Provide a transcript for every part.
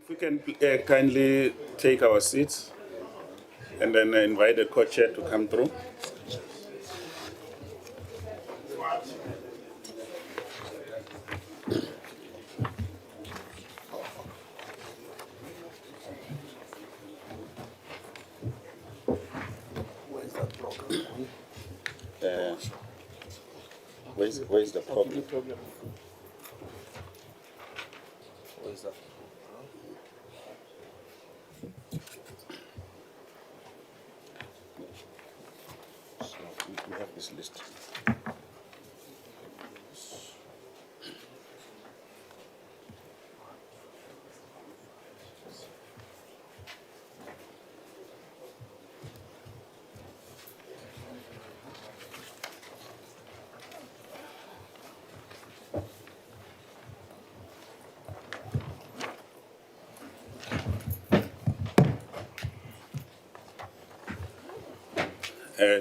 If we can kindly take our seats and then invite the co-chair to come through. Where's that program? Where's the problem? Where's that? So we have this list.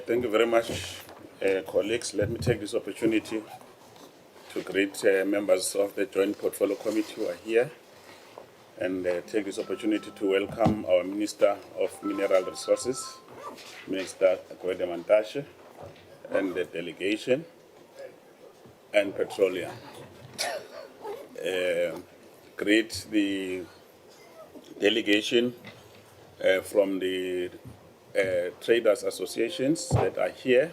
Thank you very much, colleagues. Let me take this opportunity to greet members of the Joint Portfolio Committee who are here, and take this opportunity to welcome our Minister of Mineral Resources, Minister Gwede Mantashe, and the delegation, and Petroleum. Greet the delegation from the traders associations that are here,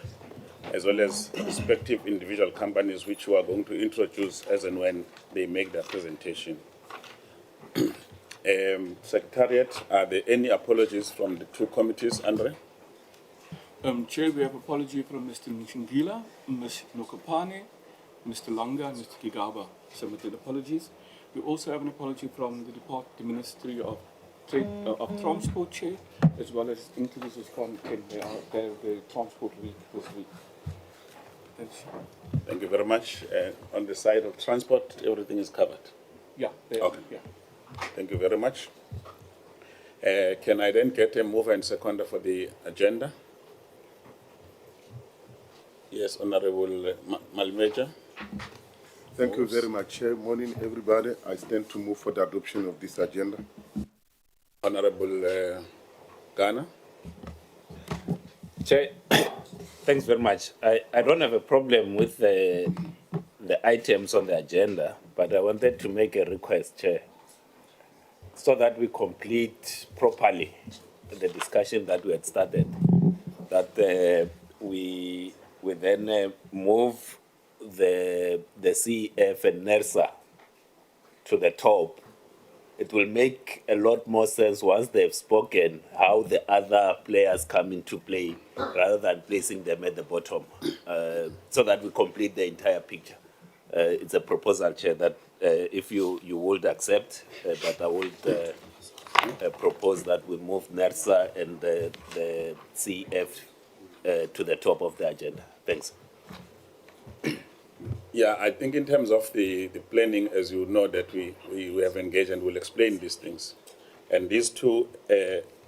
as well as respective individual companies which we are going to introduce as and when they make their presentation. Secretariat, are there any apologies from the two committees, Andre? Chair, we have apology from Mr. Nchingila, Ms. Nokopane, Mr. Langa, and Mr. Kigaba submitted apologies. We also have an apology from the Ministry of Transport Chair, as well as inclusive from the Transport Week this week. Thanks. Thank you very much. On the side of transport, everything is covered. Yeah. Okay. Yeah. Thank you very much. Can I then get a mover and seconder for the agenda? Yes, Honorable Malmeja. Thank you very much, Chair. Morning, everybody. I stand to move for the adoption of this agenda. Honorable Ghana. Chair, thanks very much. I don't have a problem with the items on the agenda, but I wanted to make a request, Chair, so that we complete properly the discussion that we had started, that we then move the CEF and NERSA to the top. It will make a lot more sense once they've spoken how the other players come into play, rather than placing them at the bottom, so that we complete the entire picture. It's a proposal, Chair, that if you would accept, that I would propose that we move NERSA and the CEF to the top of the agenda. Thanks. Yeah, I think in terms of the planning, as you know, that we have engaged and will explain these things. And these two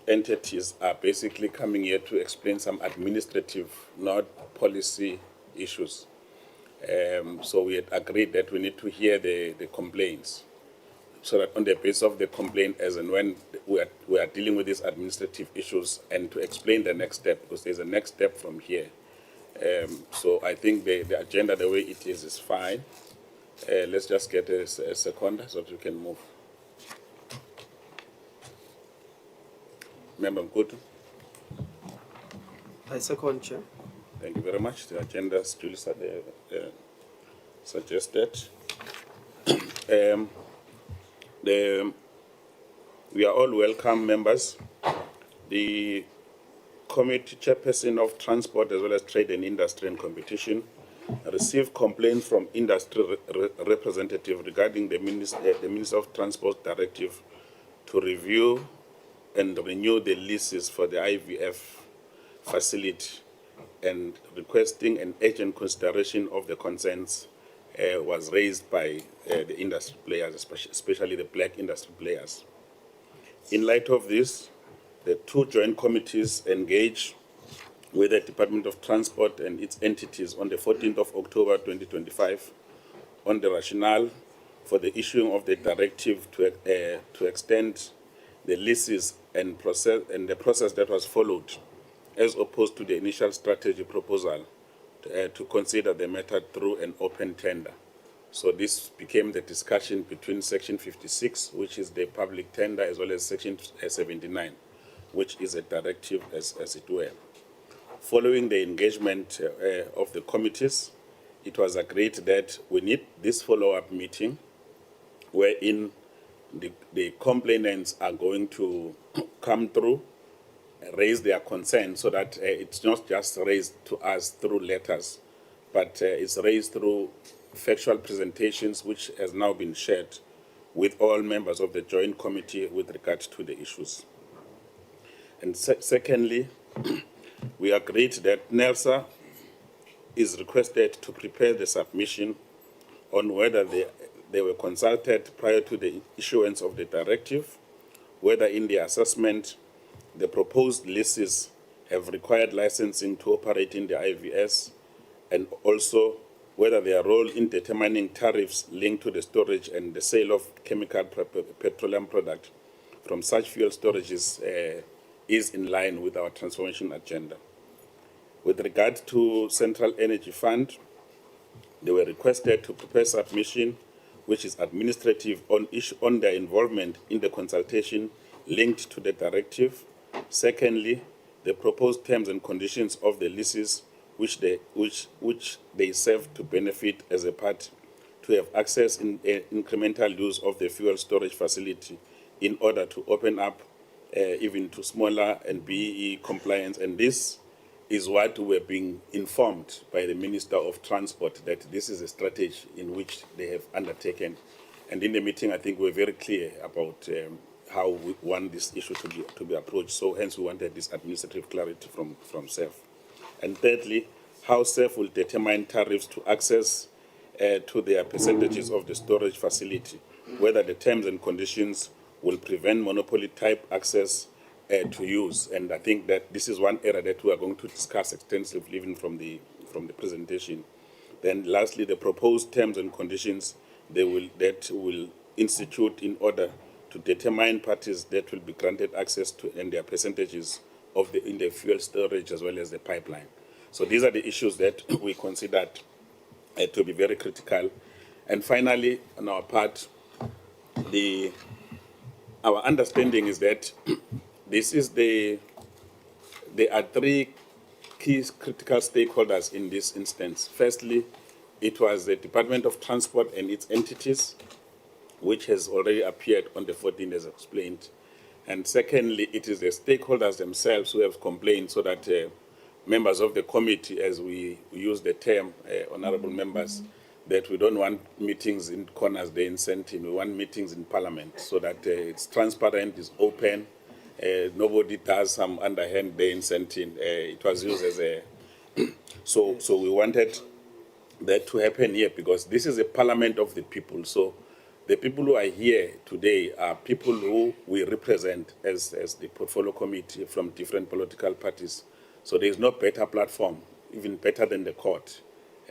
entities are basically coming here to explain some administrative, not policy issues. So we had agreed that we need to hear the complaints, so that on the basis of the complaint, as and when we are dealing with these administrative issues, and to explain the next step, because there's a next step from here. So I think the agenda, the way it is fine. Let's just get a seconder so that we can move. Member Mkutu. I second, Chair. Thank you very much. The agenda is duly suggested. We are all welcome members. The Committee Chairperson of Transport, as well as Trade and Industry and Competition, received complaints from industry representative regarding the Minister of Transport directive to review and renew the leases for the IVF facility, and requesting an urgent consideration of the concerns was raised by the industry players, especially the black industry players. In light of this, the two joint committees engaged with the Department of Transport and its entities on the 14th of October 2025 on the rationale for the issuing of the directive to extend the leases and the process that was followed, as opposed to the initial strategy proposal to consider the matter through an open tender. So this became the discussion between Section 56, which is the public tender, as well as Section 79, which is a directive as it were. Following the engagement of the committees, it was agreed that we need this follow-up meeting wherein the complainants are going to come through, raise their concern, so that it's not just raised to us through letters, but it's raised through factual presentations, which has now been shared with all members of the joint committee with regard to the issues. And secondly, we agreed that NELSA is requested to prepare the submission on whether they were consulted prior to the issuance of the directive, whether in the assessment the proposed leases have required licensing to operate in the IVS, and also whether their role in determining tariffs linked to the storage and the sale of chemical petroleum product from such fuel storages is in line with our transformation agenda. With regard to Central Energy Fund, they were requested to prepare submission which is administrative on their involvement in the consultation linked to the directive. Secondly, the proposed terms and conditions of the leases which they serve to benefit as a part to have access in incremental use of the fuel storage facility in order to open up even to smaller and BEE compliance. And this is what we're being informed by the Minister of Transport, that this is a strategy in which they have undertaken. And in the meeting, I think we're very clear about how we want this issue to be approached. So hence we wanted this administrative clarity from SEF. And thirdly, how SEF will determine tariffs to access to their percentages of the storage facility, whether the terms and conditions will prevent monopoly type access to use. And I think that this is one area that we are going to discuss extensively even from the presentation. Then lastly, the proposed terms and conditions that will institute in order to determine parties that will be granted access to and their percentages of in the fuel storage as well as the pipeline. So these are the issues that we considered to be very critical. And finally, on our part, our understanding is that there are three key critical stakeholders in this instance. Firstly, it was the Department of Transport and its entities, which has already appeared on the 14th as explained. And secondly, it is the stakeholders themselves who have complained, so that members of the committee, as we use the term, honorable members, that we don't want meetings in corners day in Sentin, we want meetings in Parliament, so that it's transparent, it's open, nobody does some underhand day in Sentin. It was used as a... So we wanted that to happen here, because this is a parliament of the people. So the people who are here today are people who we represent as the portfolio committee from different political parties. So there is no better platform, even better than the court,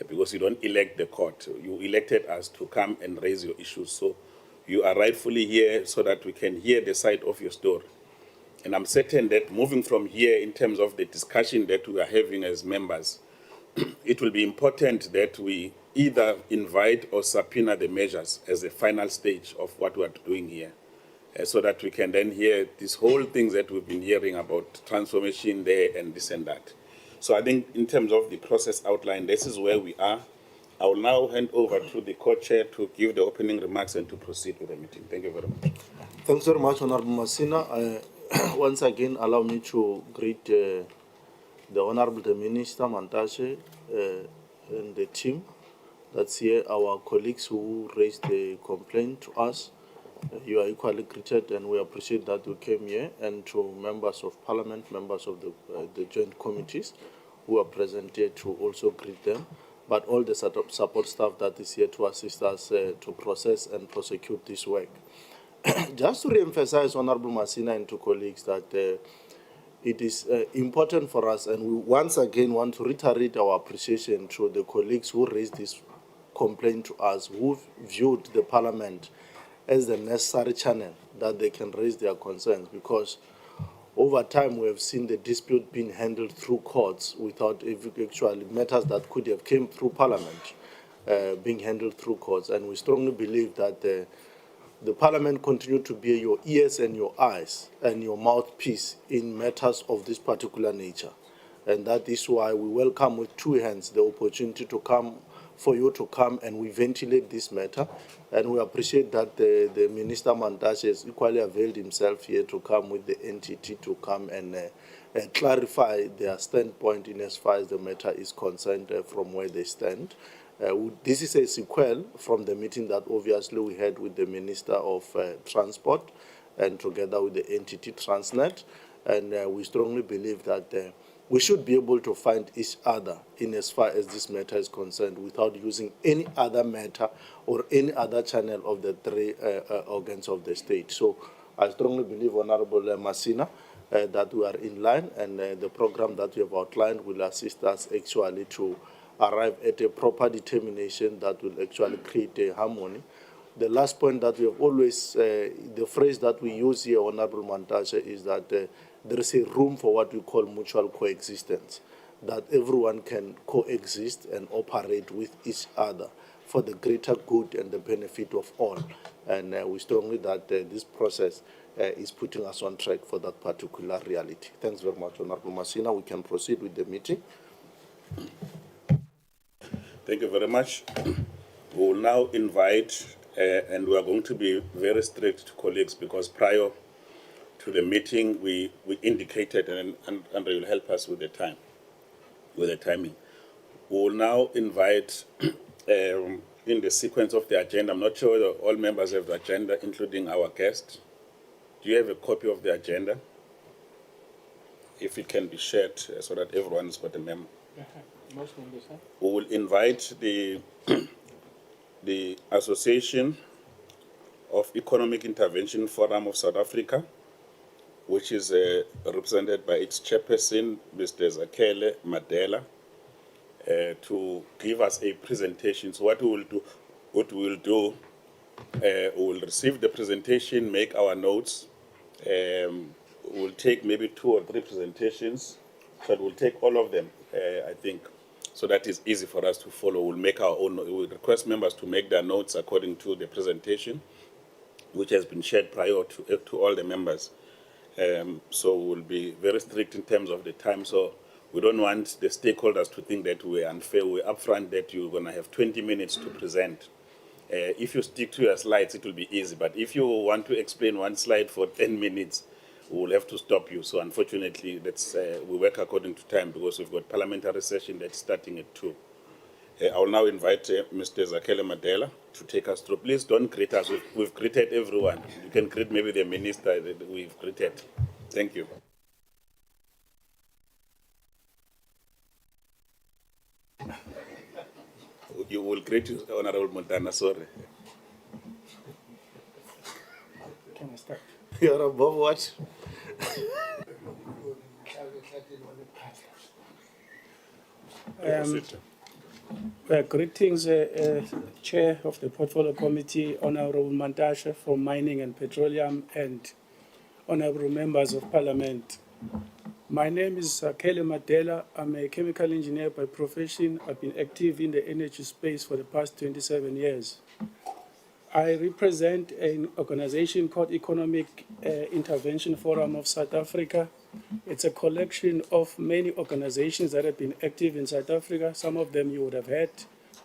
because you don't elect the court. You elected us to come and raise your issues. So you are rightfully here so that we can hear the side of your story. And I'm certain that moving from here in terms of the discussion that we are having as members, it will be important that we either invite or subpoena the measures as a final stage of what we are doing here, so that we can then hear these whole things that we've been hearing about transformation there and this and that. So I think in terms of the process outline, this is where we are. I will now hand over to the co-chair to give the opening remarks and to proceed with the meeting. Thank you very much. Thanks very much, Honorable Masina. Once again, allow me to greet the Honorable Minister Mantashe and the team that's here, our colleagues who raised the complaint to us. You are equally greeted, and we appreciate that you came here, and to members of Parliament, members of the joint committees who are present here to also greet them, but all the support staff that is here to assist us to process and prosecute this work. Just to re-emphasize, Honorable Masina and to colleagues, that it is important for us, and we once again want to reiterate our appreciation to the colleagues who raised this complained to us, who viewed the parliament as the necessary channel that they can raise their concerns, because over time we have seen the dispute being handled through courts without actually matters that could have came through parliament being handled through courts. And we strongly believe that the parliament continue to be your ears and your eyes and your mouthpiece in matters of this particular nature. And that is why we welcome with two hands the opportunity to come, for you to come and we ventilate this matter. And we appreciate that the Minister Mantashe has equally availed himself here to come with the entity to come and clarify their standpoint in as far as the matter is concerned from where they stand. This is a sequel from the meeting that obviously we had with the Minister of Transport and together with the entity Transnet. And we strongly believe that we should be able to find each other in as far as this matter is concerned without using any other matter or any other channel of the three organs of the state. So I strongly believe, Honorable Masina, that we are in line, and the program that we have outlined will assist us actually to arrive at a proper determination that will actually create a harmony. The last point that we have always, the phrase that we use here, Honorable Mantashe, is that there is a room for what we call mutual coexistence, that everyone can coexist and operate with each other for the greater good and the benefit of all. And we strongly that this process is putting us on track for that particular reality. Thanks very much, Honorable Masina. We can proceed with the meeting. Thank you very much. We will now invite, and we are going to be very strict to colleagues, because prior to the meeting we indicated, and Andre will help us with the timing. We will now invite, in the sequence of the agenda, I'm not sure whether all members have the agenda, including our guest. Do you have a copy of the agenda? If it can be shared so that everyone's got a memo. Most members, huh? We will invite the Association of Economic Intervention Forum of South Africa, which is represented by its chairperson, Mr. Zakele Madela, to give us a presentation. So what we will do, we will receive the presentation, make our notes. We'll take maybe 2 or 3 presentations, but we'll take all of them, I think, so that is easy for us to follow. We'll make our own. We'll request members to make their notes according to the presentation, which has been shared prior to all the members. So we'll be very strict in terms of the time. So we don't want the stakeholders to think that we're unfair. We're upfront that you're going to have 20 minutes to present. If you stick to your slides, it will be easy. But if you want to explain one slide for 10 minutes, we will have to stop you. So unfortunately, that's, we work according to time, because we've got parliamentary session that's starting at 2. I will now invite Mr. Zakele Madela to take us through. Please don't greet us. We've greeted everyone. You can greet maybe the minister that we've greeted. Thank you. You will greet Honorable Montana, sorry. Can I start? You're above what? Greetings, Chair of the Portfolio Committee, Honorable Mantashe from Mining and Petroleum, and Honorable Members of Parliament. My name is Kelly Madela. I'm a chemical engineer by profession. I've been active in the energy space for the past 27 years. I represent an organization called Economic Intervention Forum of South Africa. It's a collection of many organizations that have been active in South Africa. Some of them you would have heard,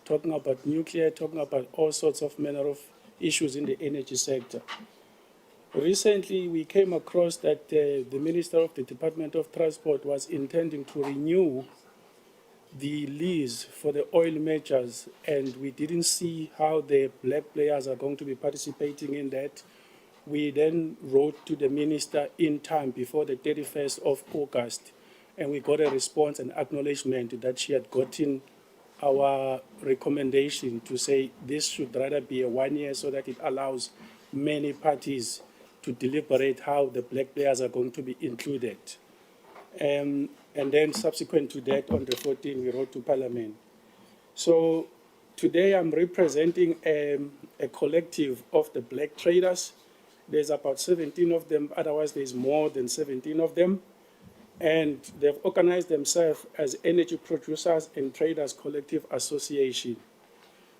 talking about nuclear, talking about all sorts of manner of issues in the energy sector. Recently, we came across that the Minister of the Department of Transport was intending to renew the lease for the oil majors, and we didn't see how the black players are going to be participating in that. We then wrote to the minister in time before the 31st of August, and we got a response and acknowledgement that she had gotten our recommendation to say this should rather be a 1 year so that it allows many parties to deliberate how the black players are going to be included. And then subsequent to that, on the 14th, we wrote to Parliament. So today I'm representing a collective of the black traders. There's about 17 of them, otherwise there's more than 17 of them. And they've organized themselves as Energy Producers and Traders Collective Association.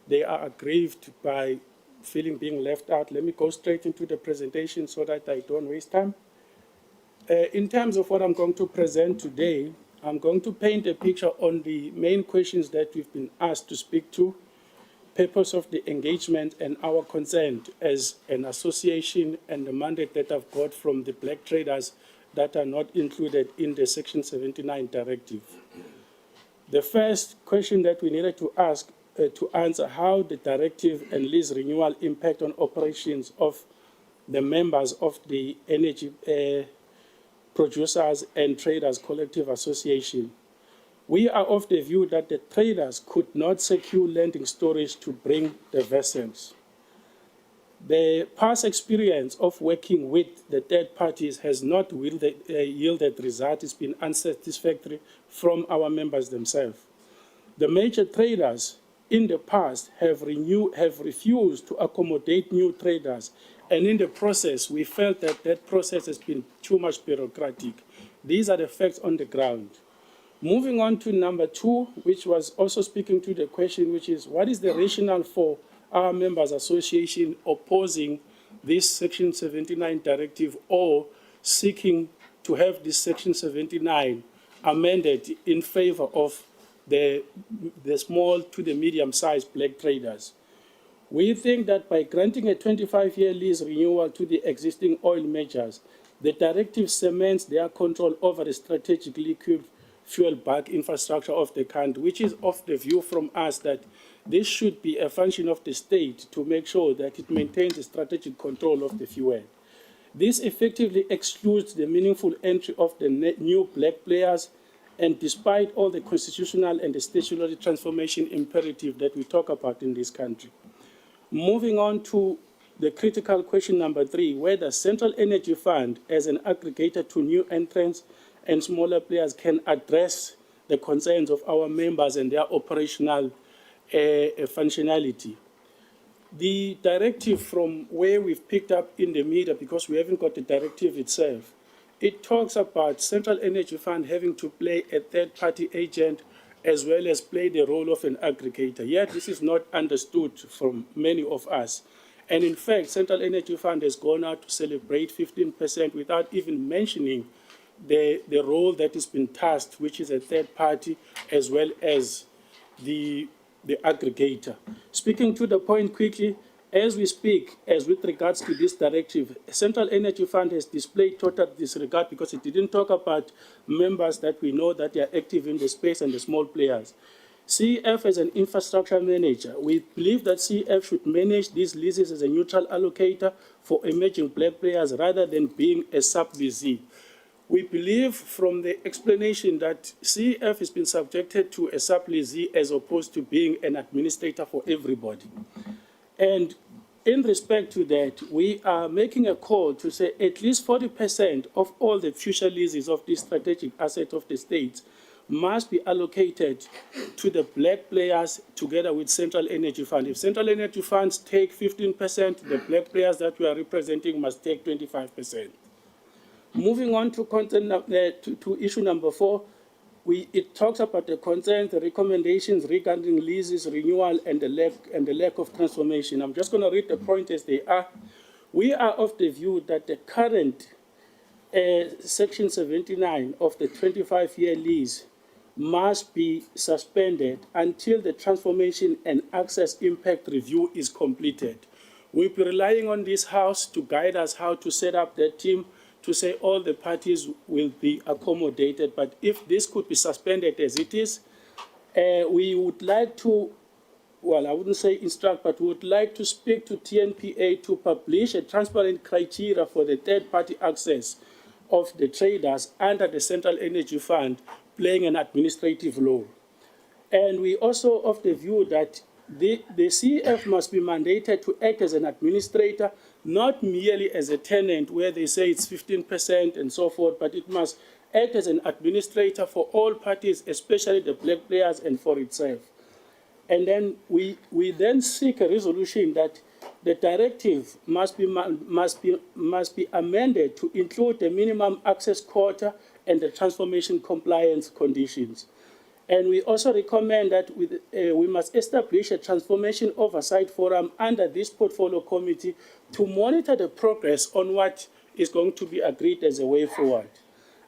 They are aggrieved by feeling being left out. Let me go straight into the presentation so that I don't waste time. In terms of what I'm going to present today, I'm going to paint a picture on the main questions that we've been asked to speak to, purpose of the engagement and our consent as an association, and the mandate that I've got from the black traders that are not included in the Section 79 directive. The first question that we needed to ask to answer how the directive and lease renewal impact on operations of the members of the Energy Producers and Traders Collective Association. We are of the view that the traders could not secure landing storage to bring the vessels. The past experience of working with the third parties has not yielded results. It's been unsatisfactory from our members themselves. The major traders in the past have refused to accommodate new traders, and in the process, we felt that that process has been too much bureaucratic. These are the facts on the ground. Moving on to number 2, which was also speaking to the question, which is what is the rationale for our members association opposing this Section 79 directive or seeking to have this Section 79 amended in favor of the small to the medium-sized black traders. We think that by granting a 25-year lease renewal to the existing oil majors, the directive cements their control over the strategically equipped fuel bulk infrastructure of the country, which is of the view from us that this should be a function of the state to make sure that it maintains the strategic control of the fuel. This effectively excludes the meaningful entry of the new black players, and despite all the constitutional and the statutory transformation imperative that we talk about in this country. Moving on to the critical question number 3, whether Central Energy Fund as an aggregator to new entrants and smaller players can address the concerns of our members and their operational functionality. The directive, from where we've picked up in the media, because we haven't got the directive itself, it talks about Central Energy Fund having to play a third-party agent as well as play the role of an aggregator. Yet this is not understood from many of us. And in fact, Central Energy Fund has gone out to celebrate 15% without even mentioning the role that has been tasked, which is a third party as well as the aggregator. Speaking to the point quickly, as we speak, as with regards to this directive, Central Energy Fund has displayed total disregard because it didn't talk about members that we know that they are active in the space and the small players. CEF as an infrastructure manager, we believe that CEF should manage these leases as a neutral allocator for emerging black players rather than being a sub-leasee. We believe from the explanation that CEF has been subjected to a sub-leasee as opposed to being an administrator for everybody. And in respect to that, we are making a call to say at least 40% of all the future leases of this strategic asset of the state must be allocated to the black players together with Central Energy Fund. If Central Energy Funds take 15%, the black players that we are representing must take 25%. Moving on to issue number 4, it talks about the concerns, the recommendations regarding leases, renewal, and the lack of transformation. I'm just going to read the point as they are. We are of the view that the current Section 79 of the 25-year lease must be suspended until the transformation and access impact review is completed. We'll be relying on this House to guide us how to set up that team to say all the parties will be accommodated. But if this could be suspended as it is, we would like to, well, I wouldn't say instruct, but we would like to speak to TNPA to publish a transparent criteria for the third-party access of the traders under the Central Energy Fund playing an administrative role. And we also of the view that the CEF must be mandated to act as an administrator, not merely as a tenant where they say it's 15% and so forth, but it must act as an administrator for all parties, especially the black players, and for itself. And then we then seek a resolution that the directive must be amended to include the minimum access quota and the transformation compliance conditions. And we also recommend that we must establish a transformation oversight forum under this portfolio committee to monitor the progress on what is going to be agreed as a way forward.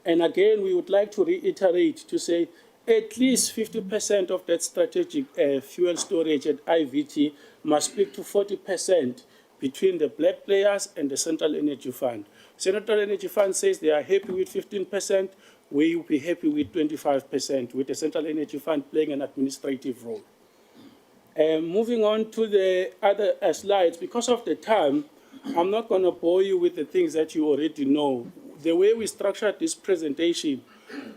And again, we would like to reiterate to say at least 50% of that strategic fuel storage at IVT must speak to 40% between the black players and the Central Energy Fund. Central Energy Fund says they are happy with 15%. We will be happy with 25%, with the Central Energy Fund playing an administrative role. Moving on to the other slides, because of the time, I'm not going to bore you with the things that you already know. The way we structured this presentation,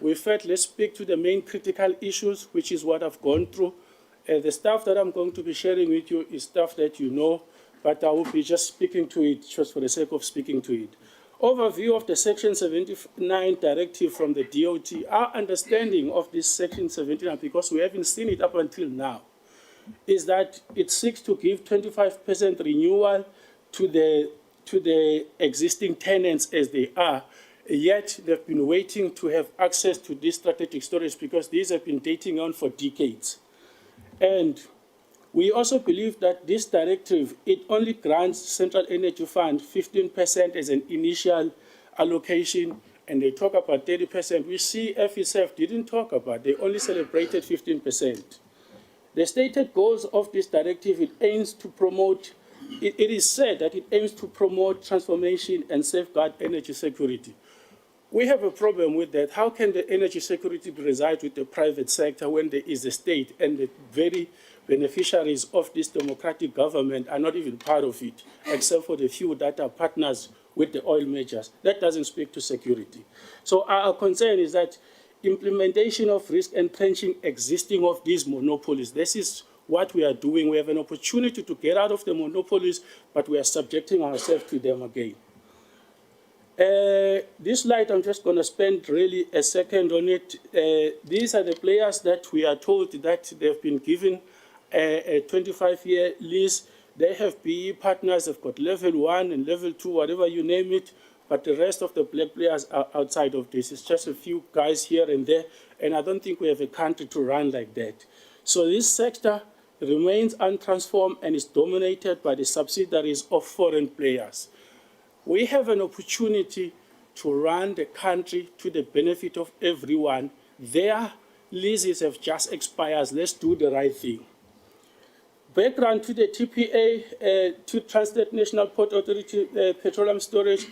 we felt let's speak to the main critical issues, which is what I've gone through. The stuff that I'm going to be sharing with you is stuff that you know, but I will be just speaking to it just for the sake of speaking to it. Overview of the Section 79 directive from the DOT. Our understanding of this Section 79, because we haven't seen it up until now, is that it seeks to give 25% renewal to the existing tenants as they are, yet they've been waiting to have access to this strategic storage because these have been dating on for decades. And we also believe that this directive, it only grants Central Energy Fund 15% as an initial allocation, and they talk about 30%, which CFSF didn't talk about. They only celebrated 15%. The stated goals of this directive, it aims to promote, it is said that it aims to promote transformation and safeguard energy security. We have a problem with that. How can the energy security reside with the private sector when there is a state and the very beneficiaries of this democratic government are not even part of it, except for the few that are partners with the oil majors? That doesn't speak to security. So our concern is that implementation of risk entrenching existing of these monopolies, this is what we are doing. We have an opportunity to get out of the monopolies, but we are subjecting ourselves to them again. This slide, I'm just going to spend really a second on it. These are the players that we are told that they've been given a 25-year lease. They have BE partners, they've got level 1 and level 2, whatever you name it, but the rest of the black players are outside of this. It's just a few guys here and there, and I don't think we have a country to run like that. So this sector remains untransformed and is dominated by the subsidiaries of foreign players. We have an opportunity to run the country to the benefit of everyone. Their leases have just expired. Let's do the right thing. Background to the TPA, to Transnet National Port Authority Petroleum Storage.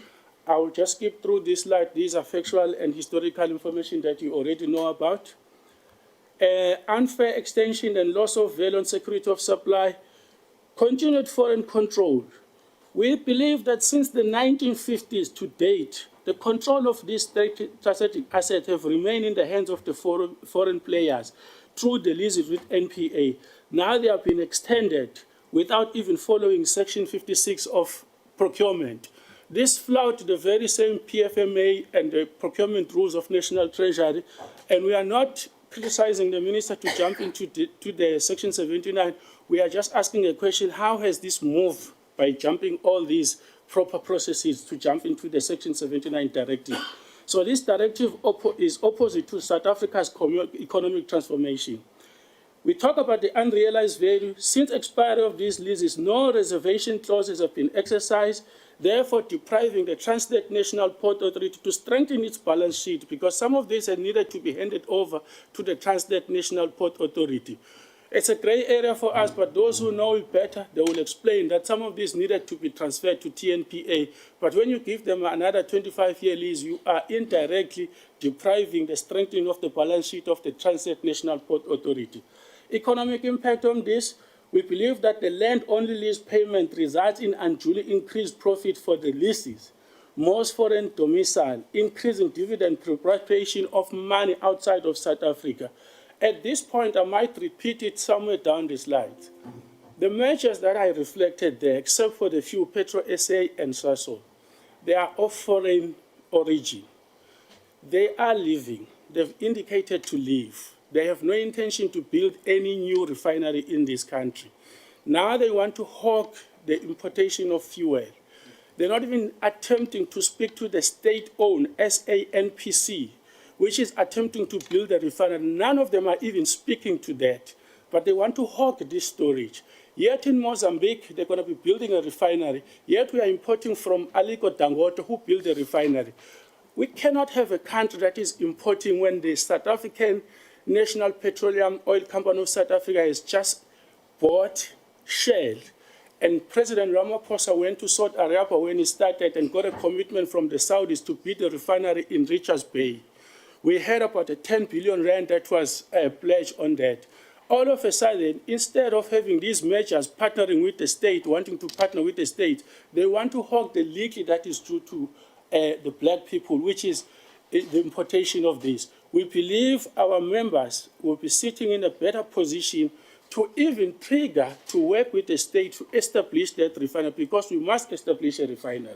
I will just skip through this slide. These are factual and historical information that you already know about. Unfair extension and loss of value on security of supply. Continued foreign control. We believe that since the 1950s to date, the control of these strategic assets have remained in the hands of the foreign players through the leases with NPA. Now they have been extended without even following Section 56 of procurement. This flouted the very same PFMA and the procurement rules of National Treasury, and we are not criticizing the minister to jump into the Section 79. We are just asking a question: how has this moved by jumping all these proper processes to jump into the Section 79 directive? So this directive is opposite to South Africa's economic transformation. We talk about the unrealized value. Since expiry of these leases, no reservation clauses have been exercised, therefore depriving the Transnet National Port Authority to strengthen its balance sheet, because some of these had needed to be handed over to the Transnet National Port Authority. It's a gray area for us, but those who know it better, they will explain that some of these needed to be transferred to TNPA. But when you give them another 25-year lease, you are indirectly depriving the strengthening of the balance sheet of the Transnet National Port Authority. Economic impact on this: we believe that the land-only lease payment results in unduly increased profit for the leases, most foreign domicile, increasing dividend repatriation of money outside of South Africa. At this point, I might repeat it somewhere down the slides. The measures that I reflected there, except for the few Petro SA and Sasol, they are of foreign origin. They are leaving. They've indicated to leave. They have no intention to build any new refinery in this country. Now they want to hawk the importation of fuel. They're not even attempting to speak to the state-owned SANPC, which is attempting to build a refinery. None of them are even speaking to that, but they want to hawk this storage. Yet in Mozambique, they're going to be building a refinery. Yet we are importing from Aliko Dangote, who built a refinery. We cannot have a country that is importing when the South African National Petroleum Oil Company of South Africa has just bought Shell. And President Ramaphosa went to Saudi Arabia when he started and got a commitment from the Saudis to build a refinery in Richards Bay. We heard about a 10 billion rand that was pledged on that. All of a sudden, instead of having these measures partnering with the state, wanting to partner with the state, they want to hog the leakage that is due to the black people, which is the importation of this. We believe our members will be sitting in a better position to even trigger to work with the state to establish that refinery, because we must establish a refinery.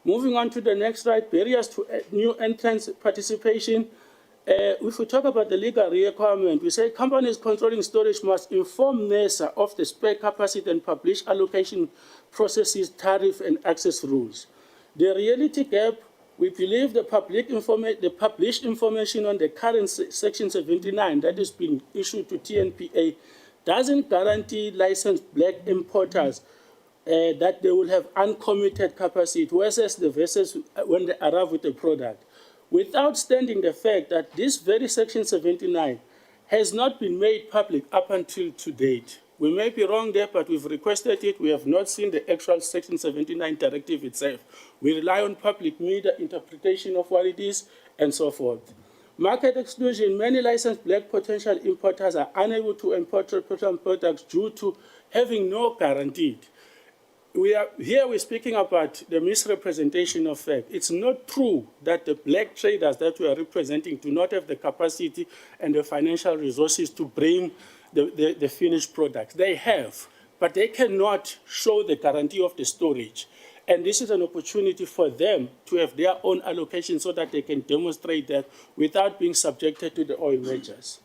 Moving on to the next slide, barriers to new entrants participation. If we talk about the legal requirement, we say companies controlling storage must inform NESA of the spare capacity and publish allocation processes, tariff, and access rules. The reality gap, we believe the published information on the current Section 79 that is being issued to TNPA doesn't guarantee licensed black importers that they will have uncommitted capacity, versus the vessels when they arrive with the product, without standing the fact that this very Section 79 has not been made public up until to date. We may be wrong there, but we've requested it. We have not seen the actual Section 79 directive itself. We rely on public media interpretation of what it is and so forth. Market exclusion. Many licensed black potential importers are unable to import petroleum products due to having no guarantee. We're speaking about the misrepresentation of fact. It's not true that the black traders that we are representing do not have the capacity and the financial resources to bring the finished products. They have, but they cannot show the guarantee of the storage. And this is an opportunity for them to have their own allocation so that they can demonstrate that without being subjected to the oil majors.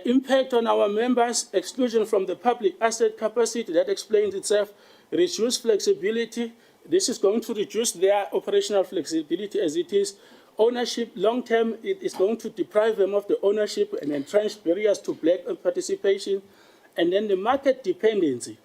Impact on our members, exclusion from the public asset capacity, that explains itself. Reduce flexibility. This is going to reduce their operational flexibility as it is. Ownership, long term, it is going to deprive them of the ownership and entrench barriers to black participation. And then the market dependency.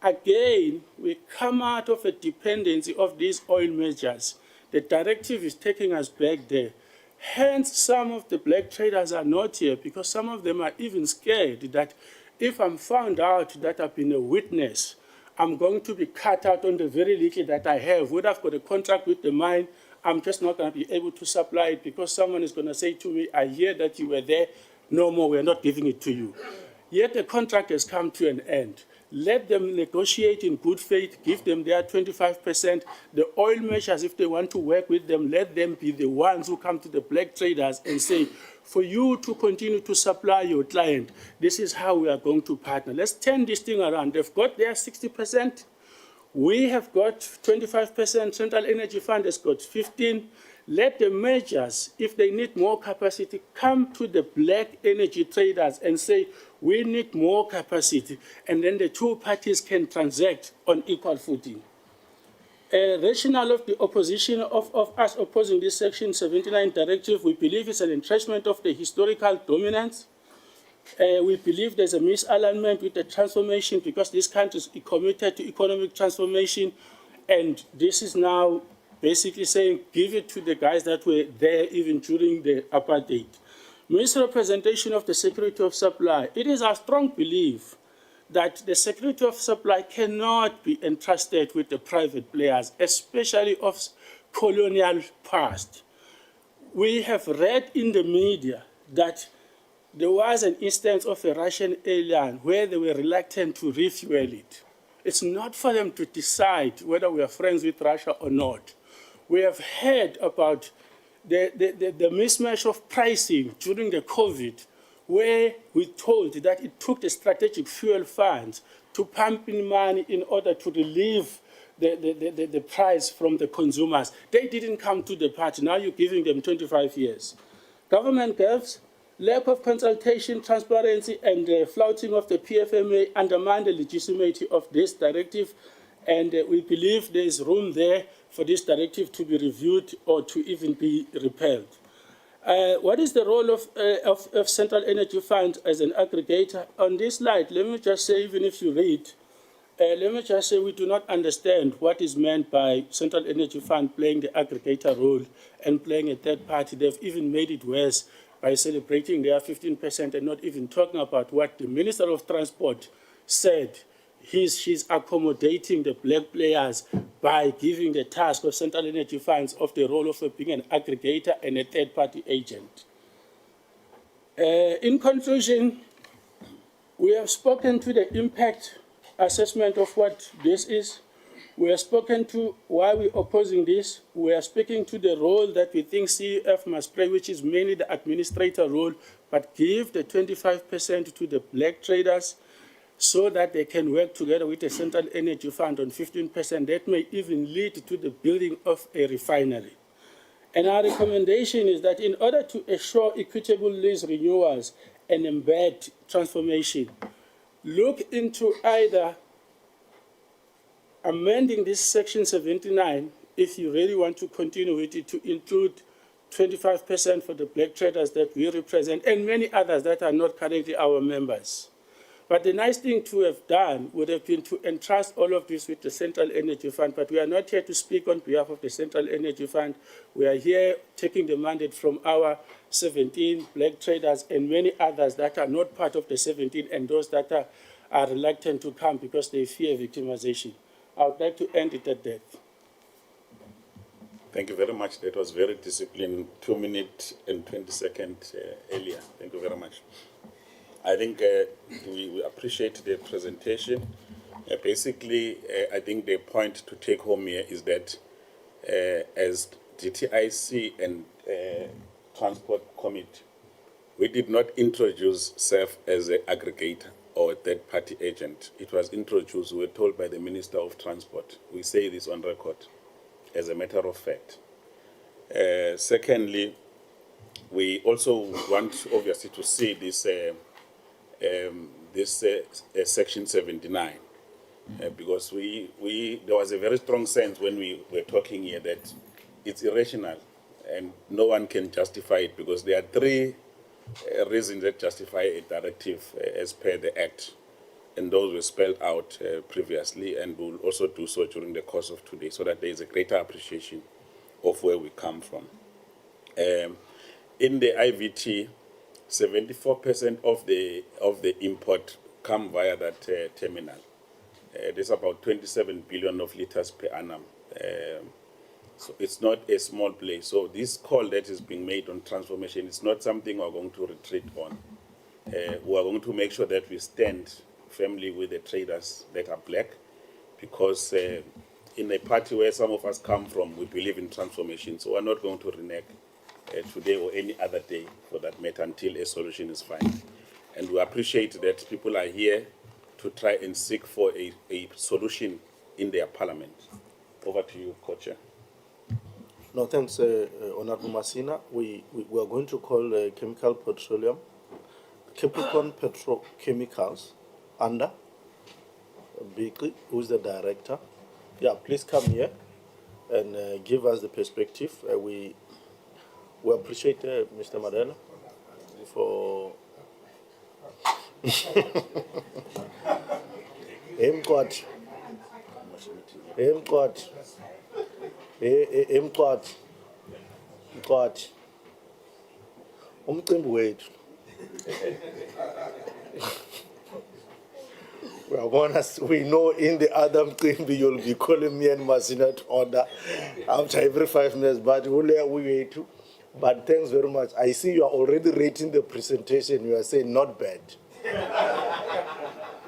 Again, we come out of a dependency of these oil majors. The directive is taking us back there. Hence, some of the black traders are not here because some of them are even scared that if I'm found out that I've been a witness, I'm going to be cut out on the very little that I have. Whether I've got a contract with the mine, I'm just not going to be able to supply it because someone is going to say to me, I hear that you were there, no more, we're not giving it to you. Yet the contract has come to an end. Let them negotiate in good faith, give them their 25%. The oil majors, if they want to work with them, let them be the ones who come to the black traders and say, for you to continue to supply your client, this is how we are going to partner. Let's turn this thing around. They've got their 60%. We have got 25%. Central Energy Fund has got 15%. Let the majors, if they need more capacity, come to the black energy traders and say, we need more capacity. And then the two parties can transact on equal footing. Rationale of the opposition of us opposing this Section 79 directive, we believe it's an entrenchment of the historical dominance. We believe there's a misalignment with the transformation because this country is committed to economic transformation. And this is now basically saying, give it to the guys that were there even during the apartheid. Misrepresentation of the security of supply. It is our strong belief that the security of supply cannot be entrusted with the private players, especially of colonial past. We have read in the media that there was an instance of a Russian airline where they were reluctant to refuel it. It's not for them to decide whether we are friends with Russia or not. We have heard about the mismatch of pricing during the COVID, where we told that it took the strategic fuel funds to pump in money in order to relieve the price from the consumers. They didn't come to the party. Now you're giving them 25 years. Government gives Lack of consultation, transparency, and flouting of the PFMA undermine the legitimacy of this directive, and we believe there is room there for this directive to be reviewed or to even be repealed. What is the role of Central Energy Fund as an aggregator? On this slide, let me just say, even if you read, let me just say we do not understand what is meant by Central Energy Fund playing the aggregator role and playing a third party. They've even made it worse by celebrating their 15% and not even talking about what the Minister of Transport said. She's accommodating the black players by giving the task of Central Energy Funds of the role of being an aggregator and a third-party agent. In conclusion, we have spoken to the impact assessment of what this is. We have spoken to why we're opposing this. We are speaking to the role that we think CEF must play, which is mainly the administrator role, but give the 25% to the black traders so that they can work together with the Central Energy Fund on 15%. That may even lead to the building of a refinery. And our recommendation is that in order to assure equitable lease renewals and embed transformation, look into either amending this section 79, if you really want to continue with it, to include 25% for the black traders that we represent and many others that are not currently our members. But the nice thing to have done would have been to entrust all of this with the Central Energy Fund. But we are not here to speak on behalf of the Central Energy Fund. We are here taking the mandate from our 17 black traders and many others that are not part of the 17 and those that are reluctant to come because they fear victimization. I would like to end it at that. Thank you very much. That was very disciplined, 2 minutes and 20 seconds earlier. Thank you very much. I think we appreciate the presentation. Basically, I think the point to take home here is that as DTIC and Transport Committee, we did not introduce CEF as an aggregator or a third-party agent. It was introduced, we were told by the Minister of Transport. We say this on record as a matter of fact. Secondly, we also want, obviously, to see this Section 79, because there was a very strong sense when we were talking here that it's irrational and no one can justify it because there are three reasons that justify a directive as per the Act, and those were spelled out previously and will also do so during the course of today so that there is a greater appreciation of where we come from. In the IVT, 74% of the import come via that terminal. There's about 27 billion of liters per annum. So it's not a small place. So this call that is being made on transformation is not something we're going to retreat on. We are going to make sure that we stand firmly with the traders that are black, because in a party where some of us come from, we believe in transformation. So we're not going to renege today or any other day for that matter until a solution is found. And we appreciate that people are here to try and seek for a solution in their parliament. Over to you, Co-Chair. No, thanks, Honorable Masina. We are going to call Chemical Petroleum, Capricorn Petrochemicals, under Bigly, who's the director. Yeah, please come here and give us the perspective. We appreciate Mr. Madela for umcimbi wethu. We know in the other mcimbi you'll be calling me and Masina to order after every 5 minutes, but we wait too. But thanks very much. I see you are already rating the presentation. You are saying not bad.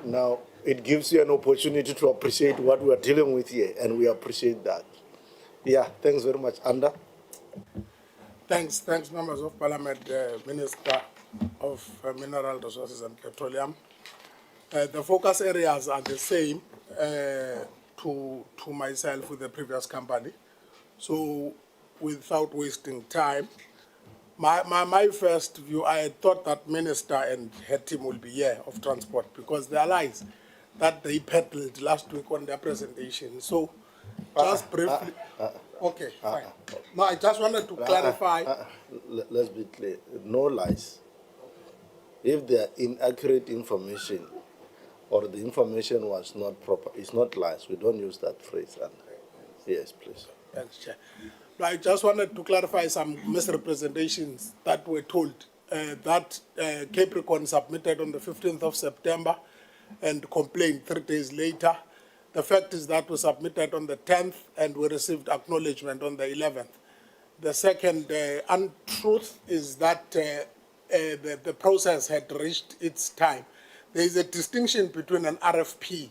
Now, it gives you an opportunity to appreciate what we are dealing with here, and we appreciate that. Yeah, thanks very much. Anda? Thanks, members of Parliament, Minister of Mineral Resources and Petroleum. The focus areas are the same to myself with the previous company. So, without wasting time, My first view, I thought that Minister and her team will be here of transport because there are lies that they peddled last week on their presentation. So, just briefly. Okay, fine. No, I just wanted to clarify. Let's be clear. No lies. If there are inaccurate information or the information was not proper, it's not lies. We don't use that phrase. And yes, please. Thanks, Chair. No, I just wanted to clarify some misrepresentations that were told that Capricorn submitted on the 15th of September and complained 3 days later. The fact is that we submitted on the 10th and we received acknowledgement on the 11th. The second untruth is that the process had reached its time. There is a distinction between an RFP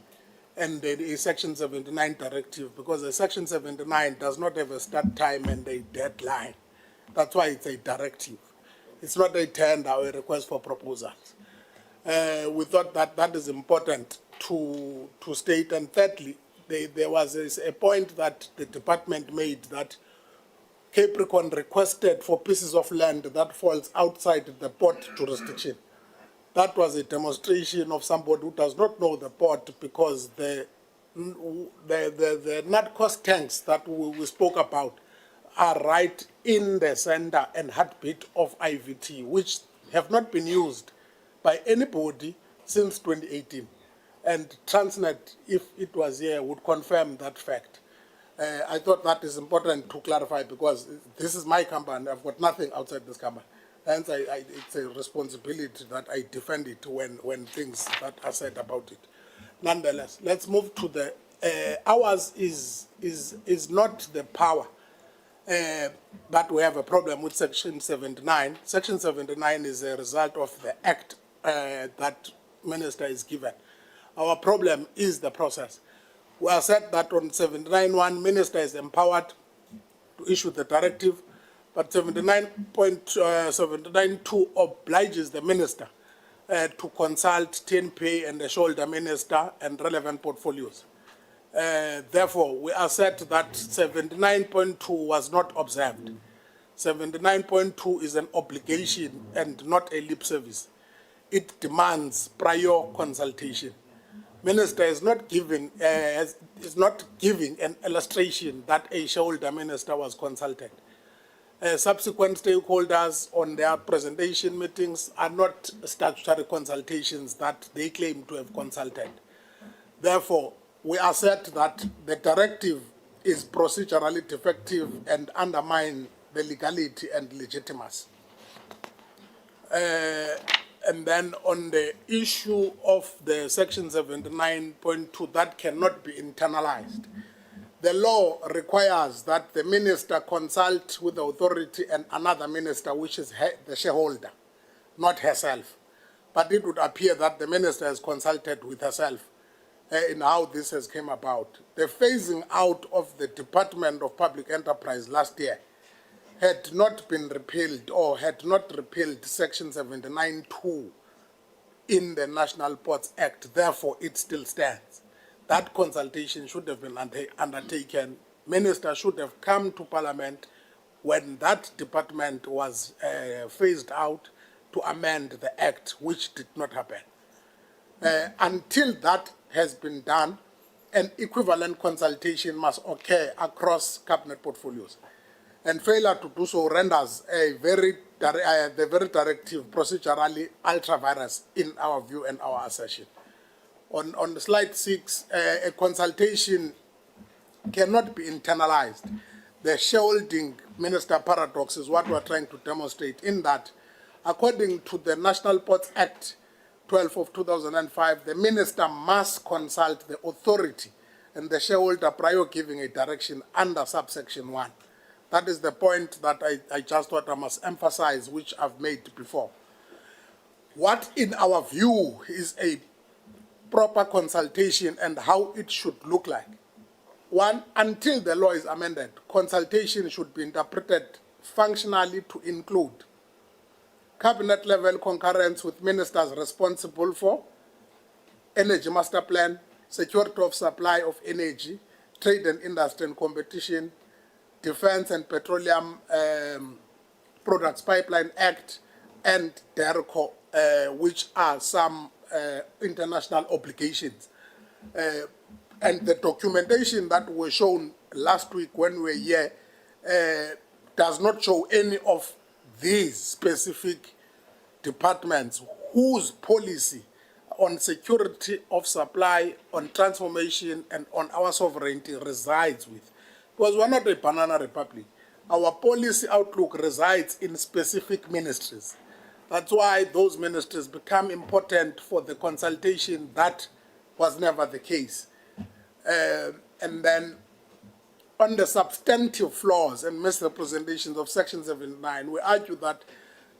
and a Section 79 directive because a Section 79 does not have a start time and a deadline. That's why it's a directive. It's not a tender or a request for proposals. We thought that is important to state. And thirdly, there was a point that the department made that Capricorn requested for pieces of land that falls outside the port jurisdiction. That was a demonstration of somebody who does not know the port because the NADCOS tanks that we spoke about are right in the center and heartbeat of IVT, which have not been used by anybody since 2018. And Transnet, if it was here, would confirm that fact. I thought that is important to clarify because this is my company. I've got nothing outside this company. Hence, it's a responsibility that I defend it when things that are said about it. Nonetheless, let's move to the ours is not the power that we have a problem with Section 79. Section 79 is a result of the act that Minister is given. Our problem is the process. We have said that on 79.1, Minister is empowered to issue the directive, but 79.2 obliges the Minister to consult TNP and the shoulder Minister and relevant portfolios. Therefore, we assert that 79.2 was not observed. 79.2 is an obligation and not a lip service. It demands prior consultation. Minister is not giving an illustration that a shareholder minister was consulted. Subsequent stakeholders on their presentation meetings are not statutory consultations that they claim to have consulted. Therefore, we assert that the directive is procedurally defective and undermine the legality and legitimacy. And then on the issue of the Section 79.2 that cannot be internalized, the law requires that the minister consult with the authority and another minister, which is the shareholder, not herself. But it would appear that the minister has consulted with herself in how this has come about. The phasing out of the Department of Public Enterprise last year had not been repealed or had not repealed Section 79.2 in the National Ports Act. Therefore, it still stands. That consultation should have been undertaken. Minister should have come to Parliament when that department was phased out to amend the Act, which did not happen. Until that has been done, an equivalent consultation must occur across cabinet portfolios. And failure to do so renders the very directive procedurally ultra-virus in our view and our assertion. On slide 6, a consultation cannot be internalized. The shareholding minister paradox is what we're trying to demonstrate in that, according to the National Ports Act 12 of 2005, the minister must consult the authority and the shareholder prior giving a direction under subsection 1. That is the point that I just thought I must emphasize, which I've made before. What, in our view, is a proper consultation and how it should look like? One, until the law is amended, consultation should be interpreted functionally to include cabinet-level concurrence with ministers responsible for energy master plan, security of supply of energy, trade and industry and competition, defense and petroleum Products Pipeline Act and DERCO, which are some international obligations. And the documentation that were shown last week when we were here does not show any of these specific departments whose policy on security of supply, on transformation, and on our sovereignty resides with. Because we're not a banana republic. Our policy outlook resides in specific ministries. That's why those ministries become important for the consultation. That was never the case. And then on the substantive flaws and misrepresentations of Section 79, we argue that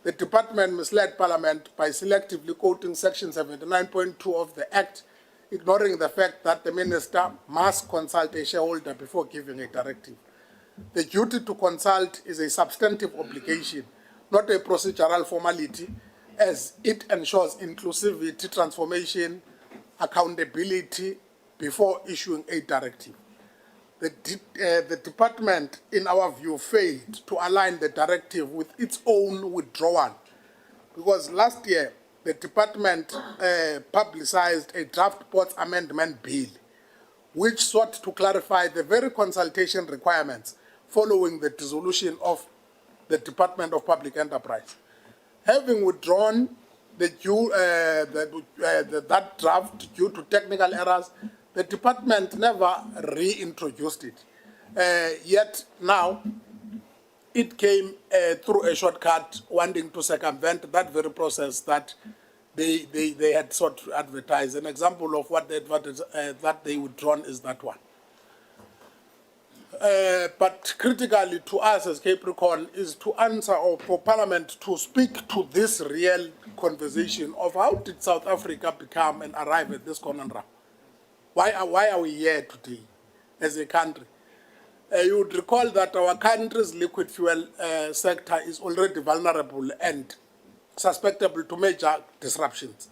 the department misled Parliament by selectively quoting Section 79.2 of the Act, ignoring the fact that the minister must consult a shareholder before giving a directive. The duty to consult is a substantive obligation, not a procedural formality, as it ensures inclusivity, transformation, accountability before issuing a directive. The department, in our view, failed to align the directive with its own withdrawal, because last year the department publicized a draft Ports Amendment Bill, which sought to clarify the very consultation requirements following the dissolution of the Department of Public Enterprise. Having withdrawn that draft due to technical errors, the department never reintroduced it. Yet now, it came through a shortcut, wanting to circumvent that very process that they had sought to advertise. An example of what that they withdrawn is that one. But critically to us as Capricorn is to answer, or for Parliament to speak to this real conversation of how did South Africa become and arrive at this conundrum? Why are we here today as a country? You would recall that our country's liquid fuel sector is already vulnerable and susceptible to major disruptions.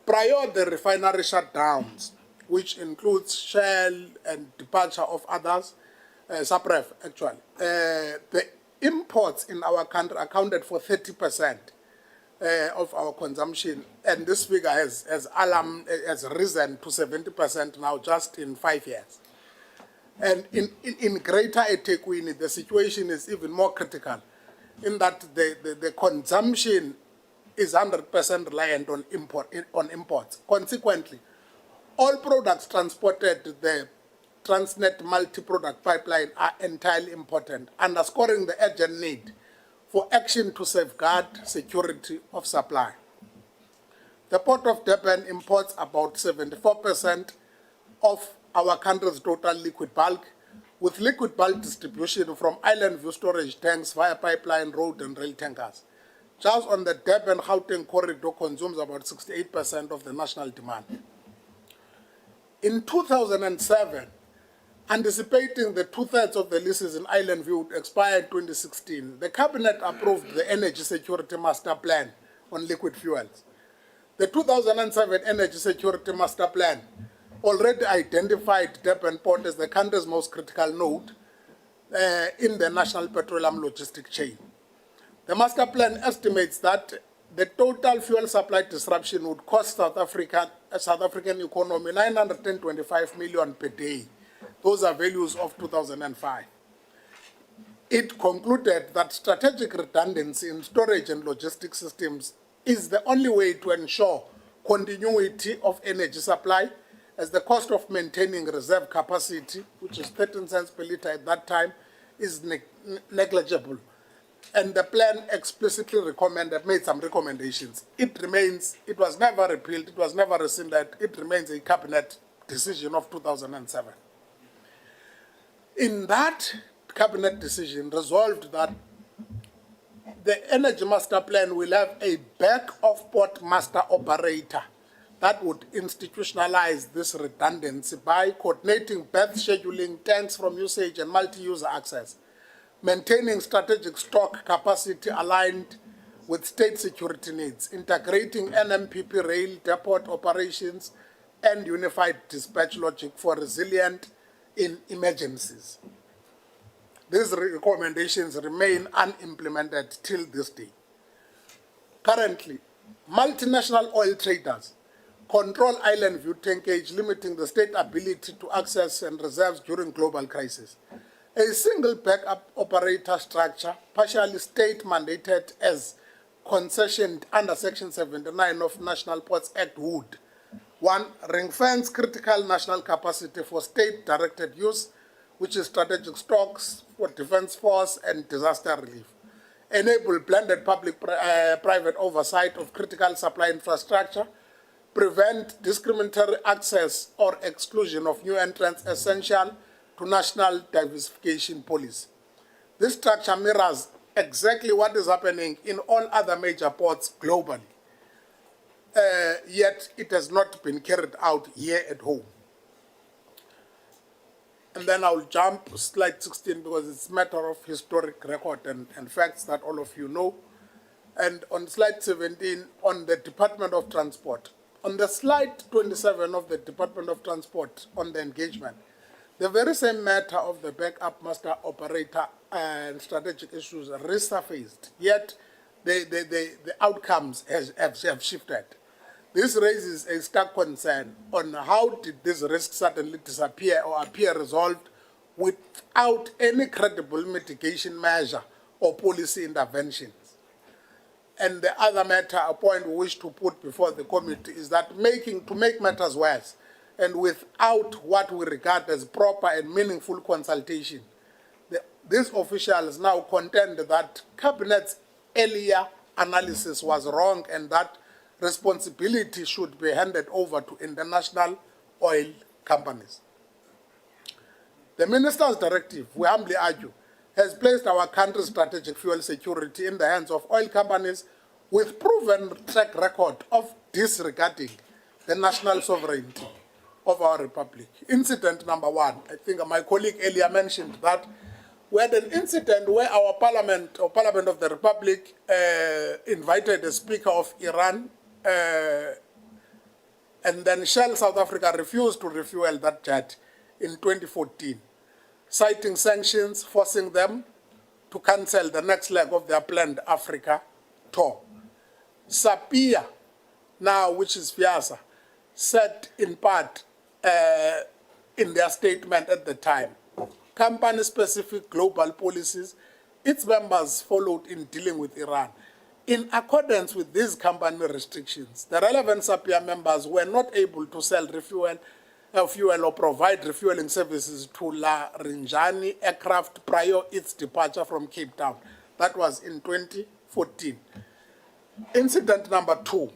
Prior the refinery shutdowns, which includes Shell and departure of others, Sapref actually, the imports in our country accounted for 30% of our consumption, and this figure has risen to 70% now just in 5 years. And in Greater eThekwini, the situation is even more critical, in that the consumption is 100% reliant on imports. Consequently, all products transported to the Transnet multi-product pipeline are entirely important, underscoring the urgent need for action to safeguard security of supply. The Port of Durban imports about 74% of our country's total liquid bulk, with liquid bulk distribution from island view storage tanks via pipeline, road and rail tankers. Just on the Durban-Gauteng corridor consumes about 68% of the national demand. In 2007, anticipating the 2/3 of the leases in Island View would expire in 2016, the Cabinet approved the Energy Security Master Plan on liquid fuels. The 2007 Energy Security Master Plan already identified Durban Port as the country's most critical node in the national petroleum logistic chain. The Master Plan estimates that the total fuel supply disruption would cost South African economy 925 million per day. Those are values of 2005. It concluded that strategic redundancy in storage and logistics systems is the only way to ensure continuity of energy supply, as the cost of maintaining reserve capacity, which is 13 cents per litre at that time, is negligible. And the plan explicitly made some recommendations. It was never repealed, it was never rescinded, it remains a cabinet decision of 2007. In that cabinet decision, resolved that the Energy Master Plan will have a back-of-port master operator that would institutionalize this redundancy by coordinating berth scheduling, tanks from usage and multi-user access, maintaining strategic stock capacity aligned with state security needs, integrating NMPP rail depot operations, and unified dispatch logic for resilient in emergencies. these recommendations remain unimplemented till this day. Currently, multinational oil traders control island view tankage, limiting the state ability to access and reserves during global crisis. A single backup operator structure, partially state-mandated as concessioned under Section 79 of National Ports Act would: 1. Ring-fence critical national capacity for state-directed use, which is strategic stocks for defense force and disaster relief. Enable blended public-private oversight of critical supply infrastructure. Prevent discriminatory access or exclusion of new entrants essential to national diversification policy. This structure mirrors exactly what is happening in all other major ports globally, yet it has not been carried out here at home. And then I'll jump to slide 16 because it's a matter of historic record and facts that all of you know. And on slide 17, on the Department of Transport. On the slide 27 of the Department of Transport on the engagement, the very same matter of the backup master operator and strategic issues resurfaced, yet the outcomes have shifted. This raises a stark concern on how did this risk suddenly disappear or appear resolved without any credible mitigation measure or policy interventions. And the other matter, a point we wish to put before the committee, is that to make matters worse, and without what we regard as proper and meaningful consultation, these officials now contend that Cabinet's earlier analysis was wrong and that responsibility should be handed over to international oil companies. The Minister's directive, we humbly argue, has placed our country's strategic fuel security in the hands of oil companies with proven track record of disregarding the national sovereignty of our republic. Incident number 1, I think my colleague earlier mentioned that we had an incident where our parliament, or Parliament of the Republic, invited the Speaker of Iran, and then Shell South Africa refused to refuel that jet in 2014. Citing sanctions, forcing them to cancel the next leg of their planned Africa tour. Sapia, now which is Fiasa, said in part in their statement at the time, company-specific global policies its members followed in dealing with Iran. In accordance with these company restrictions, the relevant Sapia members were not able to sell fuel or provide refueling services to La Rinjani aircraft prior its departure from Cape Town. That was in 2014. Incident number 2,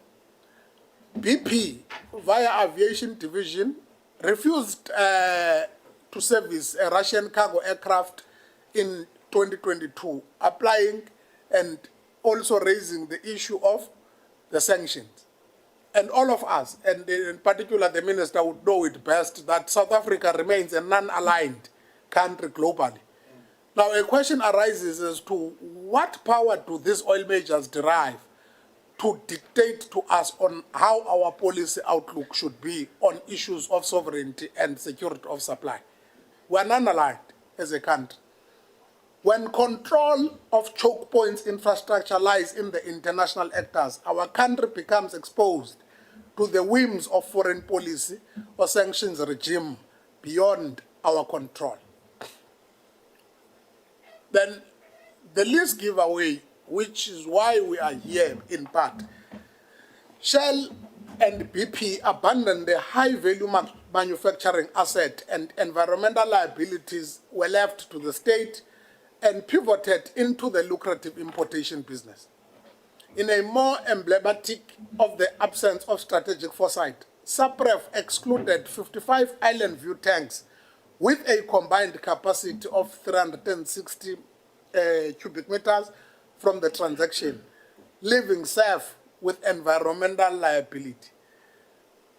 BP, via Aviation Division, refused to service a Russian cargo aircraft in 2022, applying and also raising the issue of the sanctions. And all of us, and in particular the minister, would know it best that South Africa remains a non-aligned country globally. Now a question arises as to what power do these oil majors derive to dictate to us on how our policy outlook should be on issues of sovereignty and security of supply. We are non-aligned as a country. When control of choke points infrastructure lies in the international actors, our country becomes exposed to the whims of foreign policy or sanctions regime beyond our control. Then the lease giveaway, which is why we are here in part. Shell and BP abandoned the high-value manufacturing asset and environmental liabilities were left to the state and pivoted into the lucrative importation business. In a more emblematic of the absence of strategic foresight, SAPREF excluded 55 island view tanks with a combined capacity of 360 cubic meters from the transaction, leaving SAF with environmental liability.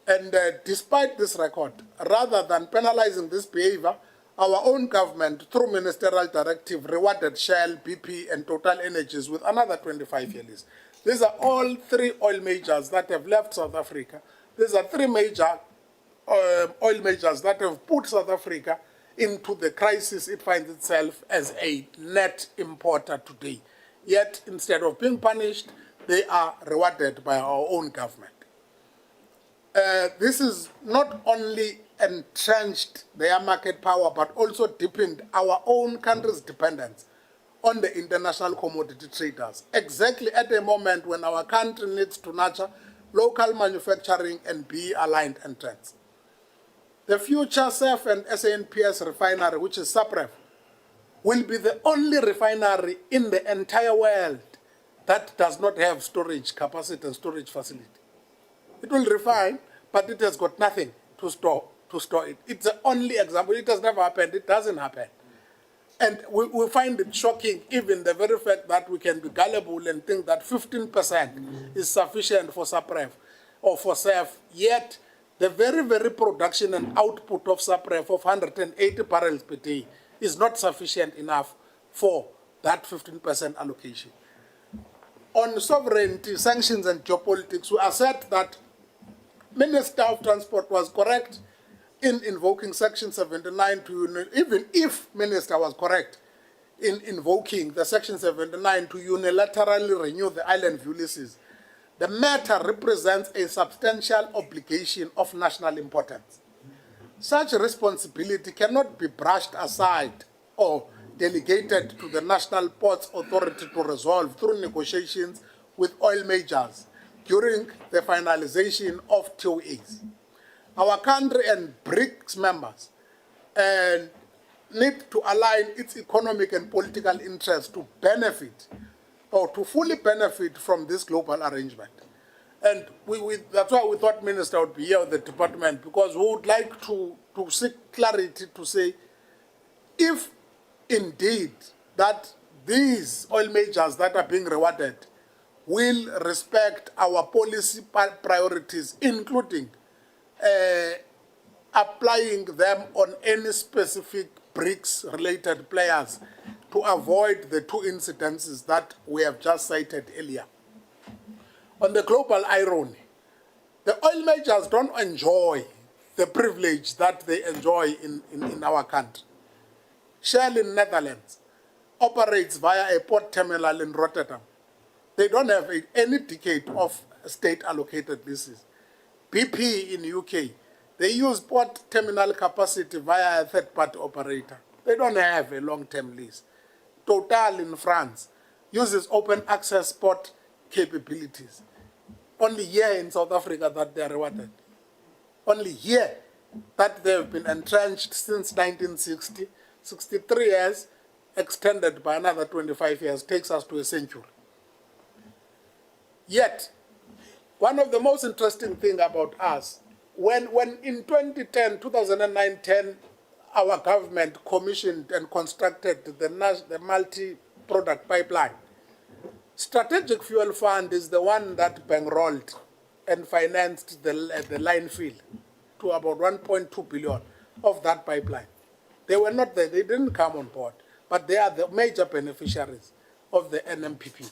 And despite this record, rather than penalizing this behavior, our own government, through ministerial directive, rewarded Shell, BP, and Total Energies with another 25-year lease. These are all 3 oil majors that have left South Africa. These are 3 major oil majors that have put South Africa into the crisis it finds itself as a net importer today. Yet, instead of being punished, they are rewarded by our own government. This is not only entrenched their market power, but also deepened our own country's dependence on the international commodity traders, exactly at a moment when our country needs to nurture local manufacturing and be-aligned entrants. The future SAF and SANPS refinery, which is SAPREF, will be the only refinery in the entire world that does not have storage capacity and storage facility. It will refine, but it has got nothing to store it. It's the only example. It has never happened. It doesn't happen. And we find it shocking, even the very fact that we can be gullible and think that 15% is sufficient for SAPREF or for SAF, yet the very, very production and output of SAPREF of 180 barrels per day is not sufficient enough for that 15% allocation. On sovereignty, sanctions, and geopolitics, we assert that Minister of Transport was correct in invoking Section 79 to, even if Minister was correct in invoking the Section 79 to unilaterally renew the island view leases, the matter represents a substantial obligation of national importance. Such responsibility cannot be brushed aside or delegated to the National Ports Authority to resolve through negotiations with oil majors during the finalization of TOAs. Our country and BRICS members need to align its economic and political interests to benefit or to fully benefit from this global arrangement. And that's why we thought Minister would be here with the department, because we would like to seek clarity to say if indeed that these oil majors that are being rewarded will respect our policy priorities, including applying them on any specific BRICS-related players to avoid the two incidences that we have just cited earlier. On the global irony, the oil majors don't enjoy the privilege that they enjoy in our country. Shell in Netherlands operates via a port terminal in Rotterdam. They don't have any decade of state-allocated leases. BP in UK, they use port terminal capacity via a third-party operator. They don't have a long-term lease. Total in France uses open access port capabilities. Only here in South Africa that they are rewarded. Only here that they have been entrenched since 1960, 63 years, extended by another 25 years, takes us to a century. Yet, one of the most interesting things about us, when in 2009-10, our government commissioned and constructed the multi-product pipeline, Strategic Fuel Fund is the one that bankrolled and financed the line fill to about 1.2 billion of that pipeline. They were not there, they didn't come on board, but they are the major beneficiaries of the NMPP.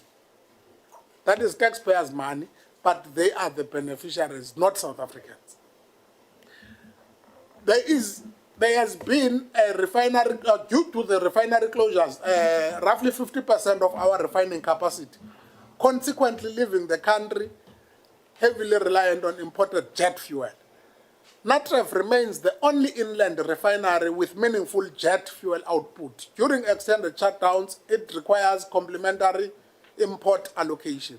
That is taxpayers' money, but they are the beneficiaries, not South Africans. There has been a refinery, due to the refinery closures, roughly 50% of our refining capacity, consequently leaving the country heavily reliant on imported jet fuel. NATREF remains the only inland refinery with meaningful jet fuel output. During extended shutdowns, it requires complementary import allocations.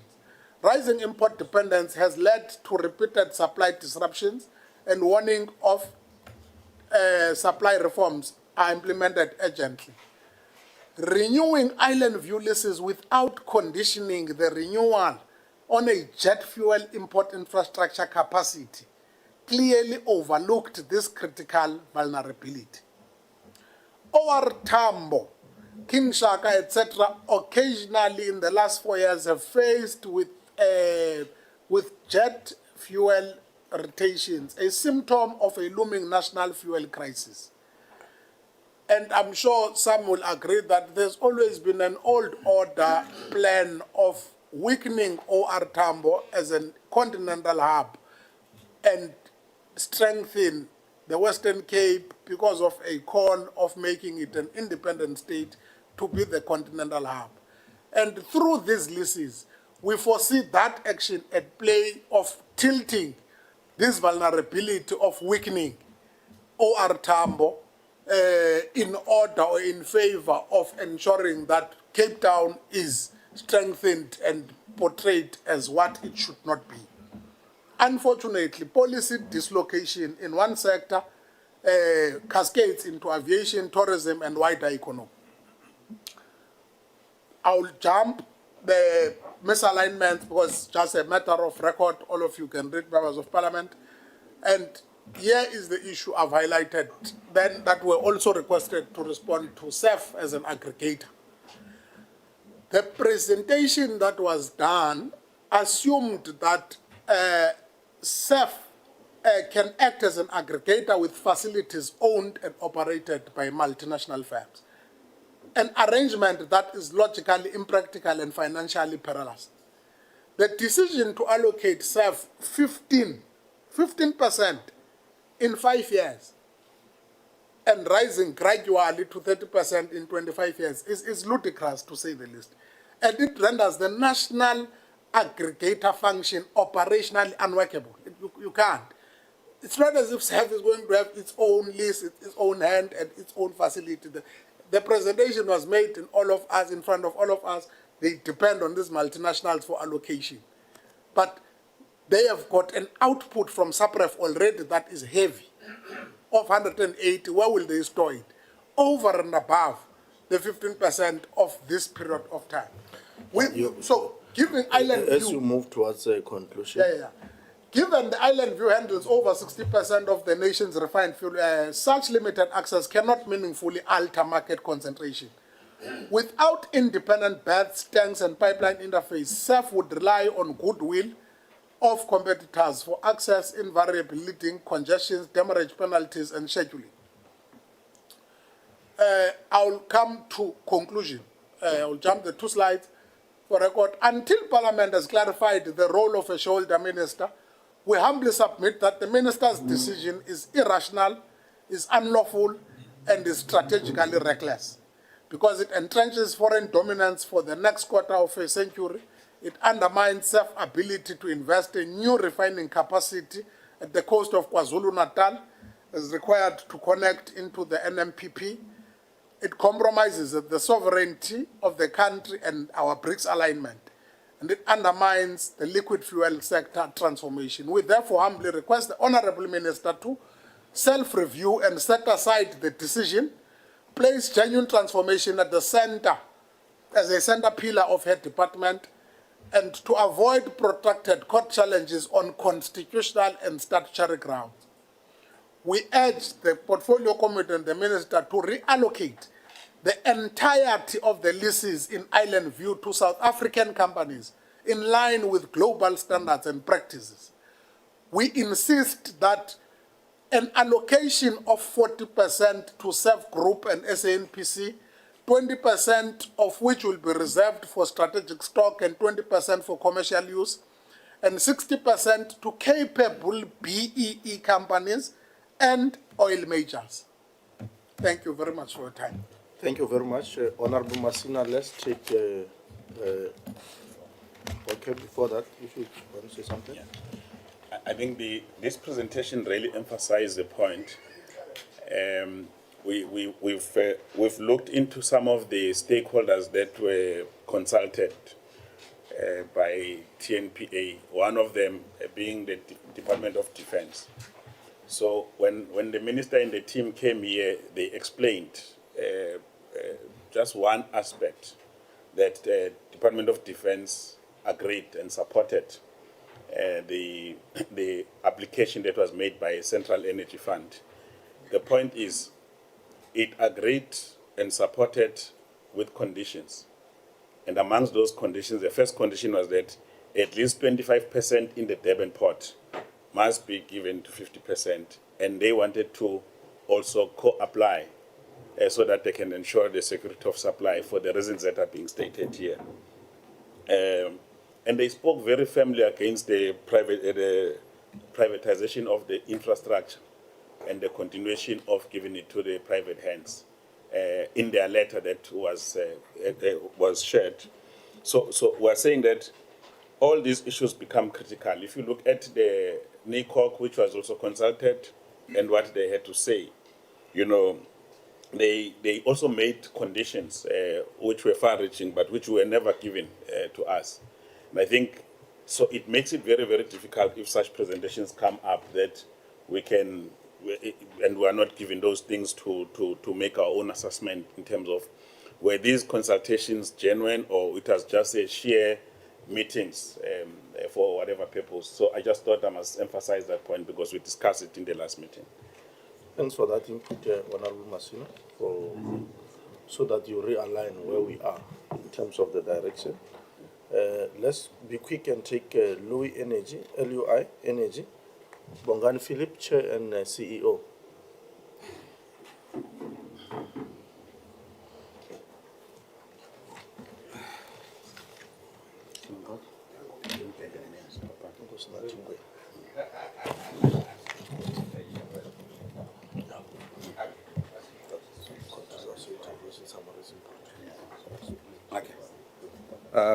Rising import dependence has led to repeated supply disruptions, and warning of supply reforms are implemented urgently. Renewing island view leases without conditioning the renewal on a jet fuel import infrastructure capacity clearly overlooked this critical vulnerability. OR Tambo, King Shaka, etc., occasionally in the last 4 years have faced with jet fuel rotations, a symptom of a looming national fuel crisis. And I'm sure some will agree that there's always been an old order plan of weakening OR Tambo as a continental hub and strengthen the Western Cape, because of a call of making it an independent state, to be the continental hub. And through these leases, we foresee that action at play of tilting this vulnerability of weakening OR Tambo in order or in favor of ensuring that Cape Town is strengthened and portrayed as what it should not be. Unfortunately, policy dislocation in one sector cascades into aviation, tourism, and wider economy. I'll jump the misalignment because just a matter of record. All of you can read members of parliament. And here is the issue I've highlighted then that were also requested to respond to SEF as an aggregator. The presentation that was done assumed that SEF can act as an aggregator with facilities owned and operated by multinational firms. An arrangement that is logically impractical and financially perilous. The decision to allocate SEF 15% in 5 years and rising gradually to 30% in 25 years is ludicrous, to say the least. And it renders the national aggregator function operationally unworkable. You can't. It's not as if SEF is going to have its own lease, its own hand, and its own facility. The presentation was made in all of us, in front of all of us. They depend on these multinationals for allocation. But they have got an output from SAPREF already that is heavy, of 180. Where will they store it? Over and above the 15% of this period of time. So, given Island As View, you move towards a conclusion. Given the Island View handles over 60% of the nation's refined fuel, such limited access cannot meaningfully alter market concentration. Without independent berths, tanks, and pipeline interface, SEF would rely on goodwill of competitors for access, invariability, congestions, demurrage penalties, and scheduling. I'll come to conclusion. I'll jump the 2 slides for record. Until Parliament has clarified the role of a shareholder minister, we humbly submit that the minister's decision is irrational, is unlawful, and is strategically reckless because it entrenches foreign dominance for the next quarter of a century. It undermines SEF's ability to invest in new refining capacity at the coast of KwaZulu-Natal as required to connect into the NMPP. It compromises the sovereignty of the country and our BRICS alignment. And it undermines the liquid fuel sector transformation. We therefore humbly request the Honorable Minister to self-review and set aside the decision, place genuine transformation at the center, as a center pillar of her department, and to avoid protracted court challenges on constitutional and statutory grounds. We urge the Portfolio Committee and the Minister to reallocate the entirety of the leases in Island View to South African companies in line with global standards and practices. We insist that an allocation of 40% to SEF Group and SANPC, 20% of which will be reserved for strategic stock and 20% for commercial use, and 60% to capable BEE companies and oil majors. Thank you very much for your time. Thank you very much. Honorable Masina, let's take, okay, before that, if you want to say something. Yeah. I think this presentation really emphasized the point. We've looked into some of the stakeholders that were consulted by TNPA, one of them being the Department of Defense. So when the minister and the team came here, they explained just one aspect that the Department of Defense agreed and supported the application that was made by Central Energy Fund. The point is, it agreed and supported with conditions. And amongst those conditions, the first condition was that at least 25% in the Durban port must be given to 50%. And they wanted to also co-apply so that they can ensure the security of supply for the reasons that are being stated here. And they spoke very firmly against the privatization of the infrastructure. and the continuation of giving it to the private hands in their letter that was shared. So we're saying that all these issues become critical. If you look at the NCOP, which was also consulted, and what they had to say, you know, they also made conditions which were far-reaching, but which were never given to us. And I think so. It makes it very, very difficult if such presentations come up that we can, and we are not given those things to make our own assessment in terms of were these consultations genuine or it was just a sheer meetings for whatever purpose. So I just thought I must emphasize that point because we discussed it in the last meeting. Thanks for that input, Honorable Masina, so that you realign where we are in terms of the direction. Let's be quick and take LUI Energy, Bongani Philip, Chair and CEO. Okay.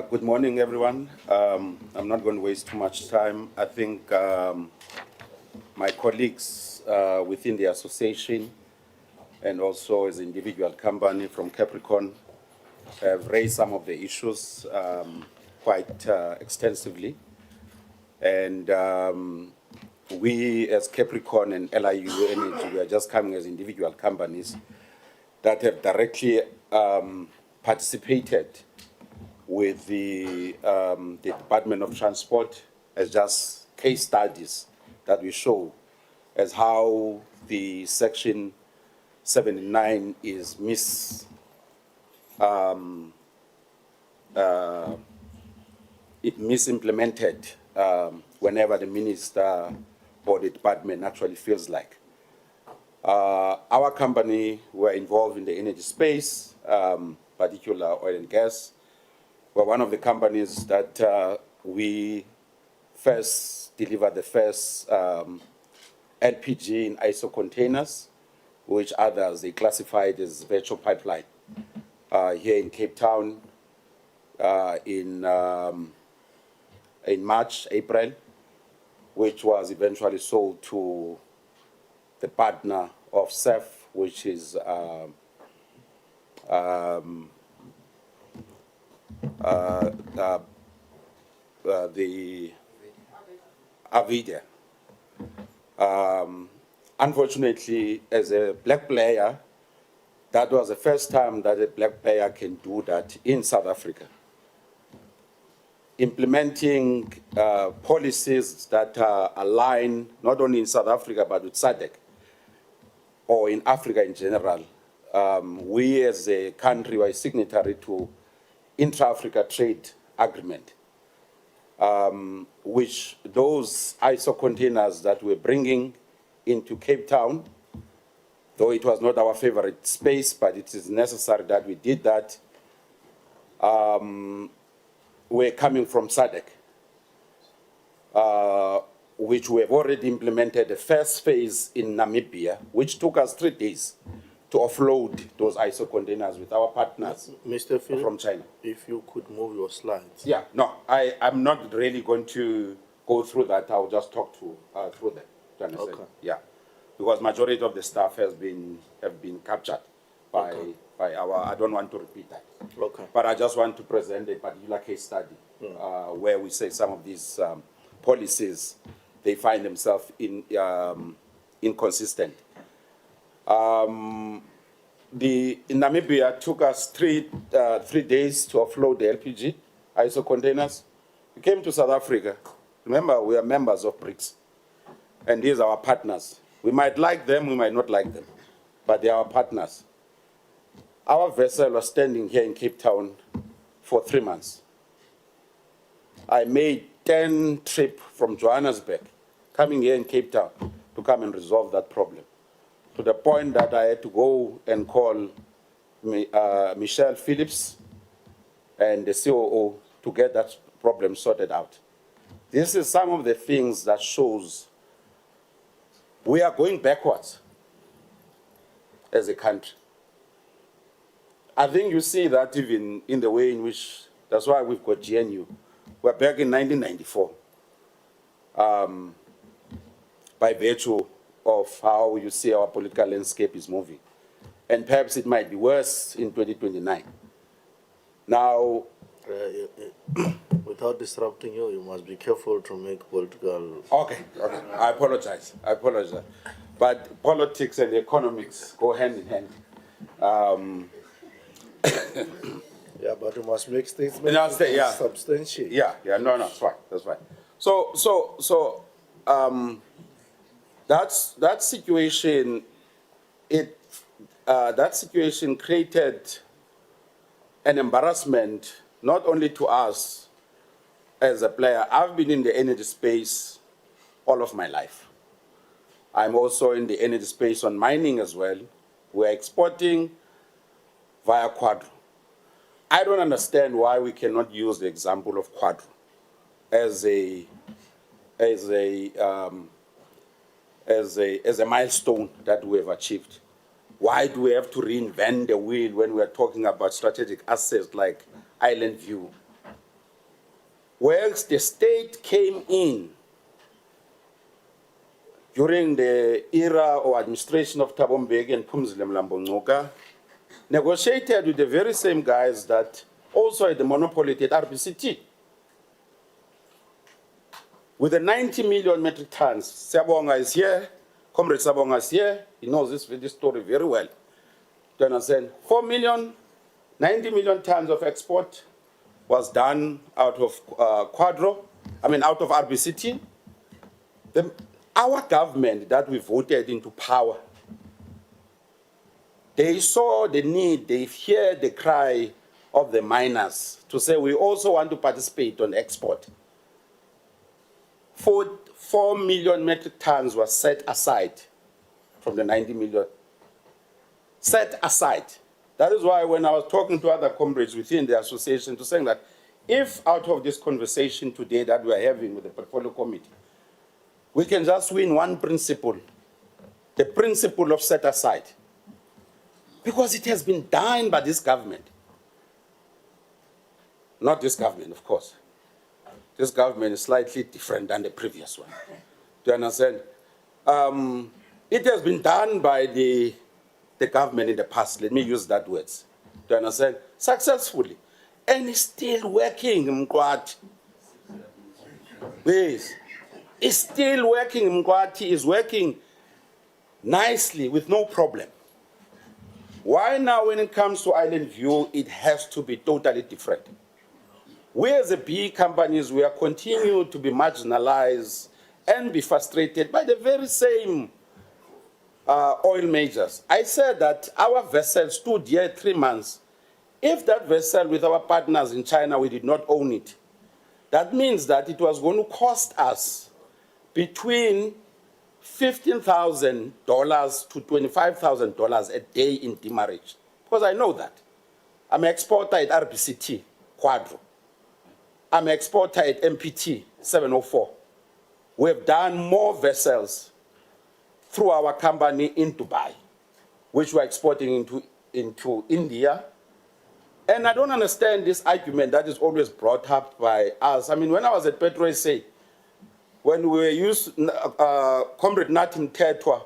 Good morning, everyone. I'm not going to waste too much time. I think my colleagues within the association and also as individual company from Capricorn have raised some of the issues quite extensively. And we as Capricorn and LIU Energy, we are just coming as individual companies that have directly participated with the Department of Transport as just case studies that we show as how the Section 79 is misimplemented whenever the minister or the department actually feels like. Our company were involved in the energy space, particular oil and gas. We're one of the companies that we first delivered the first LPG in ISO containers, which others they classified as virtual pipeline here in Cape Town in March, April, which was eventually sold to the partner of SEF, which is the Avida. Unfortunately, as a black player, that was the first time that a black player can do that in South Africa. Implementing policies that are aligned not only in South Africa but with SADC or in Africa in general. We as a country were signatory to intra-Africa trade agreement, which those ISO containers that we're bringing into Cape Town, though it was not our favorite space, but it is necessary that we did that, we're coming from SADC, which we have already implemented the first phase in Namibia, which took us 3 days to offload those ISO containers with our partners Mr. Phil, from China. If you could move your slides. Yeah, no, I'm not really going to go through that. I'll just talk through them. Do you understand? Okay. Yeah, because majority of the staff have been captured by our. I don't want to repeat that. Okay. But I just want to present a particular case study where we say some of these policies they find themselves inconsistent. In Namibia took us 3 days to offload the LPG ISO containers. We came to South Africa. Remember, we are members of BRICS, and these are our partners. We might like them, we might not like them, but they are our partners. Our vessel was standing here in Cape Town for 3 months. I made 10 trips from Johannesburg, coming here in Cape Town to come and resolve that problem, to the point that I had to go and call Michelle Phillips and the COO to get that problem sorted out. This is some of the things that shows we are going backwards as a country. I think you see that even in the way in which, that's why we've got GNU. We're back in 1994, by virtue of how you see our political landscape is moving. And perhaps it might be worse in 2029. Now, Without disrupting you, you must be careful to make political. okay, I apologize. But politics and economics go hand in hand. Yeah, but you must make statements. And I'll say, yeah. Substantiate. Yeah, no, it's fine, that's fine. So, that situation, that situation created an embarrassment, not only to us as a player. I've been in the energy space all of my life. I'm also in the energy space on mining as well. We're exporting via Quadro. I don't understand why we cannot use the example of Quadro as a milestone that we have achieved. Why do we have to reinvent the wheel when we are talking about strategic assets like Island View? Where the state came in during the era or administration of Thabo Mbeki and Phumzile Mlambo Ngcuka, negotiated with the very same guys that also had the monopoly at RBCT. With the 90 million metric tons, Sabonga is here, Comrade Sabonga is here, he knows this story very well. Do you understand? 4 million, 90 million tons of export was done out of out of RBCT. Our government that we voted into power, they saw the need, they heard the cry of the miners to say we also want to participate on export. 4 million metric tons was set aside from the 90 million. Set aside. That is why when I was talking to other comrades within the association to saying that if out of this conversation today that we are having with the portfolio committee, we can just win one principle, the principle of set aside. Because it has been done by this government. Not this government, of course. This government is slightly different than the previous one. Do you understand? It has been done by the government in the past, let me use that words. Do you understand? Successfully. And it's still working, Mkwati. Yes. It's still working, Mkwati is working nicely with no problem. Why now when it comes to Island View, it has to be totally different? We as a big companies, we are continuing to be marginalized and be frustrated by the very same oil majors. I said that our vessel stood here 3 months. If that vessel with our partners in China, we did not own it, that means that it was going to cost us between $15,000 to $25,000 a day in demurrage. Because I know that. I'm an exporter at RBCT, Quadro. I'm an exporter at MPT, 704. We've done more vessels through our company in Dubai, which we're exporting into India. And I don't understand this argument that is always brought up by us. I mean, when I was at Petro SA, when we used, Comrade Natim Tetwa,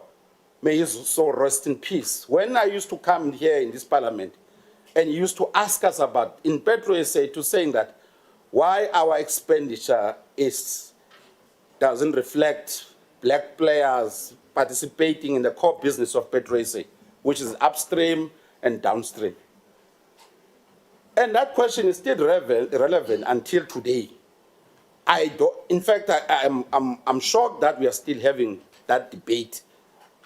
may his soul rest in peace. When I used to come here in this parliament, and he used to ask us about, in Petro SA, to saying that why our expenditure doesn't reflect black players participating in the core business of Petro SA, which is upstream and downstream. And that question is still relevant until today. In fact, I'm shocked that we are still having that debate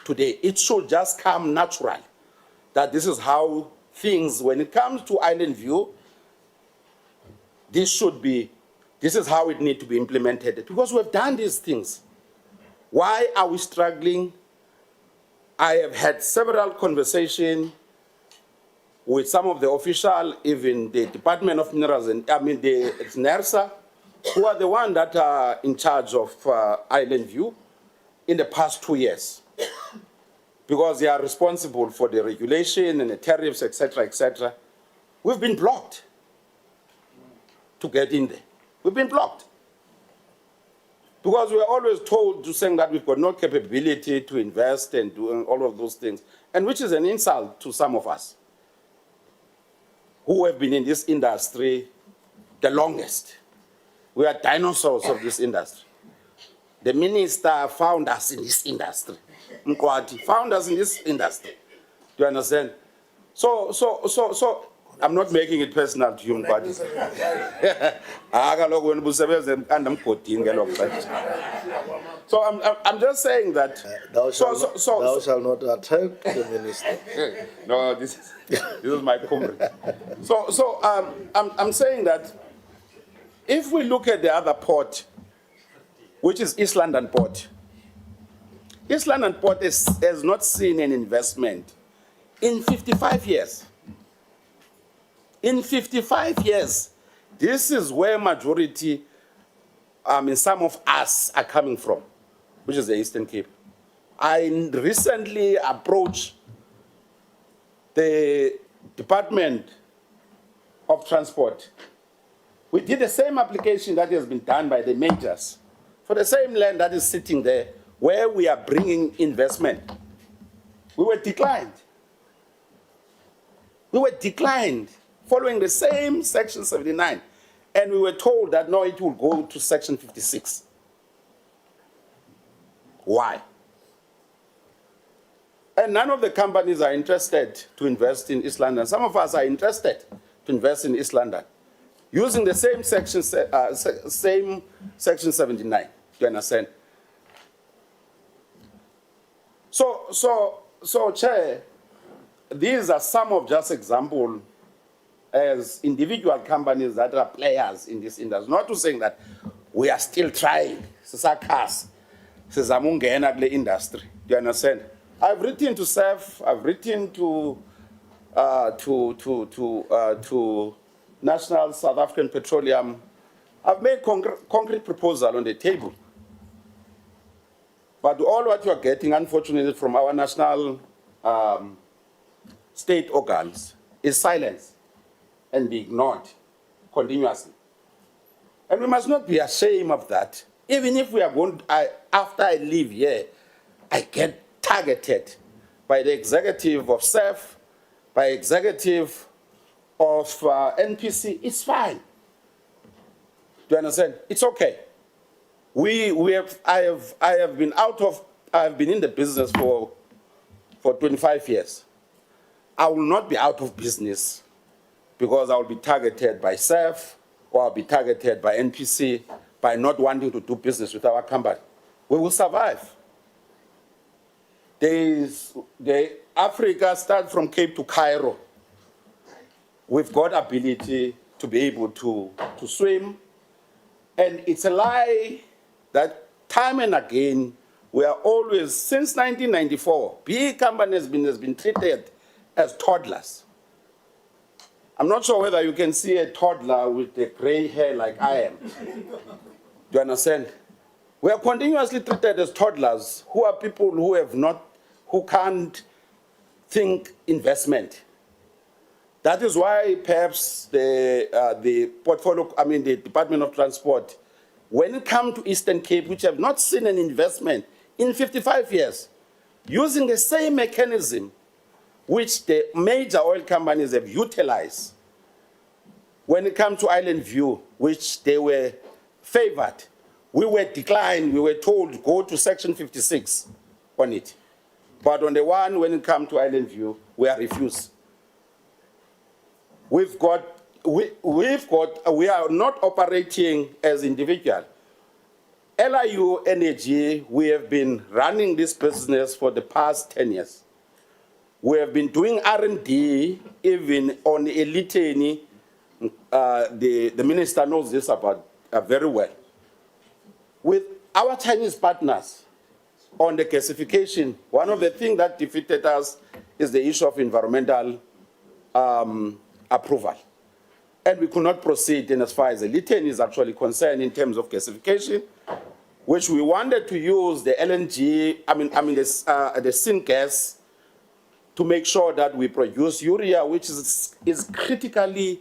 today. It should just come natural that this is how things, when it comes to Island View, this is how it needs to be implemented. Because we've done these things. Why are we struggling? I have had several conversations with some of the officials, even the Department of Minerals, the NERSA, who are the ones that are in charge of Island View in the past 2 years. because they are responsible for the regulation and the tariffs, etc., etc. We've been blocked to get in there. We've been blocked. Because we are always told to saying that we've got no capability to invest and do all of those things, and which is an insult to some of us who have been in this industry the longest. We are dinosaurs of this industry. The minister found us in this industry. Mkwati found us in this industry. Do you understand? So, I'm not making it personal to you, Mkwati. So I'm just saying that. Thou shalt not attack the minister. No, this is my comrade. I'm saying that if we look at the other port, which is East London Port, East London Port has not seen an investment in 55 years. In 55 years, this is where majority, some of us are coming from, which is the Eastern Cape. I recently approached the Department of Transport. We did the same application that has been done by the majors for the same land that is sitting there where we are bringing investment. We were declined. We were declined following the same Section 79. And we were told that no, it will go to Section 56. Why? And none of the companies are interested to invest in East London. Some of us are interested to invest in East London using the same Section 79. Do you understand? So, Chair, these are some of just examples as individual companies that are players in this industry. Not to say that we are still trying. Industry. Do you understand? I've written to SEF, I've written to National South African Petroleum. I've made concrete proposal on the table. But all what you are getting, unfortunately, from our national state organs is silence and be ignored continuously. And we must not be ashamed of that. Even if we are going, after I leave here, I get targeted by the executive of SEF, by executive of NPC, it's fine. Do you understand? It's okay. I have been in the business for 25 years. I will not be out of business because I will be targeted by SEF or I'll be targeted by NPC by not wanting to do business with our company. We will survive. Africa starts from Cape to Cairo. We've got ability to be able to swim. And it's a lie that time and again, we are always, since 1994, PE company has been treated as toddlers. I'm not sure whether you can see a toddler with a gray hair like I am. Do you understand? We are continuously treated as toddlers, who are people who can't think investment. That is why perhaps the Department of Transport, when it comes to Eastern Cape, which have not seen an investment in 55 years, using the same mechanism which the major oil companies have utilized. When it comes to Island View, which they were favored, we were declined, we were told go to Section 56 on it. But on the one, when it comes to Island View, we are refused. We are not operating as individuals. LIU Energy, we have been running this business for the past 10 years. We have been doing R&D even on Eliteni. The minister knows this about very well. With our Chinese partners on the gasification, one of the things that defeated us is the issue of environmental approval. And we could not proceed in as far as the Eliteni is actually concerned in terms of gasification, which we wanted to use the LNG, the syngas to make sure that we produce urea, which is critically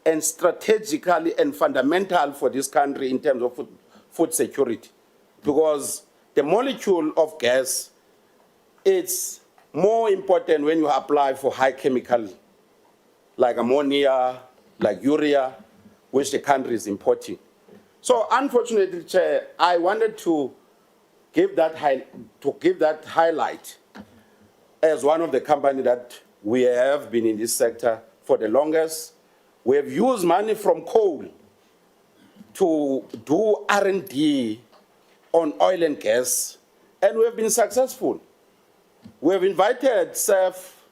and strategically and fundamental for this country in terms of food security. Because the molecule of gas, it's more important when you apply for high chemical, like ammonia, like urea, which the country is importing. So unfortunately, Chair, I wanted to give that highlight as one of the companies that we have been in this sector for the longest. We have used money from coal to do R&D on oil and gas, and we have been successful. We have invited SEF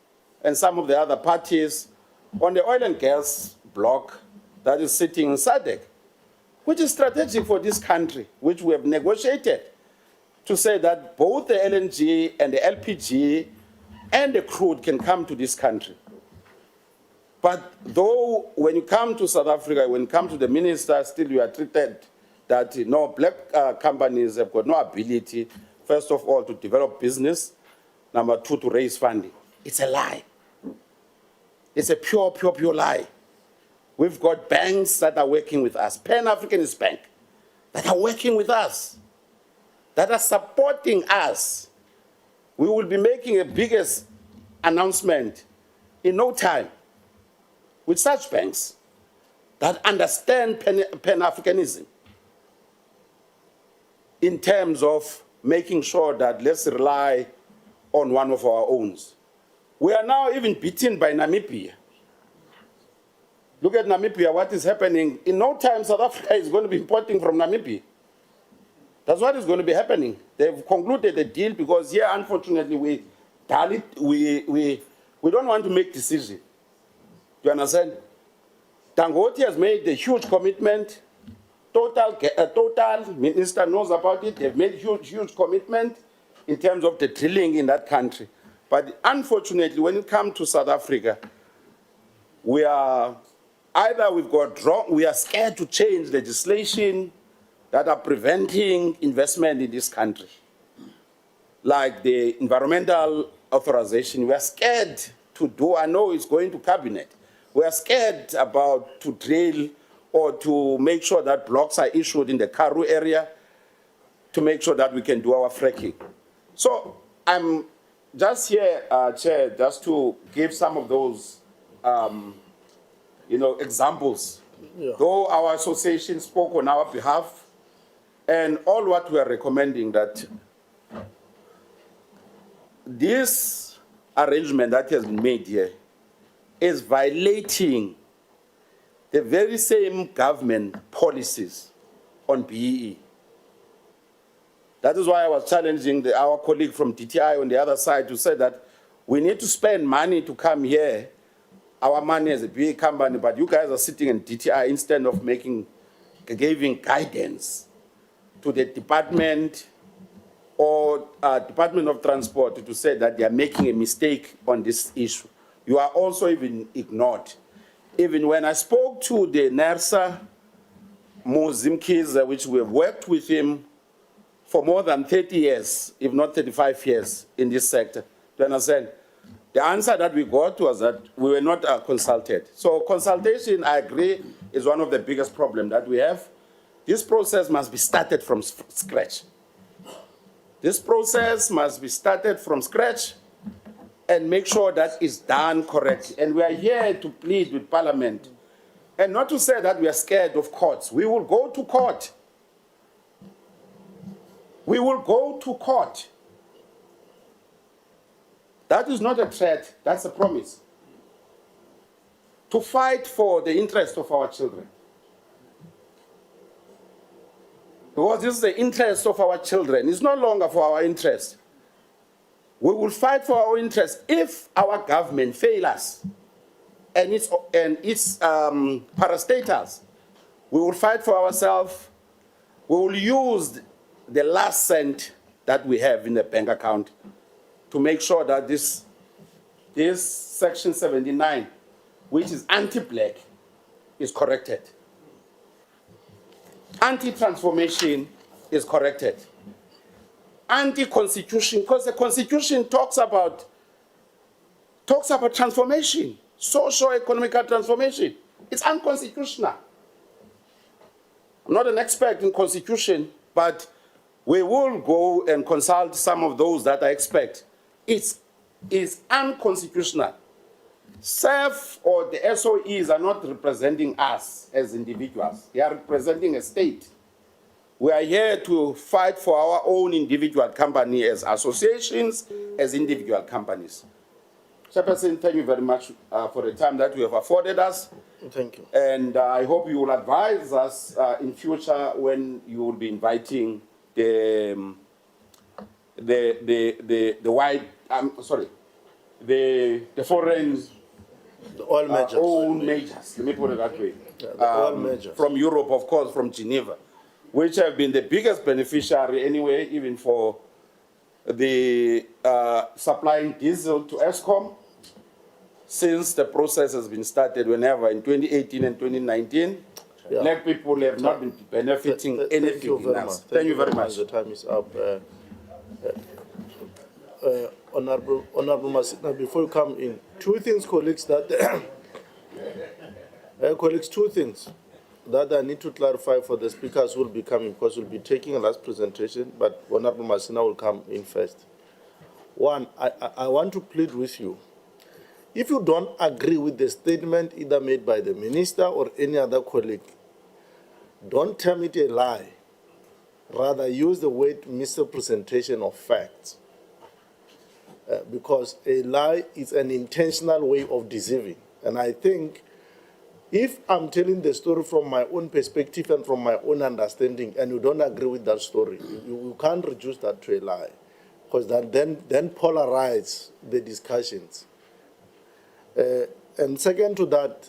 and some of the other parties on the oil and gas block that is sitting in SADC, which is strategic for this country, which we have negotiated to say that both the LNG and the LPG and the crude can come to this country. But though when you come to South Africa, when you come to the minister, still you are treated that no, black companies have got no ability, first of all, to develop business, number two, to raise funding. It's a lie. It's a pure lie. We've got banks that are working with us, Pan-Africanist Bank, that are working with us, that are supporting us. We will be making a biggest announcement in no time with such banks that understand Pan-Africanism in terms of making sure that let's rely on one of our own. We are now even beaten by Namibia. Look at Namibia, what is happening. In no time, South Africa is going to be importing from Namibia. That's what is going to be happening. They've concluded a deal because here, unfortunately, we don't want to make decisions. Do you understand? Dangote has made a huge commitment. Total, Minister knows about it. They've made huge commitment in terms of the drilling in that country. But unfortunately, when it comes to South Africa, we are scared to change legislation that are preventing investment in this country, like the environmental authorization. We are scared to do. I know it's going to cabinet. We are scared about to drill or to make sure that blocks are issued in the Karoo area to make sure that we can do our fracking. So I'm just here, Chair, just to give some of those, examples. Yeah. Though our association spoke on our behalf, and all what we are recommending that this arrangement that has been made here is violating the very same government policies on BEE. That is why I was challenging our colleague from DTI on the other side to say that we need to spend money to come here, our money as a BEE company, but you guys are sitting in DTI instead of giving guidance to the department or Department of Transport to say that they are making a mistake on this issue. You are also even ignored. Even when I spoke to the NERSA, Muzimkis, which we have worked with him for more than 30 years, if not 35 years in this sector, do you understand? The answer that we got was that we were not consulted. So consultation, I agree, is one of the biggest problems that we have. This process must be started from scratch. This process must be started from scratch and make sure that it's done correctly. And we are here to plead with Parliament. And not to say that we are scared of courts. We will go to court. We will go to court. That is not a threat, that's a promise. To fight for the interest of our children. Because this is the interest of our children. It's no longer for our interest. We will fight for our interest if our government fails us and its parastatals. We will fight for ourselves. We will use the last cent that we have in the bank account to make sure that this Section 79, which is anti-black, is corrected. Anti-transformation is corrected. Anti-constitution, because the Constitution talks about talks about transformation, socio-economical transformation. It's unconstitutional. I'm not an expert in constitution, but we will go and consult some of those that are expert. It's unconstitutional. SEF or the SOEs are not representing us as individuals. They are representing a state. We are here to fight for our own individual company as associations, as individual companies. Chairperson, thank you very much for the time that you have afforded us. Thank you. And I hope you will advise us in future when you will be inviting the foreign All measures. own majors, let me put it that way. All measures. From Europe, of course, from Geneva, which have been the biggest beneficiary anyway, even for the supplying diesel to ESCOM since the process has been started whenever in 2018 and 2019. Yeah. Black people have not been benefiting anything. Thank you very much. Thank you very much. The time is up. Honorable Masina, before you come in, two things, colleagues, that colleagues, two things that I need to clarify for the speakers who will be coming, because we'll be taking a last presentation, but Honorable Masina will come in first. One, I want to plead with you. If you don't agree with the statement either made by the minister or any other colleague, don't term it a lie. Rather, use the word misrepresentation of facts. Because a lie is an intentional way of deceiving. And I think if I'm telling the story from my own perspective and from my own understanding, and you don't agree with that story, you can't reduce that to a lie. Because that then polarize the discussions. And second to that,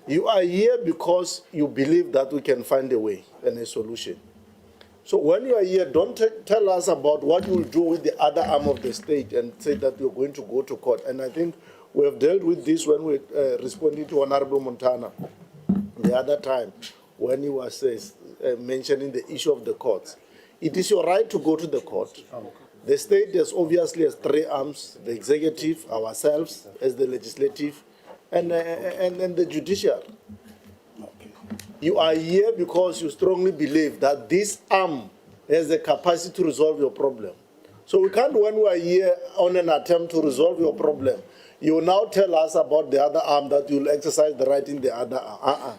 you are here because you believe that we can find a way and a solution. So when you are here, don't tell us about what you will do with the other arm of the state and say that you're going to go to court. And I think we have dealt with this when we responded to Honorable Montana the other time when he was mentioning the issue of the courts. It is your right to go to the court. The state has obviously has three arms: the executive, ourselves as the legislative, and the judiciary. You are here because you strongly believe that this arm has the capacity to resolve your problem. So we can't, when we are here on an attempt to resolve your problem, you will now tell us about the other arm that you will exercise the right in the other arm.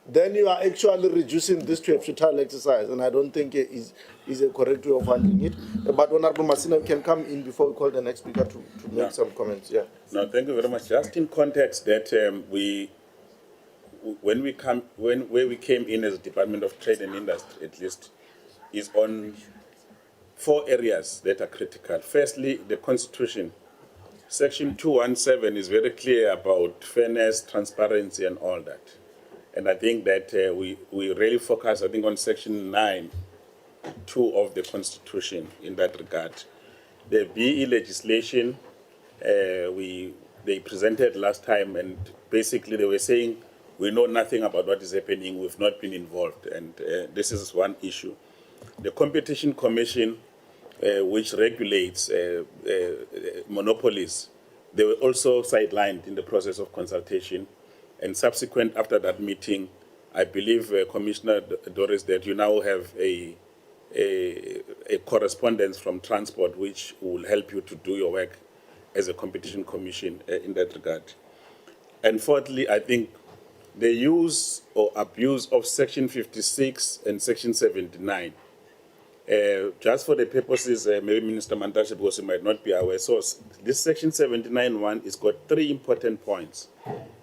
Then you are actually reducing this to a futile exercise, and I don't think it is a correct way of handling it. But Honorable Masina, you can come in before we call the next speaker to make some comments. Yeah. No, thank you very much. Just in context that when we came in as Department of Trade and Industry, at least, is on 4 areas that are critical. Firstly, the Constitution. Section 217 is very clear about fairness, transparency, and all that. And I think that we really focus, I think, on Section 9(2) of the Constitution in that regard. The BE legislation, they presented last time, and basically they were saying, we know nothing about what is happening, we've not been involved, and this is one issue. The Competition Commission, which regulates monopolies, they were also sidelined in the process of consultation. And subsequent after that meeting, I believe, Commissioner Doris, that you now have a correspondence from Transport which will help you to do your work as a competition commission in that regard. And fourthly, I think the use or abuse of Section 56 and Section 79, just for the purposes, maybe Minister Mantashe, because he might not be aware, so this Section 79(1) has got 3 important points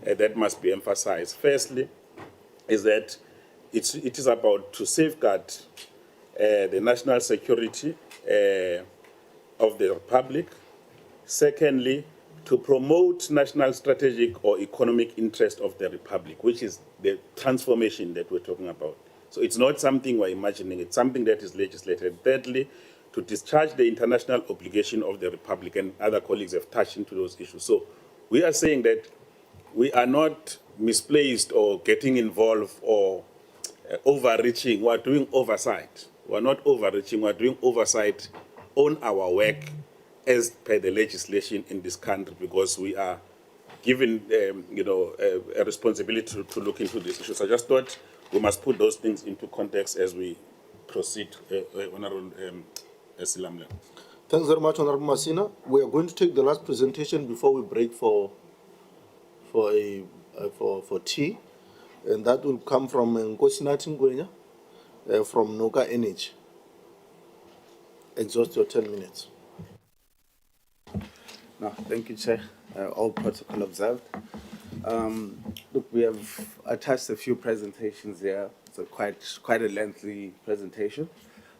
that must be emphasized. Firstly, is that it is about to safeguard the national security of the Republic. Secondly, to promote national strategic or economic interest of the Republic, which is the transformation that we're talking about. So it's not something we're imagining, it's something that is legislated. Thirdly, to discharge the international obligation of the Republic, and other colleagues have touched into those issues. So we are saying that we are not misplaced or getting involved or overreaching. We're doing oversight. We're not overreaching, we're doing oversight own our work as per the legislation in this country, because we are given, a responsibility to look into these issues. I just thought we must put those things into context as we proceed, Honorable Silamle. Thanks very much, Honorable Masina. We are going to take the last presentation before we break for tea, and that will come from Nkosinathi Ngwenya from Noka Energy. Exhaust your 10 minutes. No, thank you, Chair. All protocol observed. Look, we have attached a few presentations here. It's quite a lengthy presentation.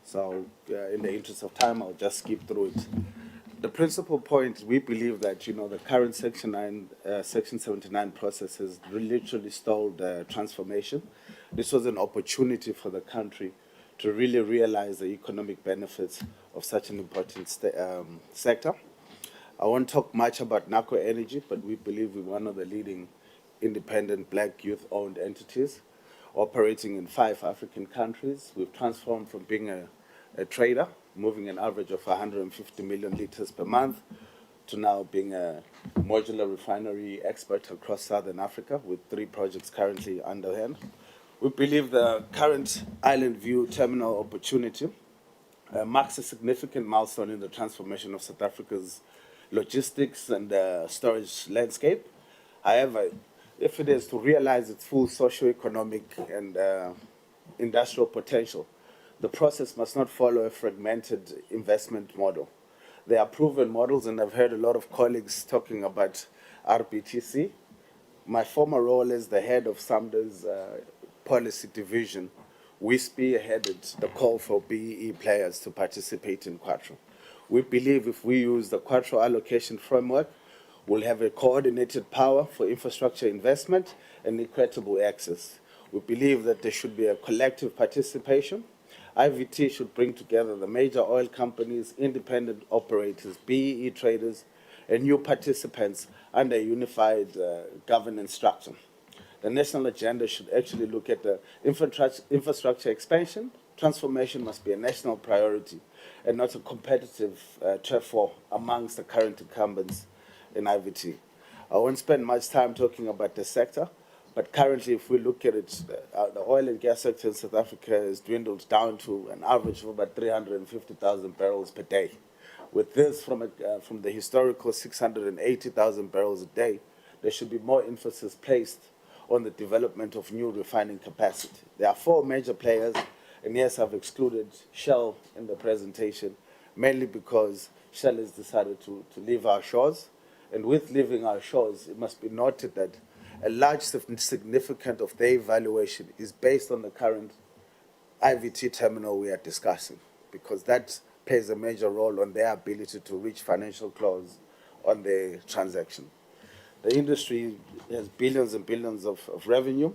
So in the interest of time, I'll just skip through it. The principal point, we believe that, the current Section 79 process has literally stalled transformation. This was an opportunity for the country to really realize the economic benefits of such an important sector. I won't talk much about NACO Energy, but we believe we're one of the leading independent black youth-owned entities operating in 5 African countries. We've transformed from being a trader, moving an average of 150 million liters per month, to now being a modular refinery expert across Southern Africa with 3 projects currently underhand. We believe the current Island View terminal opportunity marks a significant milestone in the transformation of South Africa's logistics and storage landscape. However, if it is to realize its full socio-economic and industrial potential, the process must not follow a fragmented investment model. There are proven models, and I've heard a lot of colleagues talking about RBTC. My former role as the head of SAMDA's policy division, we spearheaded the call for BEE players to participate in Quattro. We believe if we use the Quattro allocation framework, we'll have a coordinated power for infrastructure investment and equitable access. We believe that there should be a collective participation. IVT should bring together the major oil companies, independent operators, BEE traders, and new participants under a unified governance structure. The national agenda should actually look at the infrastructure expansion. Transformation must be a national priority and not a competitive turf war amongst the current incumbents in IVT. I won't spend much time talking about the sector, but currently, if we look at it, the oil and gas sector in South Africa has dwindled down to an average of about 350,000 barrels per day. With this, from the historical 680,000 barrels a day, there should be more emphasis placed on the development of new refining capacity. There are 4 major players, and yes, I've excluded Shell in the presentation, mainly because Shell has decided to leave our shores. And with leaving our shores, it must be noted that a large significant of their evaluation is based on the current IVT terminal we are discussing, because that plays a major role on their ability to reach financial close on the transaction. The industry has billions and billions of revenue,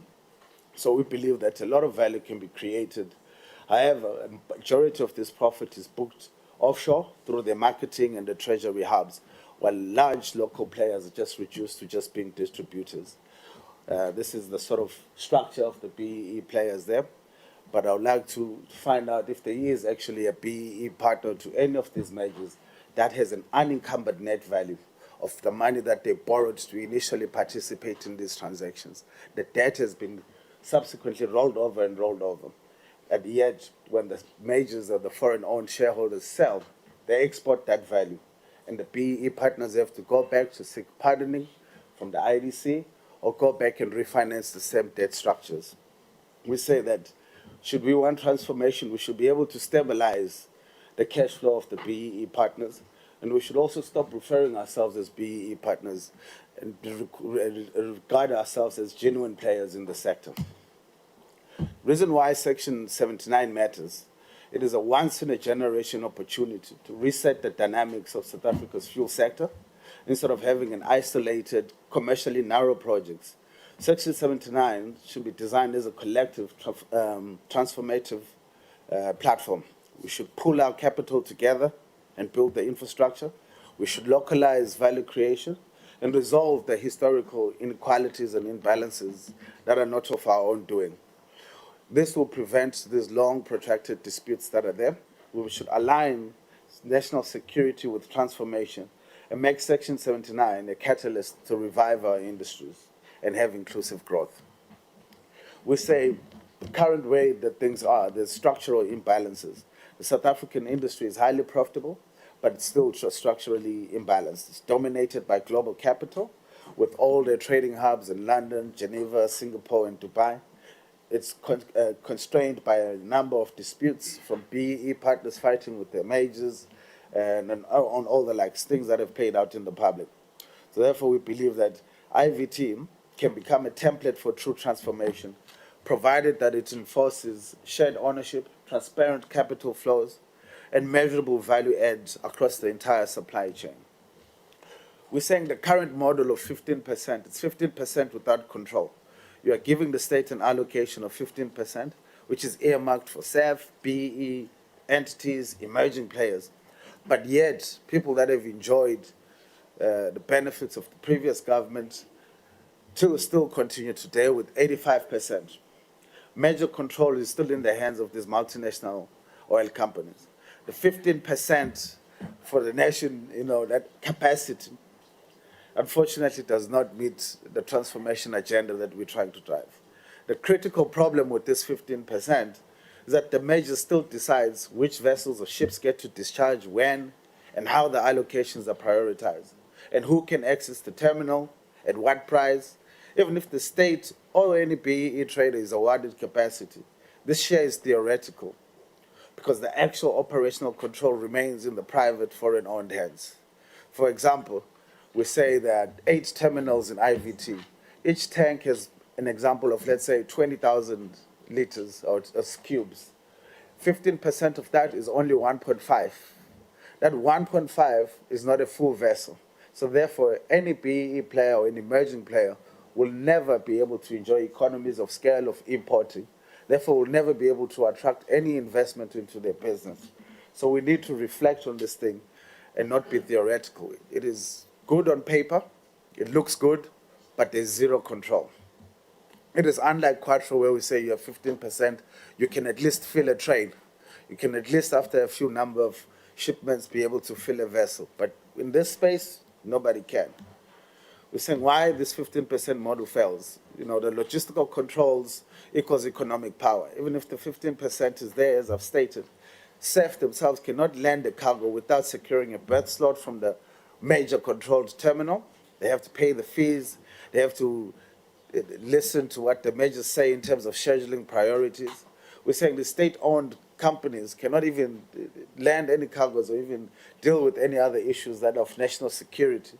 so we believe that a lot of value can be created. However, a majority of this profit is booked offshore through the marketing and the treasury hubs, while large local players are just reduced to just being distributors. This is the sort of structure of the BEE players there, but I would like to find out if there is actually a BEE partner to any of these majors that has an unencumbered net value of the money that they borrowed to initially participate in these transactions. The debt has been subsequently rolled over and rolled over. And yet, when the majors or the foreign-owned shareholders sell, they export that value. And the BEE partners have to go back to seek pardoning from the IDC or go back and refinance the same debt structures. We say that should we want transformation, we should be able to stabilize the cash flow of the BEE partners, and we should also stop referring ourselves as BEE partners and regard ourselves as genuine players in the sector. Reason why Section 79 matters: it is a once-in-a-generation opportunity to reset the dynamics of South Africa's fuel sector. Instead of having an isolated, commercially narrow projects, Section 79 should be designed as a collective transformative platform. We should pool our capital together and build the infrastructure. We should localize value creation and resolve the historical inequalities and imbalances that are not of our own doing. This will prevent these long, protracted disputes that are there. We should align national security with transformation, and make Section 79 a catalyst to revive our industries and have inclusive growth. We say the current way that things are, there's structural imbalances. The South African industry is highly profitable, but it's still structurally imbalanced. It's dominated by global capital, with all their trading hubs in London, Geneva, Singapore, and Dubai. It's constrained by a number of disputes, from BEE partners fighting with their majors, and on all the likes, things that have played out in the public. So therefore, we believe that IVT can become a template for true transformation, provided that it enforces shared ownership, transparent capital flows, and measurable value adds across the entire supply chain. We're saying the current model of 15%, it's 15% without control. You are giving the state an allocation of 15%, which is earmarked for SAF, BEE, entities, emerging players. But yet, people that have enjoyed the benefits of the previous government still continue today with 85%. Major control is still in the hands of these multinational oil companies. The 15% for the nation, that capacity, unfortunately does not meet the transformation agenda that we're trying to drive. The critical problem with this 15% is that the major still decides which vessels or ships get to discharge when and how the allocations are prioritized, and who can access the terminal, at what price. Even if the state or any BEE trader is awarded capacity, this share is theoretical, because the actual operational control remains in the private foreign-owned hands. For example, we say that 8 terminals in IVT, each tank has an example of, let's say, 20,000 liters or cubes. 15% of that is only 1.5. That 1.5 is not a full vessel. So therefore, any BEE player or an emerging player will never be able to enjoy economies of scale of importing. Therefore, will never be able to attract any investment into their business. So we need to reflect on this thing and not be theoretical. It is good on paper, it looks good, but there's zero control. It is unlike Quattro, where we say you have 15%, you can at least fill a train. You can at least, after a few number of shipments, be able to fill a vessel. But in this space, nobody can. We're saying why this 15% model fails. The logistical controls equals economic power. Even if the 15% is there, as I've stated, SAF themselves cannot land a cargo without securing a berth slot from the major controlled terminal. They have to pay the fees. They have to listen to what the majors say in terms of scheduling priorities. We're saying the state-owned companies cannot even land any cargoes or even deal with any other issues that are of national security.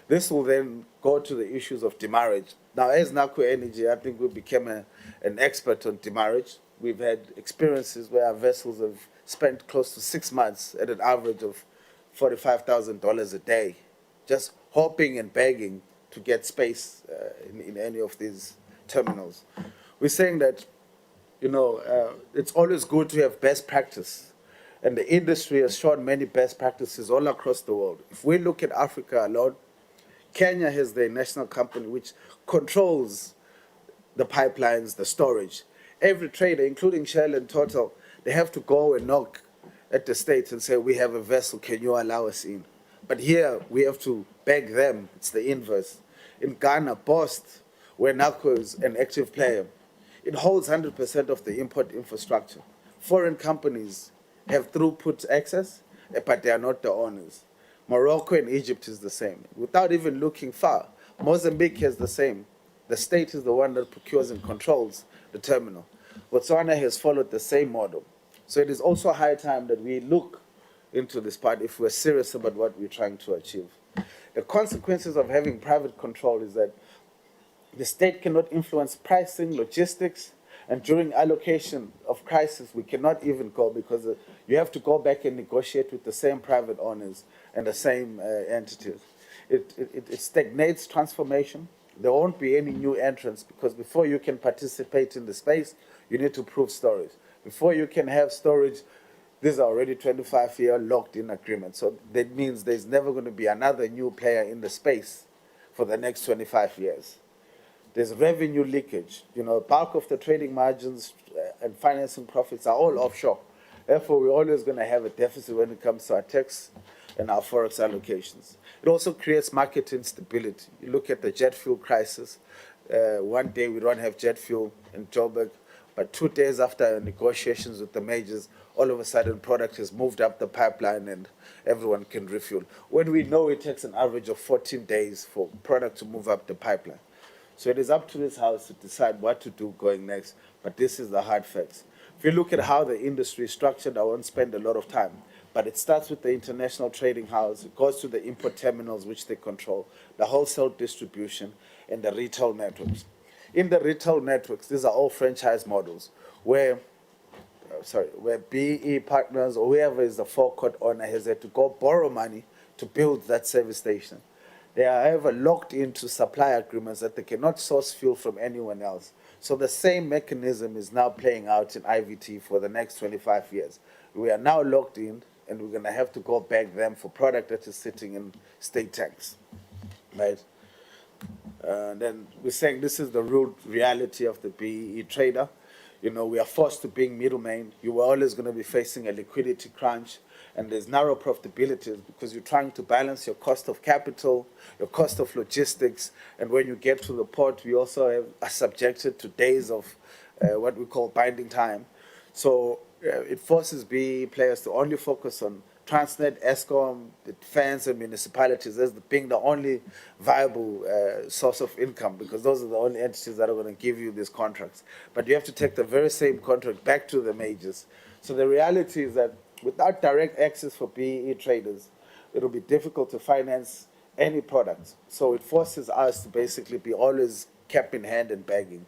This will then go to the issues of demurrage. Now, as NACO Energy, I think we became an expert on demurrage. We've had experiences where our vessels have spent close to 6 months at an average of $45,000 a day, just hoping and begging to get space in any of these terminals. We're saying that, it's always good to have best practice. And the industry has shown many best practices all across the world. If we look at Africa alone, Kenya has their national company which controls the pipelines, the storage. Every trader, including Shell and Total, they have to go and knock at the state and say, we have a vessel, can you allow us in? But here, we have to beg them. It's the inverse. In Ghana, Post, where NACO is an active player, it holds 100% of the import infrastructure. Foreign companies have throughput access, but they are not the owners. Morocco and Egypt is the same. Without even looking far, Mozambique has the same. The state is the one that procures and controls the terminal. Botswana has followed the same model. So it is also high time that we look into this part if we're serious about what we're trying to achieve. The consequences of having private control is that the state cannot influence pricing, logistics, and during allocation of crisis, we cannot even go because you have to go back and negotiate with the same private owners and the same entities. It stagnates transformation. There won't be any new entrants because before you can participate in the space, you need to prove storage. Before you can have storage, these are already 25-year locked-in agreements. So that means there's never going to be another new player in the space for the next 25 years. There's revenue leakage. Bulk of the trading margins and financing profits are all offshore. Therefore, we're always going to have a deficit when it comes to our tax and our forex allocations. It also creates market instability. You look at the jet fuel crisis. One day we don't have jet fuel in Joburg, but 2 days after negotiations with the majors, all of a sudden product has moved up the pipeline and everyone can refuel. When we know it takes an average of 14 days for product to move up the pipeline. So it is up to this House to decide what to do going next, but this is the hard facts. If you look at how the industry is structured, I won't spend a lot of time, but it starts with the international trading house, it goes to the import terminals which they control, the wholesale distribution, and the retail networks. In the retail networks, these are all franchise models where BE partners or whoever is the forecourt owner has had to go borrow money to build that service station. They are, however, locked into supply agreements that they cannot source fuel from anyone else. So the same mechanism is now playing out in IVT for the next 25 years. We are now locked in, and we're going to have to go back them for product that is sitting in state tanks, right? Then we're saying this is the real reality of the BEE trader. You know, we are forced to being middlemen. You are always going to be facing a liquidity crunch, and there's narrow profitability because you're trying to balance your cost of capital, your cost of logistics, and when you get to the port, we also are subjected to days of what we call binding time. So it forces BEE players to only focus on Transnet, Eskom, the defense, and municipalities as being the only viable source of income, because those are the only entities that are going to give you these contracts. But you have to take the very same contract back to the majors. So the reality is that without direct access for BEE traders, it'll be difficult to finance any products. So it forces us to basically be always cap in hand and begging.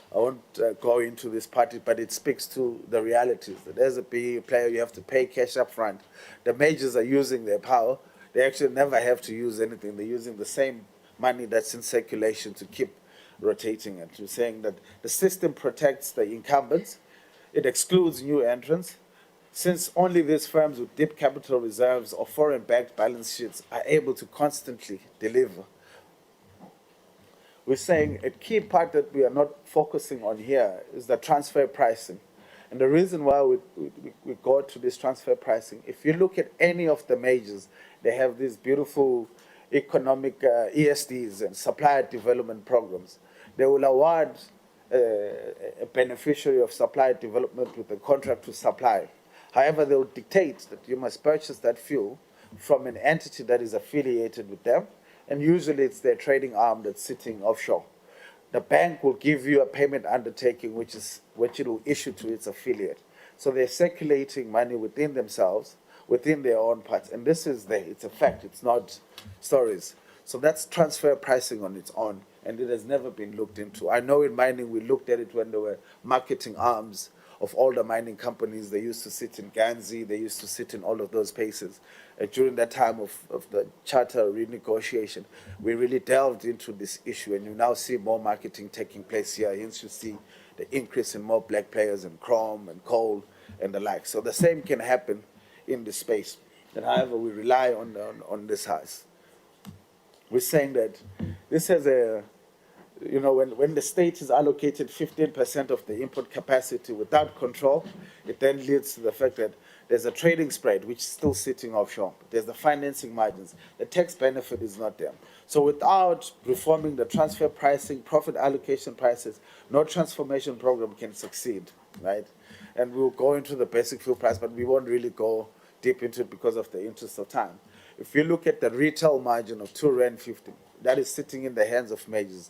I won't go into this part, but it speaks to the realities that as a BE player, you have to pay cash up front. The majors are using their power. They actually never have to use anything. They're using the same money that's in circulation to keep rotating it. We're saying that the system protects the incumbents. It excludes new entrants. Since only these firms with deep capital reserves or foreign-backed balance sheets are able to constantly deliver. We're saying a key part that we are not focusing on here is the transfer pricing. And the reason why we go to this transfer pricing, if you look at any of the majors, they have these beautiful economic ESDs and supplier development programs. They will award a beneficiary of supplier development with a contract to supply. However, they will dictate that you must purchase that fuel from an entity that is affiliated with them, and usually it's their trading arm that's sitting offshore. The bank will give you a payment undertaking which it will issue to its affiliate. So they're circulating money within themselves, within their own parts. And this is it's a fact, it's not stories. So that's transfer pricing on its own, and it has never been looked into. I know in mining we looked at it when there were marketing arms of all the mining companies. They used to sit in Ganzi, they used to sit in all of those places. During that time of the charter renegotiation, we really delved into this issue, and you now see more marketing taking place here. Hence you see the increase in more black players in chrome and coal and the like. So the same can happen in this space. And however, we rely on this house. We're saying that this has when the state is allocated 15% of the import capacity without control, it then leads to the fact that there's a trading spread which is still sitting offshore. There's the financing margins. The tax benefit is not there. So without reforming the transfer pricing, profit allocation prices, no transformation program can succeed, right? And we'll go into the basic fuel price, but we won't really go deep into it because of the interest of time. If you look at the retail margin of R2.50, that is sitting in the hands of majors.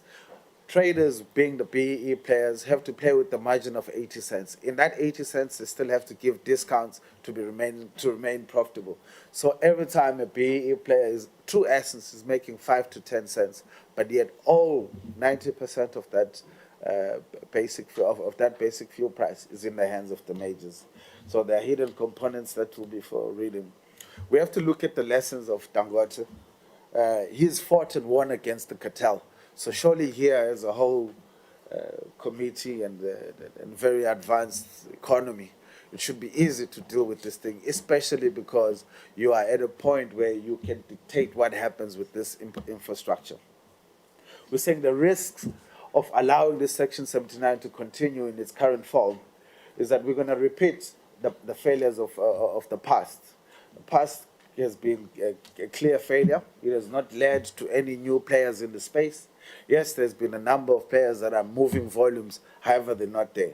Traders, being the BEE players, have to play with the margin of 80 cents. In that 80 cents, they still have to give discounts to remain profitable. So every time a BEE player is, true essence, is making 5 to 10 cents, but yet 90% of that basic fuel price is in the hands of the majors. So there are hidden components that will be for reading. We have to look at the lessons of Dangote. He's fought and won against the cartel. So surely here, as a whole committee and very advanced economy, it should be easy to deal with this thing, especially because you are at a point where you can dictate what happens with this infrastructure. We're saying the risks of allowing this Section 79 to continue in its current form is that we're going to repeat the failures of the past. The past has been a clear failure. It has not led to any new players in the space. Yes, there's been a number of players that are moving volumes, however, they're not there.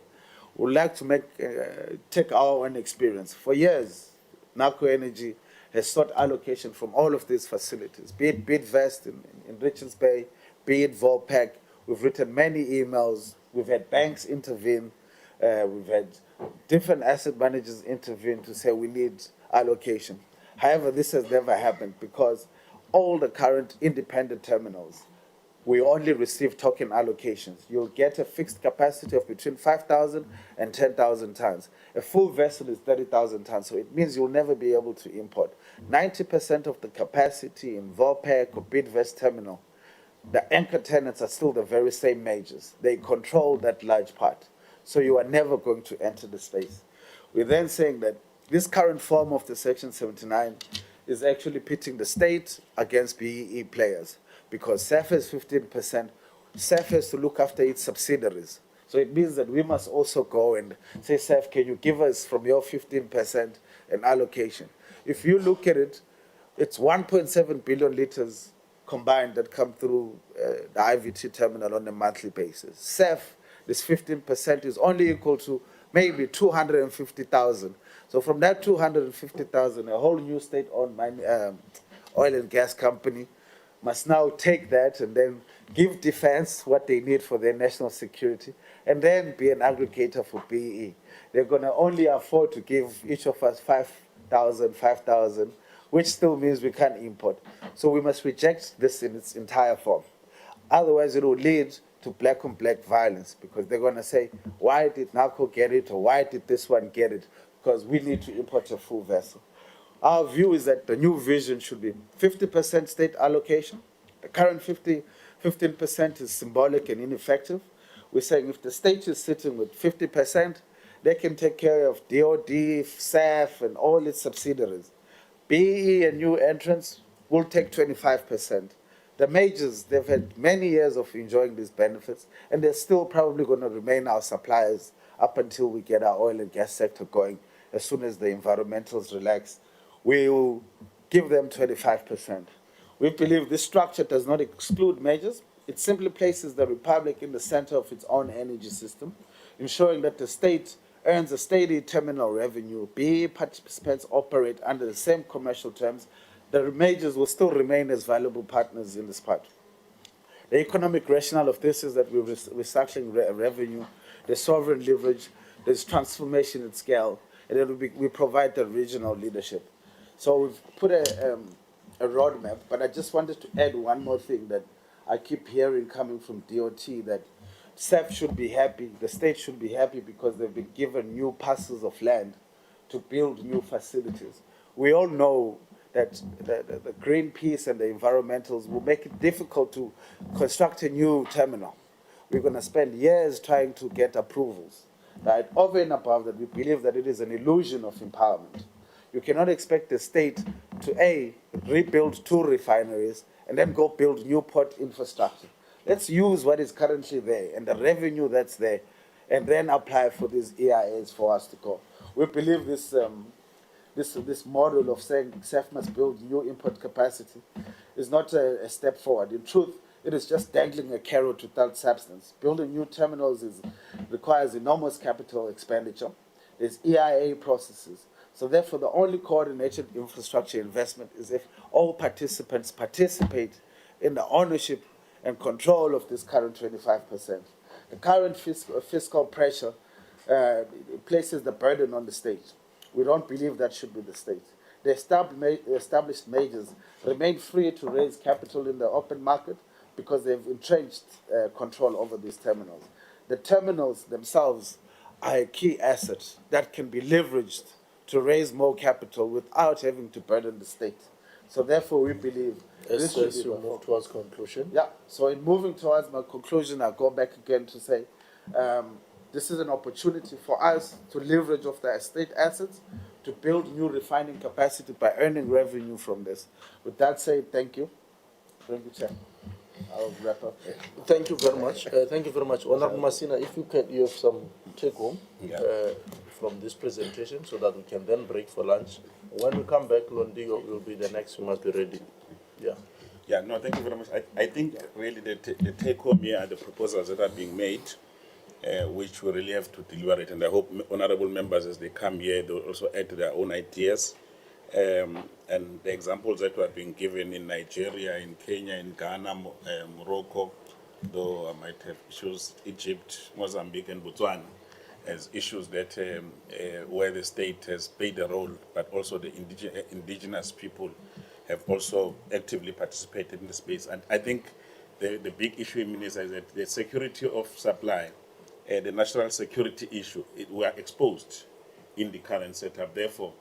We'd like to take our own experience. For years, NACO Energy has sought allocation from all of these facilities, be it Bidvest in Richards Bay, be it Volpac. We've written many emails. We've had banks intervene. We've had different asset managers intervene to say we need allocation. However, this has never happened because all the current independent terminals, we only receive token allocations. You'll get a fixed capacity of between 5,000 and 10,000 tons. A full vessel is 30,000 tons, so it means you'll never be able to import. 90% of the capacity in Volpac or Bidvest terminal, the anchor tenants are still the very same majors. They control that large part. So you are never going to enter the space. We're then saying that this current form of the Section 79 is actually pitting the state against BEE players because SAF has 15%. SAF has to look after its subsidiaries. So it means that we must also go and say, SAF, can you give us from your 15% an allocation? If you look at it, it's 1.7 billion liters combined that come through the IVT terminal on a monthly basis. SAF, this 15% is only equal to maybe 250,000. So from that 250,000, a whole new state-owned oil and gas company must now take that and then give defense what they need for their national security and then be an aggregator for BEE. They're going to only afford to give each of us 5,000, which still means we can't import. So we must reject this in its entire form. Otherwise, it will lead to black-on-black violence because they're going to say, why did NACO get it or why did this one get it? Because we need to import a full vessel. Our view is that the new vision should be 50% state allocation. The current 15% is symbolic and ineffective. We're saying if the state is sitting with 50%, they can take care of DOD, SAF, and all its subsidiaries. BEE and new entrants will take 25%. The majors, they've had many years of enjoying these benefits, and they're still probably going to remain our suppliers up until we get our oil and gas sector going. As soon as the environmentals relax, we will give them 25%. We believe this structure does not exclude majors. It simply places the Republic in the center of its own energy system, ensuring that the state earns a steady terminal revenue. BEE participants operate under the same commercial terms. The majors will still remain as valuable partners in this part. The economic rationale of this is that we're recycling revenue, there's sovereign leverage, there's transformation at scale, and we provide the regional leadership. So we've put a roadmap, but I just wanted to add one more thing that I keep hearing coming from DOT, that SAF should be happy, the state should be happy because they've been given new parcels of land to build new facilities. We all know that the Greenpeace and the environmentals will make it difficult to construct a new terminal. We're going to spend years trying to get approvals. Right? Over and above that, we believe that it is an illusion of empowerment. You cannot expect the state to, rebuild 2 refineries and then go build new port infrastructure. Let's use what is currently there and the revenue that's there and then apply for these EIAs for us to go. We believe this model of saying SAF must build new import capacity is not a step forward. In truth, it is just dangling a carrot without substance. Building new terminals requires enormous capital expenditure. There's EIA processes. So therefore, the only coordinated infrastructure investment is if all participants participate in the ownership and control of this current 25%. The current fiscal pressure places the burden on the state. We don't believe that should be the state. The established majors remain free to raise capital in the open market because they've entrenched control over these terminals. The terminals themselves are a key asset that can be leveraged to raise more capital without having to burden the state. So therefore, we believe this should be move towards conclusion. Yeah. So in moving towards my conclusion, I'll go back again to say this is an opportunity for us to leverage off the state assets to build new refining capacity by earning revenue from this. With that said, thank you. Thank you, Chair. I'll wrap up. Thank you very much. Thank you very much. Honorable Masina, if you have some take home from this presentation so that we can then break for lunch. When we come back, Londigo will be the next, we must be ready. Yeah. Yeah, no, thank you very much. I think really the take home here are the proposals that are being made, which we really have to deliberate. And I hope honorable members, as they come here, they'll also add their own ideas. And the examples that were being given in Nigeria, in Kenya, in Ghana, Morocco, though I might have issues, Egypt, Mozambique, and Botswana, as issues that where the state has played a role, but also the indigenous people have also actively participated in the space. And I think the big issue in Minister is that the security of supply, the national security issue, we are exposed in the current setup. Therefore,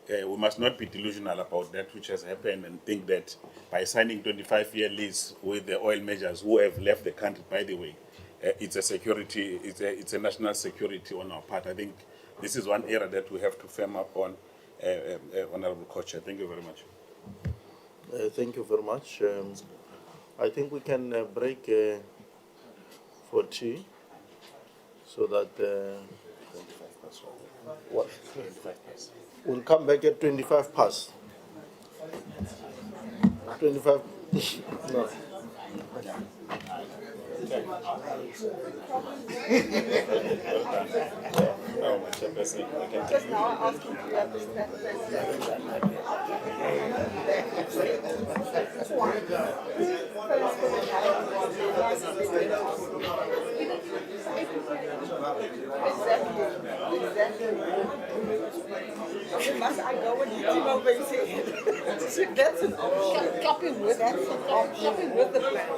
we must not be delusional about that which has happened and think that by signing 25-year lease with the oil majors who have left the country, by the way, it's a security, it's a national security on our part. I think this is one area that we have to firm up on, Honorable Co-Chair. Thank you very much. Thank you very much. I think we can break for tea so that what? We'll come back at 25 past. 25. No. Just now I asked him to represent Exactly. Must I go and hit him over his head? That's an option. Clapping with, that's an option. Clapping with the plan.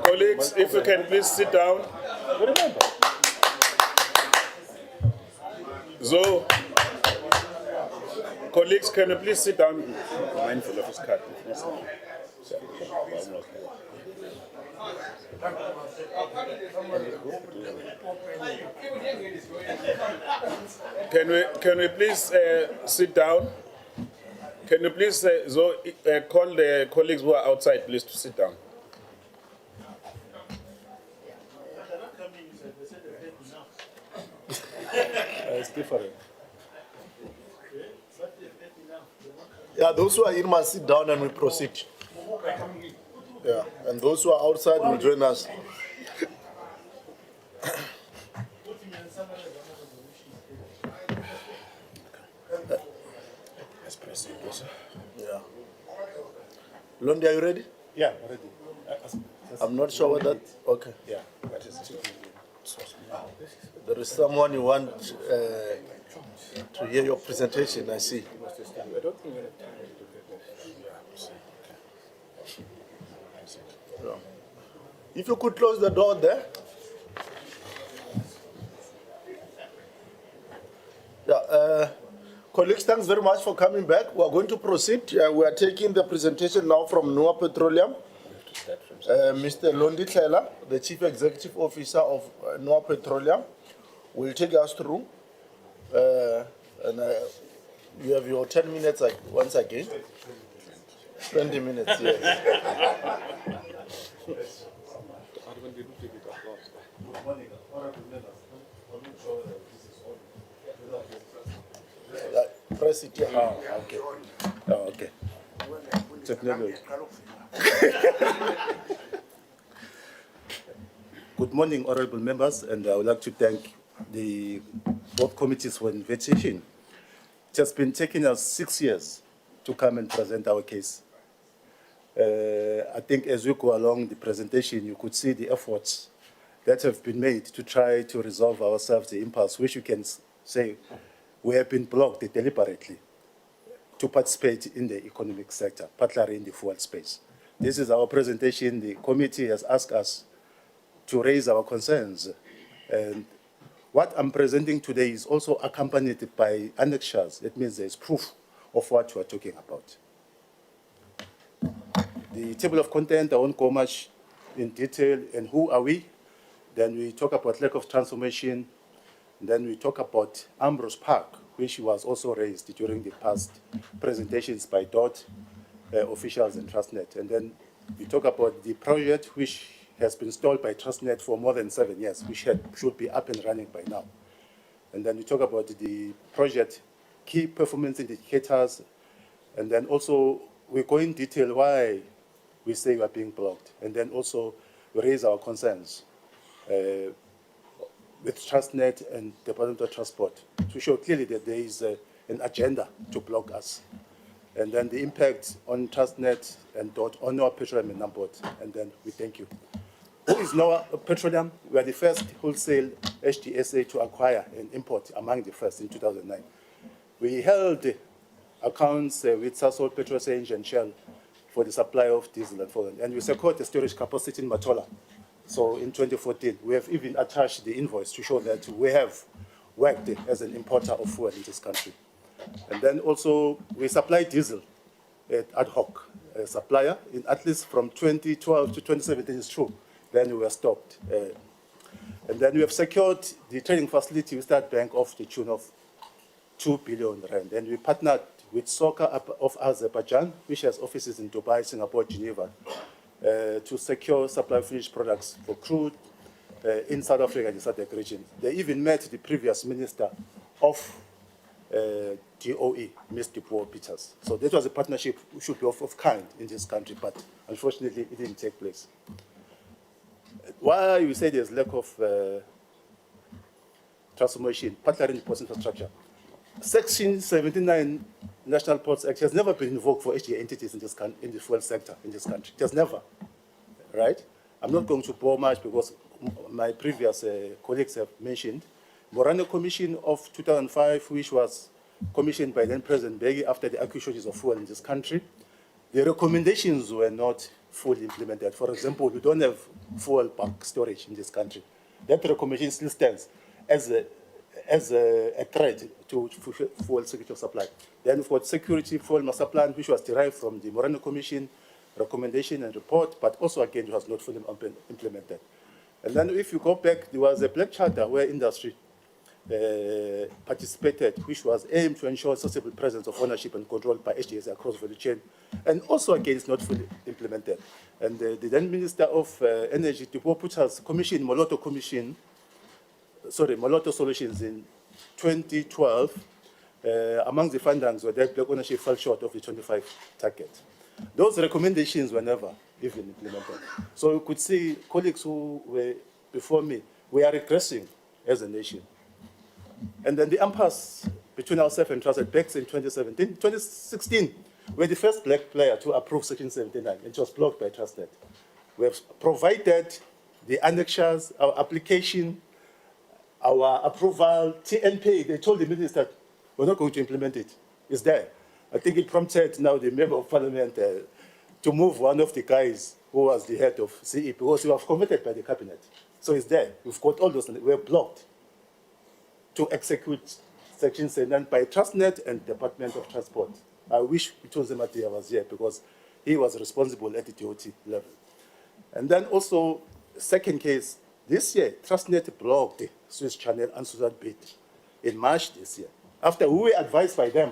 Colleagues, if you can please sit down. So, colleagues, can you please sit down? Mindful of his card. Can we please sit down? Can you please call the colleagues who are outside, please, to sit down? It's different. Yeah, those who are in must sit down and we proceed. Yeah, and those who are outside will join us. Let's proceed, please. Yeah. Londi, are you ready? Yeah, ready. I'm not sure what that. Okay. Yeah, that is it. There is someone you want to hear your presentation, I see. I don't think we have time to do that. Yeah. If you could close the door there. Yeah, colleagues, thanks very much for coming back. We are going to proceed. We are taking the presentation now from NOAA Petroleum. Mr. Londi Tlela, the Chief Executive Officer of NOAA Petroleum, will take us through. You have your 10 minutes once again. 20 minutes, yes. Press it here. Oh, okay. Oh, okay. Technology. Good morning, honorable members, and I would like to thank both committees for invitation. It has been taking us 6 years to come and present our case. I think as we go along the presentation, you could see the efforts that have been made to try to resolve ourselves the impasse, which you can say we have been blocked deliberately to participate in the economic sector, particularly in the fuel space. This is our presentation. The committee has asked us to raise our concerns. And what I'm presenting today is also accompanied by annexures. That means there's proof of what we're talking about. The table of content, I won't go much in detail. And who are we? Then we talk about lack of transformation. And then we talk about Ambrose Park, which was also raised during the past presentations by DOT officials and Trustnet. And then we talk about the project which has been stalled by Trustnet for more than 7 years, which should be up and running by now. And then we talk about the project key performance indicators. And then also we go in detail why we say we are being blocked. And then also we raise our concerns with Trustnet and Department of Transport to show clearly that there is an agenda to block us. And then the impact on Trustnet and DOT on our petroleum and Nambot. And then we thank you. Who is NOAA Petroleum? We are the first wholesale HDSA to acquire and import, among the first in 2009. We held accounts with Sasol, Petrosenj, and Shell for the supply of diesel and fuel. And we secured the storage capacity in Matola. So in 2014, we have even attached the invoice to show that we have worked as an importer of fuel in this country. And then also we supply diesel at ad hoc supplier, in at least from 2012 to 2017 is true. Then we were stopped. And then we have secured the trading facility with State Bank of the tune of 2 billion rand. And we partnered with SOCA of Azerbaijan, which has offices in Dubai, Singapore, Geneva, to secure supply of finished products for crude in South Africa and the SADC region. They even met the previous minister of DOE, Ms. Dubois Peters. So that was a partnership which should be of kind in this country, but unfortunately it didn't take place. Why we say there's lack of transformation, particularly in the port infrastructure. Section 79 National Ports Act has never been invoked for HDA entities in the fuel sector in this country. It has never, right? I'm not going to bore much because my previous colleagues have mentioned. Morano Commission of 2005, which was commissioned by then President Begi after the acquisitions of fuel in this country, the recommendations were not fully implemented. For example, we don't have fuel bulk storage in this country. That recommendation still stands as a threat to fuel security of supply. Then we've got security fuel master plan, which was derived from the Moreno Commission recommendation and report, but also again, it was not fully implemented. And then if you go back, there was a black charter where industry participated, which was aimed to ensure sustainable presence of ownership and control by HDS across the value chain, and also again, it's not fully implemented. And the then Minister of Energy, Tipo Puchas, commissioned Moloto Solutions in 2012. Among the findings were that black ownership fell short of the 25 target. Those recommendations were never even implemented. So you could see colleagues who were before me, we are regressing as a nation. And then the impasse between ourselves and Trusted back in 2017. 2016, we're the first black player to approve Section 79, and it was blocked by Trusted. We have provided the annexures, our application, our approval, TNP. They told the minister, we're not going to implement it. It's there. I think it prompted now the member of parliament to move one of the guys who was the head of CE because he was committed by the cabinet. So it's there. We've got all those, we're blocked to execute Section 79 by Trustnet and Department of Transport. I wish Itonze Matia was here because he was responsible at the DOT level. And then also, second case, this year, Trustnet blocked the Swiss Channel and Sudan bid in March this year, after we were advised by them,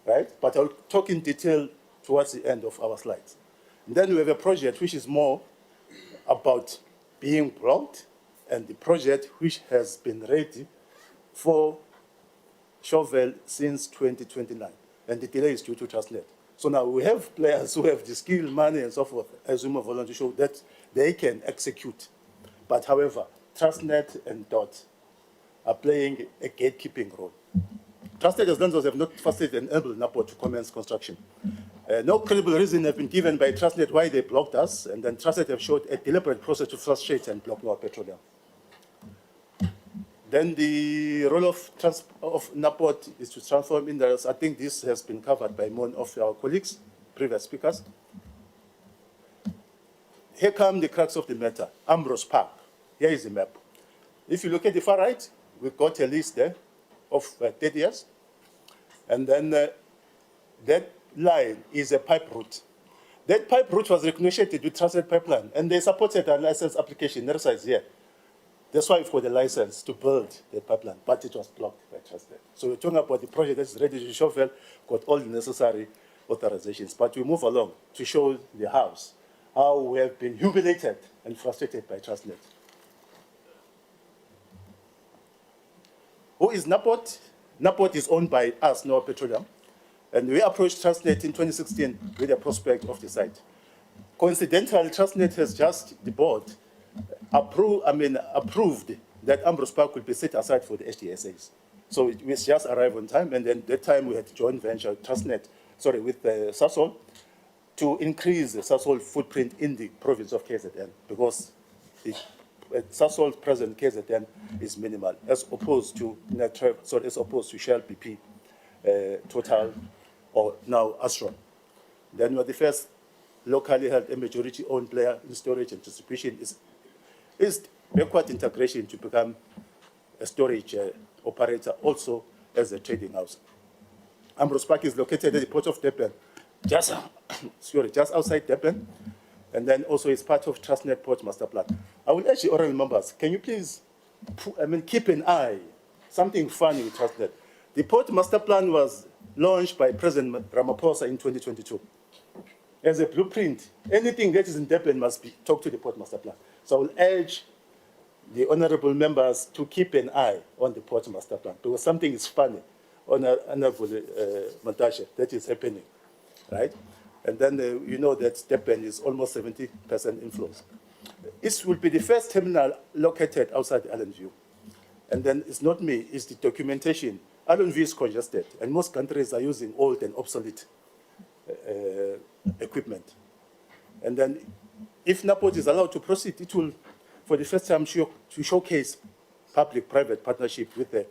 right? But I'll talk in detail towards the end of our slides. And then we have a project which is more about being blocked, and the project which has been ready for shovel since 2029, and the delay is due to Trustnet. So now we have players who have the skill, money, and so forth, as we move along to show that they can execute. But however, Trustnet and DOT are playing a gatekeeping role. Trusted as landlords have not facilitated and enabled NAPO to commence construction. No credible reason have been given by Trustnet why they blocked us, and then Trustnet have showed a deliberate process to frustrate and block our petroleum. Then the role of NAPOT is to transform industries. I think this has been covered by one of our colleagues, previous speakers. Here come the crux of the matter, Ambrose Park. Here is the map. If you look at the far right, we've got a list there of 30 years. And then that line is a pipe route. That pipe route was negotiated with Transit Pipeline, and they supported a license application, that size here. That's why we've got the license to build the pipeline, but it was blocked by Transit. So we're talking about the project that's ready to shovel, got all the necessary authorizations. But we move along to show the house, how we have been humiliated and frustrated by Transit. Who is NAPOT? NAPOT is owned by us, NOAA Petroleum. And we approached Transnet in 2016 with a prospect of the site. Coincidentally, Transnet has just, the board, approved that Ambrose Park will be set aside for the HDSAs. So it was just arrived on time, and then that time we had joint venture with Sasol to increase the Sasol footprint in the province of KZN, because the Sasol's present KZN is minimal, as opposed to Shell, BP, Total, or now Astron. Then we're the first locally held and majority-owned player in storage and distribution. Is backward integration to become a storage operator, also as a trading house. Ambrose Park is located at the port of Durban, just outside Durban, and then also is part of Transnet Port Master Plan. I will urge the honorable members, can you please keep an eye, something funny with Transnet. The Port Master Plan was launched by President Ramaphosa in 2022. As a blueprint, anything that is in Durban must be talked to the Port Master Plan. So I will urge the honorable members to keep an eye on the Port Master Plan, because something is funny, Honorable Montashe, that is happening, right? And then you know that Durban is almost 70% inflows. It will be the first terminal located outside Allen View. And then it's not me, it's the documentation. Allen View is congested, and most countries are using old and obsolete equipment. And then if NAPOT is allowed to proceed, it will, for the first time, to showcase public-private partnership with a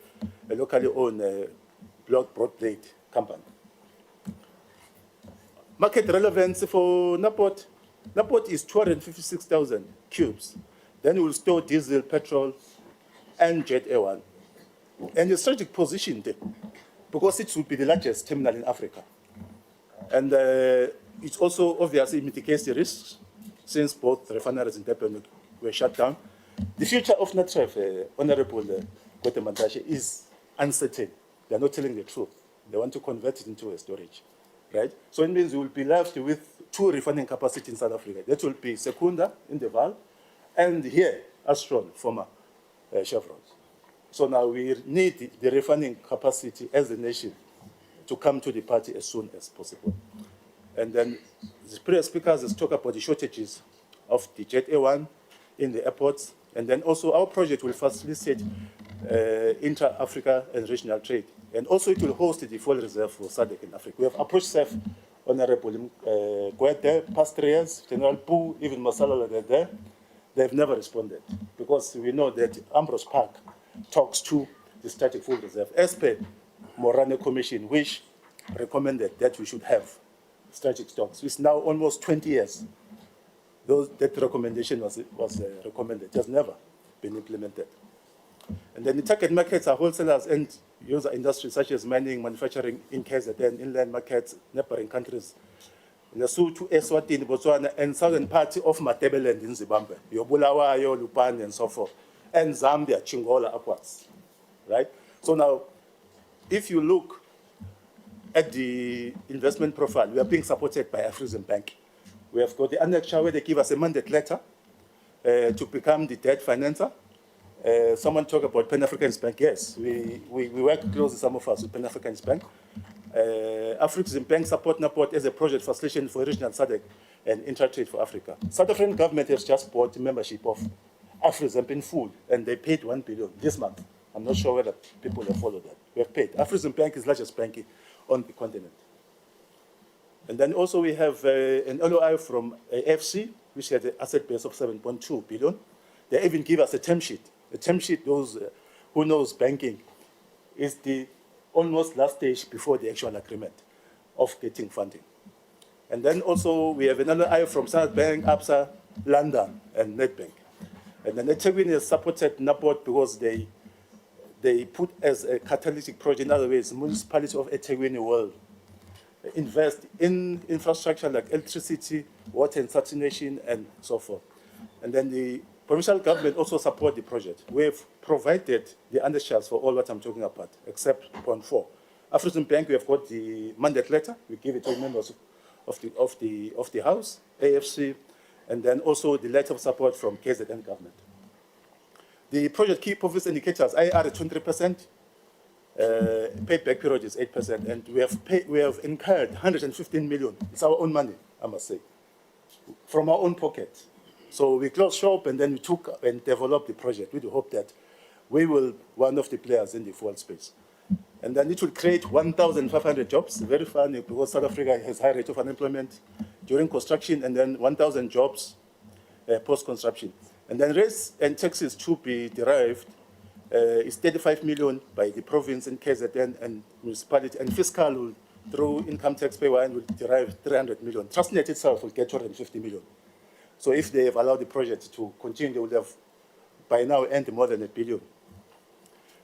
locally owned broad blade company. Market relevance for NAPOT, That port is 256,000 cubes. Then we'll store diesel, petrol, and jet A1. And the strategic position there, because it will be the largest terminal in Africa. And it also obviously mitigates the risks since both refineries in Durban were shut down. The future of Natref, Honorable Gwede Mantashe, is uncertain. They're not telling the truth. They want to convert it into a storage, right? So it means we will be left with 2 refining capacities in South Africa. That will be Secunda in the Val, and here, Astron, former Chevron. So now we need the refining capacity as a nation to come to the party as soon as possible. And then the previous speakers has talked about the shortages of the Jet A1 in the airports. And then also our project will facilitate intra-Africa and regional trade. And also it will host the fuel reserve for SADC in Africa. We have approached SAF, Honorable Gwede, past 3 years, General Poo, even Masala, they're there. They've never responded because we know that Ambrose Park talks to the static fuel reserve as per Morane Commission, which recommended that we should have strategic stocks. It's now almost 20 years. That recommendation was recommended. It has never been implemented. And then the target markets are wholesalers and user industries such as mining, manufacturing in KZN, inland markets, neighboring countries, Lesotho, Eswatini, Botswana, and southern part of Matabeleland in Zimbabwe, Yobulawayo, Lupane, and so forth, and Zambia, Chingola upwards, right? So now, if you look at the investment profile, we are being supported by Afrexim Bank. We have got the annexure where they give us a mandate letter to become the debt financer. Someone talked about Pan-Africanist Bank. Yes, we work closely, some of us, with Pan-Africanist Bank. Afrexim Bank support NAPORT as a project facilitation for regional SADC and intra-trade for Africa. South African government has just bought membership of Afrexim in full, and they paid 1 billion this month. I'm not sure whether people have followed that. We have paid. Afrexim Bank is the largest bank on the continent. And then also we have an LOI from AFC, which had an asset base of 7.2 billion. They even give us a term sheet. The term sheet, those who knows banking, is the almost last stage before the actual agreement of getting funding. And then also we have another LOI from Standard Bank, ABSA, London, and Nedbank. And then eThekwini has supported NAPORT because they put as a catalytic project. In other words, the municipality of eThekwini will invest in infrastructure like electricity, water and sanitation, and so forth. And then the provincial government also support the project. We have provided the undershares for all what I'm talking about, except point 4. Afrexim Bank, we have got the mandate letter. We give it to members of the House, AFC, and then also the letter of support from KZN government. The project key performance indicators, IR at 20%, payback period is 8%, and we have incurred 115 million. It's our own money, I must say, from our own pocket. So we closed shop and then we took and developed the project with the hope that we will one of the players in the fuel space. And then it will create 1,500 jobs. Very funny because South Africa has high rate of unemployment during construction, and then 1,000 jobs post-construction. And then rates and taxes to be derived is 35 million by the province in KZN and municipality, and fiscal will, through income tax payer will derive 300 million. Transnet itself will get 250 million. So if they have allowed the project to continue, they would have by now earned more than $1 billion.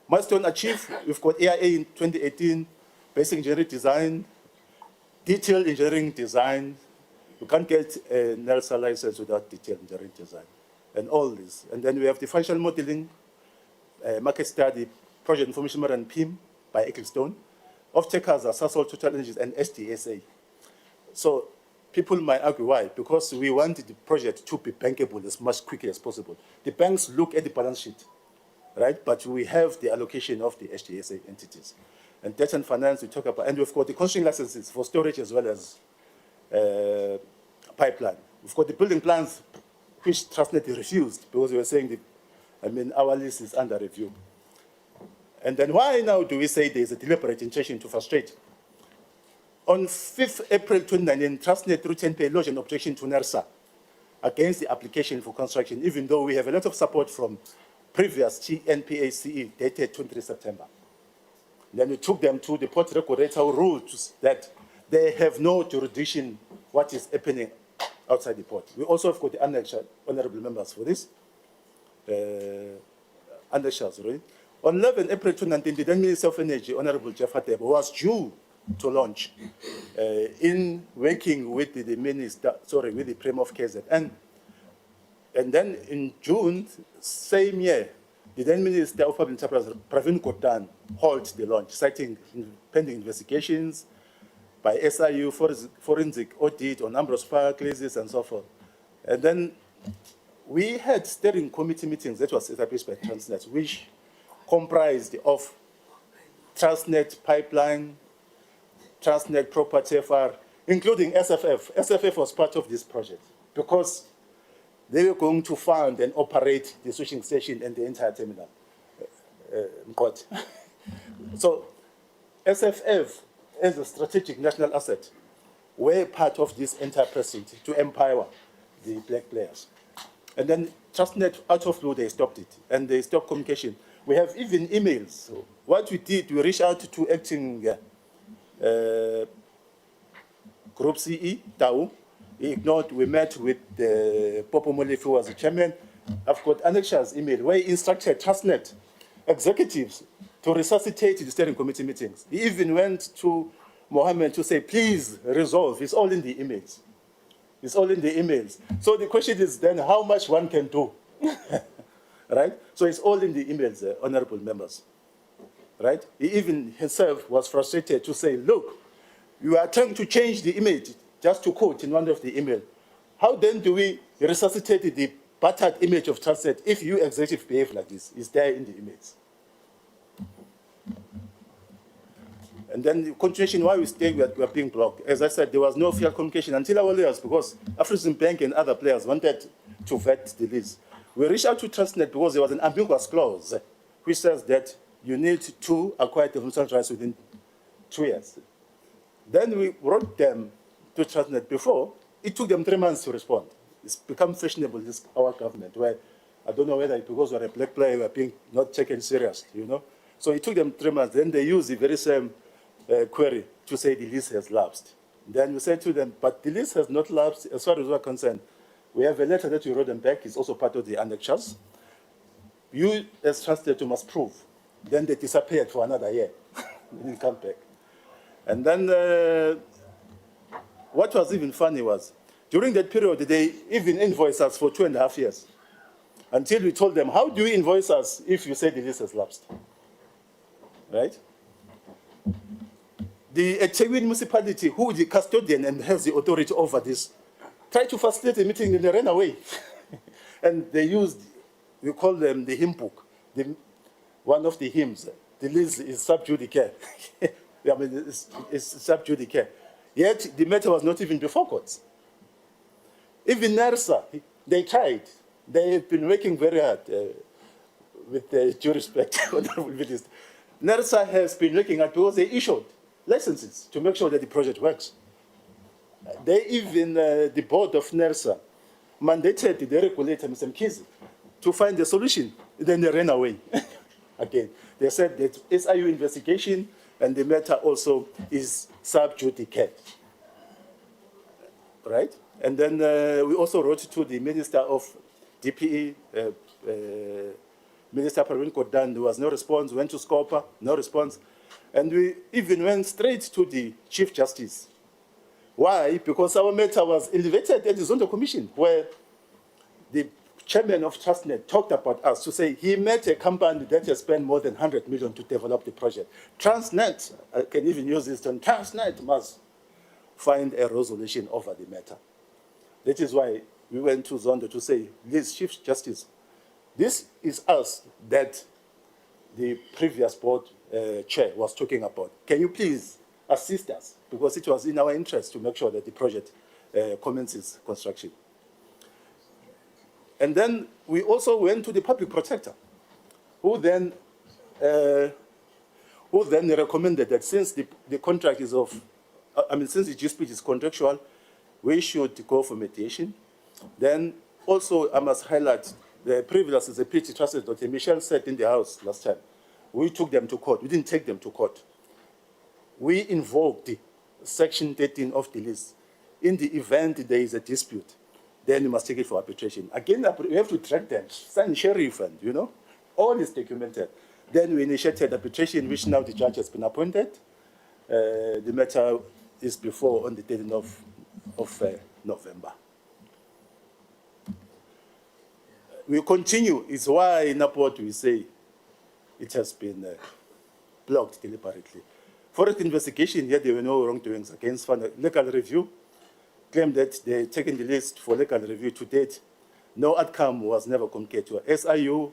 Milestone achieved, we've got AIA in 2018, basic engineering design, detailed engineering design. You can't get a NELSA license without detailed engineering design, and all this. And then we have the financial modeling, market study, project information model and PIM by Ecclestone. Off-takers are Sasol, Total Energies, and SDSA. So people might argue why, because we wanted the project to be bankable as much quickly as possible. The banks look at the balance sheet, right? But we have the allocation of the SDSA entities. And debt and finance, we talk about, and we've got the construction licenses for storage as well as pipeline. We've got the building plans, which Transnet refused because we were saying our list is under review. And then why now do we say there's a deliberate intention to frustrate? On 5th April 2019, Transnet through 10P lodged an objection to NERSA against the application for construction, even though we have a lot of support from previous TNPACE dated 23 September. Then we took them to the port regulator who ruled that they have no jurisdiction what is happening outside the port. We also have got the annexure, honorable members, for this. Annexures, right? On 11 April 2019, the then Minister of Energy, Honorable Jeff Hateb, was due to launch in working with the minister, with the Prem of KZN. And then in June, same year, the then Minister of Public Enterprise, Pravin Gordhan, halted the launch, citing pending investigations by SIU, forensic audit on number of spark leases and so forth. And then we had steering committee meetings that was established by Transnet, which comprised of Transnet Pipeline, Transnet Property FR, including SFF. SFF was part of this project because they were going to fund and operate the switching station and the entire terminal. So SFF, as a strategic national asset, were part of this entire precinct to empower the black players. And then Transnet, out of blue, they stopped it, and they stopped communication. We have even emails. So what we did, we reached out to acting Group CE, Tau. He ignored. We met with Popo Molefe, who was the chairman. I've got Annexa's email where he instructed Transnet executives to resuscitate the steering committee meetings. He even went to Mohammed to say, please resolve. It's all in the emails. It's all in the emails. So the question is then how much one can do, right? So it's all in the emails, honorable members, right? He even himself was frustrated to say, look, you are trying to change the image, just to quote in one of the emails. How then do we resuscitate the battered image of Transnet if you executives behave like this? It's there in the emails. And then the continuation, why we stay, we are being blocked. As I said, there was no fair communication until our lawyers, because African Bank and other players wanted to vet the lease. We reached out to Transnet because there was an ambiguous clause which says that you need to acquire developmental rights within 2 years. Then we wrote them to Transnet before. It took them 3 months to respond. It's become fashionable, this our government, where I don't know whether because we're a black player, we're being not taken serious, you know. So it took them 3 months. Then they used the very same query to say the lease has lapsed. Then we said to them, but the lease has not lapsed as far as we're concerned. We have a letter that we wrote them back. It's also part of the annexures. You, as Transnet, you must prove. Then they disappeared for another year. They didn't come back. And then what was even funny was, during that period, they even invoiced us for 2.5 years. Until we told them, how do you invoice us if you say the lease has lapsed? Right? The eThekwini municipality, who is the custodian and has the authority over this, tried to facilitate a meeting and they ran away. And they used, we call them the hymn book, one of the hymns. The lease is sub judice. I mean, it's sub judice. Yet the matter was not even before courts. Even NERSA, they tried. They have been working very hard with due respect. NERSA has been looking at, because they issued licenses to make sure that the project works. They even, the board of NERSA, mandated the regulator, Mr. Mkhize, to find a solution. Then they ran away. Again, they said that SIU investigation and the matter also is sub judice. Right? And then we also wrote to the Minister of DPE, Minister Pravin Gordhan. There was no response. Went to SCOPA, no response. And we even went straight to the Chief Justice. Why? Because our matter was elevated at the Zondo Commission, where the chairman of Transnet talked about us to say he met a company that has spent more than 100 million to develop the project. Transnet, I can even use this term, Transnet must find a resolution over the matter. That is why we went to Zondo to say, this Chief Justice, this is us that the previous board chair was talking about. Can you please assist us? Because it was in our interest to make sure that the project commences construction. And then we also went to the public protector, who then recommended that since the contract is since the dispute is contractual, we should go for mediation. Then also I must highlight the previous is a pretty trusted Dr. Michelle said in the House last time. We took them to court. We didn't take them to court. We invoked Section 13 of the lease. in the event there is a dispute, then you must take it for arbitration. Again, we have to track them, sign sheriff and, you know, all is documented. Then we initiated arbitration, which now the judge has been appointed. The matter is before on the 13th of November. We continue, it's why in Naport we say it has been blocked deliberately. Forest investigation, yet there were no wrongdoings against legal review, claimed that they taken the list for legal review to date. No outcome was never communicated to SIU.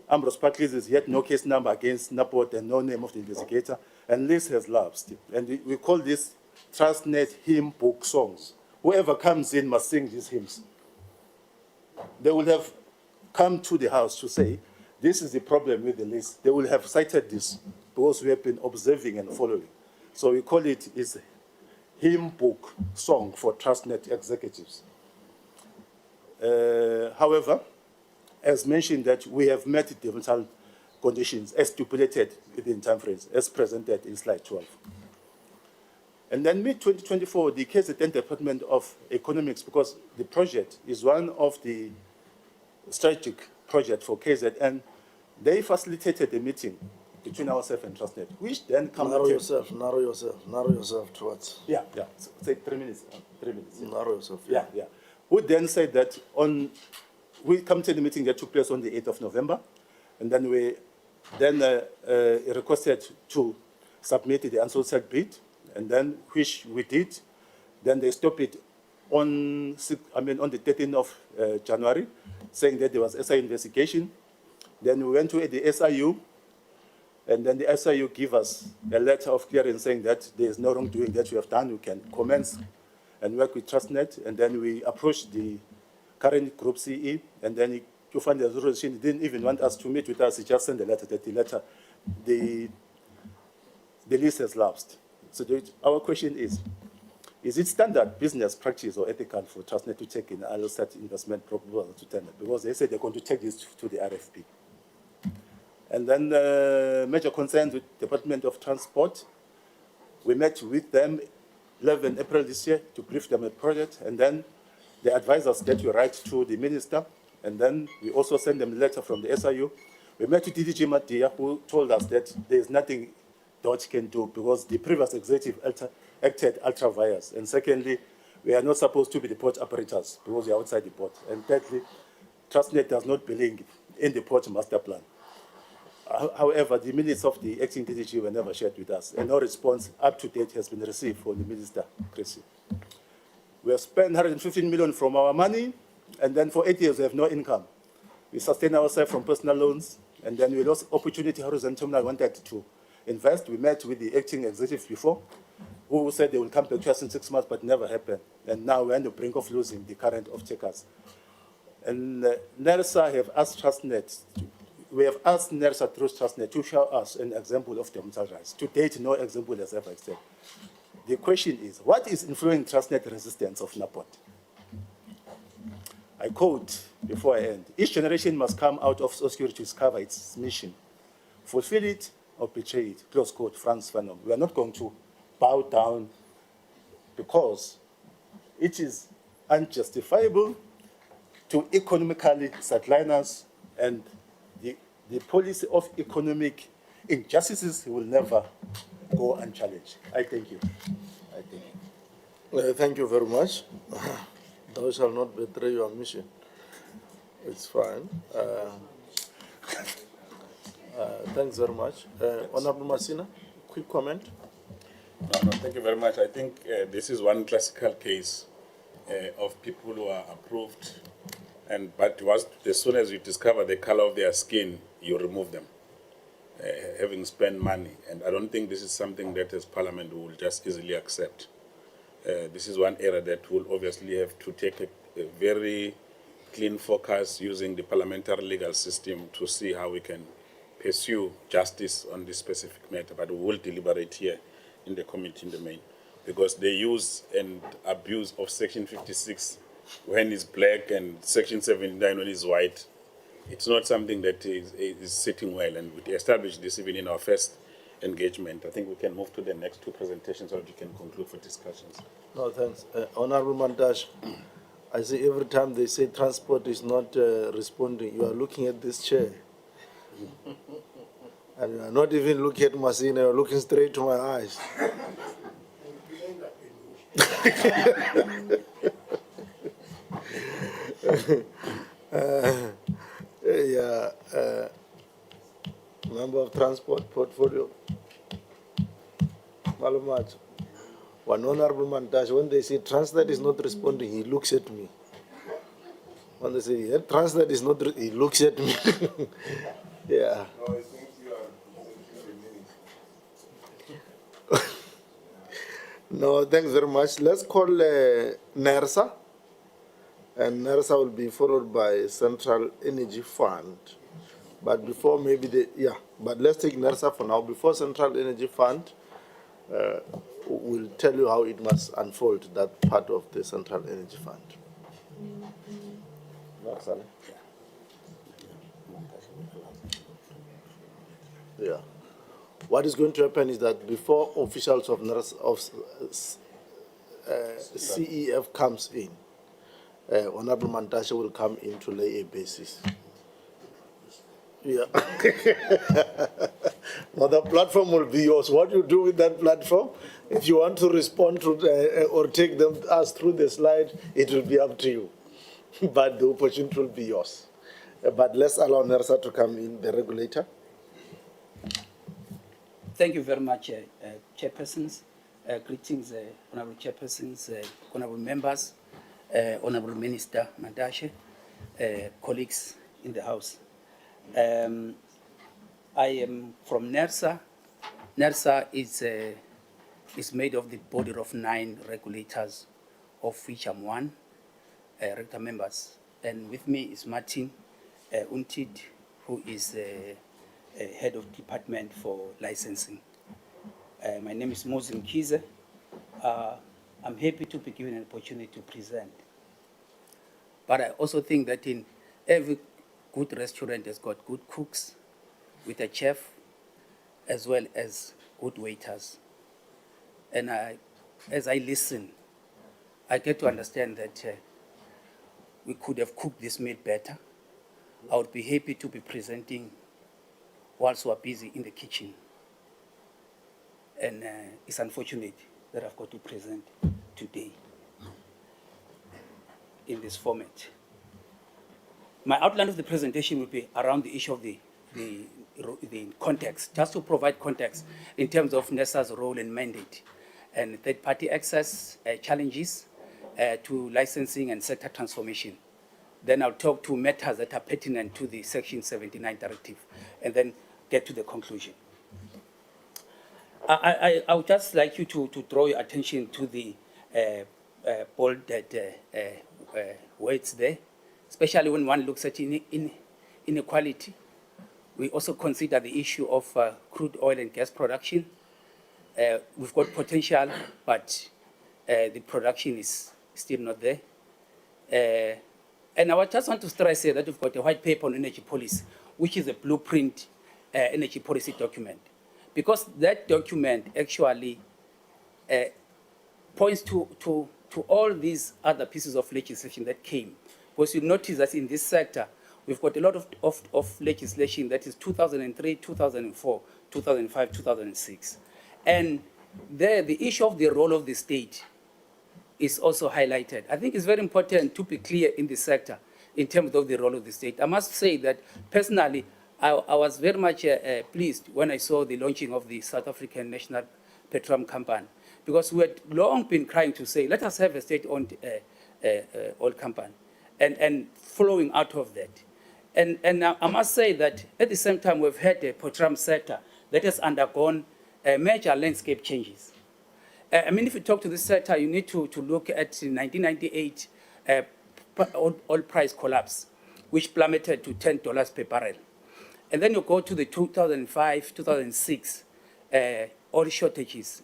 Ambrose Parkleys is yet no case number against Naport and no name of the investigator, and list has lapsed. And we call this Trustnet hymn book songs. Whoever comes in must sing these hymns. They will have come to the house to say, this is the problem with the list. They will have cited this because we have been observing and following. So we call it is hymn book song for Trustnet executives. However, as mentioned, that we have met the developmental conditions as stipulated within timeframes, as presented in slide 12. And then mid-2024, the KZN Department of Economics, because the project is one of the strategic projects for KZN, they facilitated a meeting between ourselves and Trustnet, which then Narrow yourself towards. Yeah. So, say 3 minutes. 3 minutes. Yeah. Narrow yourself. Yeah. Who then said that we come to the meeting that took place on the 8th of November, and then we requested to submit the unsolicited bid, and then which we did. Then they stopped it on the 13th of January, saying that there was SIU investigation. Then we went to the SIU, and then the SIU gave us a letter of clearance saying that there is no wrongdoing that we have done. We can commence and work with Trustnet, and then we approached the current Group CE, and then to find the resolution, he didn't even want us to meet with us. He just sent the letter that the lease has lapsed. So our question is it standard business practice or ethical for Trustnet to take in unsolicited investment proposal to tender? Because they said they're going to take this to the RFP. And then major concerns with Department of Transport. We met with them 11 April this year to brief them on the project, and then they advised us that we write to the minister, and then we also sent them a letter from the SIU. We met with DDG Matia, who told us that there is nothing Dodge can do because the previous executive acted ultra vires. And secondly, we are not supposed to be the port operators because we are outside the port. And thirdly, Trustnet does not believe in the port master plan. However, the minutes of the acting DDG were never shared with us, and no response up to date has been received from the minister, Chrissy. We have spent 115 million from our money, and then for 8 years we have no income. We sustain ourselves from personal loans, and then we lost opportunity Horizon Terminal wanted to invest. We met with the acting executive before, who said they will come back to us in 6 months, but never happened. And now we're on the brink of losing the current off-takers. And NERSA have asked Trustnet, we have asked NERSA through Trustnet to show us an example of developmental rights. To date, no example has ever existed. The question is, what is influencing Trustnet resistance of Naport? I quote before I end, each generation must come out of obscurity to discover its mission. Fulfill it or betray it, close quote, Franz Fanon. We are not going to bow down because it is unjustifiable to economically sideline us, and the policy of economic injustices will never go unchallenged. I thank you. Thank you very much. Thou shalt not betray your mission. It's fine. Thanks very much. Honorable Masina, quick comment. No, thank you very much. I think this is one classical case of people who are approved, but as soon as you discover the color of their skin, you remove them, having spent money. And I don't think this is something that as Parliament will just easily accept. This is one area that will obviously have to take a very clean focus using the parliamentary legal system to see how we can pursue justice on this specific matter. But we will deliberate here in the committee in the main, because the use and abuse of Section 56 when it's black and Section 79 when it's white, it's not something that is sitting well. And we established this even in our first engagement. I think we can move to the next two presentations, or you can conclude for discussions. No, thanks. Honorable Mantashe, I see every time they say transport is not responding, you are looking at this chair. And you are not even looking at Masina, you are looking straight to my eyes. Member of Transport Portfolio. Malumat. One Honorable Mantashe, when they say Transnet is not responding, he looks at me. When they say Transnet is not, he looks at me. Yeah. No, thanks very much. Let's call NERSA. And NERSA will be followed by Central Energy Fund. But before maybe but let's take NERSA for now. Before Central Energy Fund, we'll tell you how it must unfold, that part of the Central Energy Fund. Yeah. What is going to happen is that before officials of CEF comes in, Honorable Mantashe will come in to lay a basis. Yeah. Now the platform will be yours. What you do with that platform, if you want to respond to or take us through the slide, it will be up to you. But the opportunity will be yours. But let's allow NERSA to come in, the regulator. Thank you very much, chairpersons. Greetings, honorable chairpersons, honorable members, honorable Minister Mantashe, colleagues in the House. I am from NERSA. NERSA is made of the body of 9 regulators, of which I'm one, regulator members. And with me is Martin Untitled, who is head of department for licensing. My name is Mosin Kize. I'm happy to be given an opportunity to present. But I also think that in every good restaurant has got good cooks with a chef, as well as good waiters. And as I listen, I get to understand that we could have cooked this meal better. I would be happy to be presenting whilst we're busy in the kitchen. And it's unfortunate that I've got to present today in this format. My outline of the presentation will be around the issue of the context, just to provide context in terms of NERSA's role and mandate, and third-party access challenges to licensing and sector transformation. Then I'll talk to matters that are pertinent to the Section 79 directive, and then get to the conclusion. I would just like you to draw your attention to the bolded words there, especially when one looks at inequality. We also consider the issue of crude oil and gas production. We've got potential, but the production is still not there. And I just want to stress here that we've got a white paper on energy policy, which is a blueprint energy policy document. Because that document actually points to all these other pieces of legislation that came. Because you notice that in this sector, we've got a lot of legislation that is 2003, 2004, 2005, 2006. And there, the issue of the role of the state is also highlighted. I think it's very important to be clear in this sector in terms of the role of the state. I must say that personally, I was very much pleased when I saw the launching of the South African National Petroleum Company, because we had long been trying to say, let us have a state-owned oil company, and following out of that. And I must say that at the same time, we've had a petroleum sector that has undergone major landscape changes. I mean, if you talk to this sector, you need to look at the 1998 oil price collapse, which plummeted to $10 per barrel. And then you go to the 2005, 2006 oil shortages,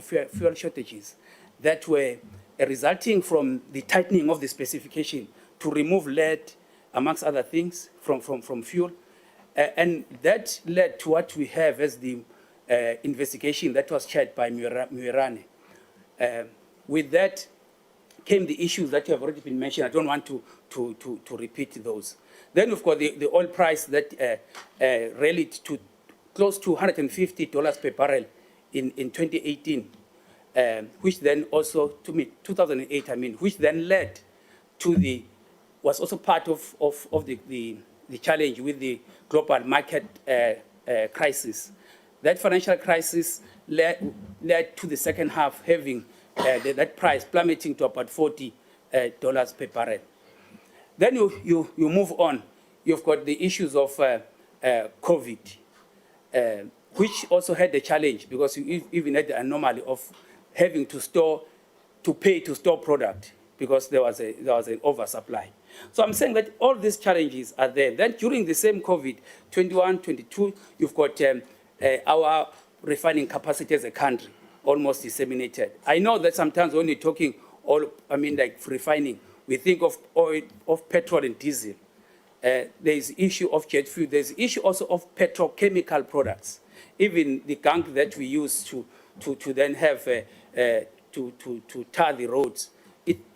fuel shortages that were resulting from the tightening of the specification to remove lead, amongst other things, from fuel. And that led to what we have as the investigation that was chaired by Muirane. With that came the issues that have already been mentioned. I don't want to repeat those. Then we've got the oil price that rallied to close to $150 per barrel in 2018, which then also, 2008, which then led to was also part of the challenge with the global market crisis. That financial crisis led to the second half having that price plummeting to about $40 per barrel. Then you move on. You've got the issues of COVID, which also had the challenge because you even had the anomaly of having to pay to store product because there was an oversupply. So I'm saying that all these challenges are there. Then during the same COVID, 21, 22, you've got our refining capacity as a country almost disseminated. I know that sometimes when you're talking like refining, we think of oil, of petrol and diesel. There's issue of jet fuel. There's issue also of petrochemical products. Even the gunk that we use to then have to tar the roads,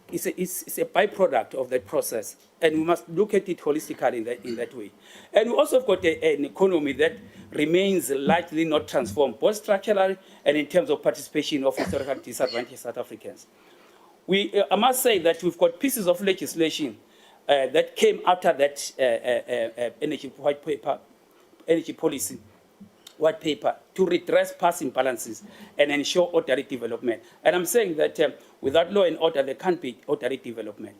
it's a byproduct of that process, and we must look at it holistically in that way. And we also have got an economy that remains largely not transformed, both structurally and in terms of participation of historically disadvantaged South Africans. I must say that we've got pieces of legislation that came after that energy policy white paper to redress past imbalances and ensure orderly development. And I'm saying that without law and order, there can't be orderly development.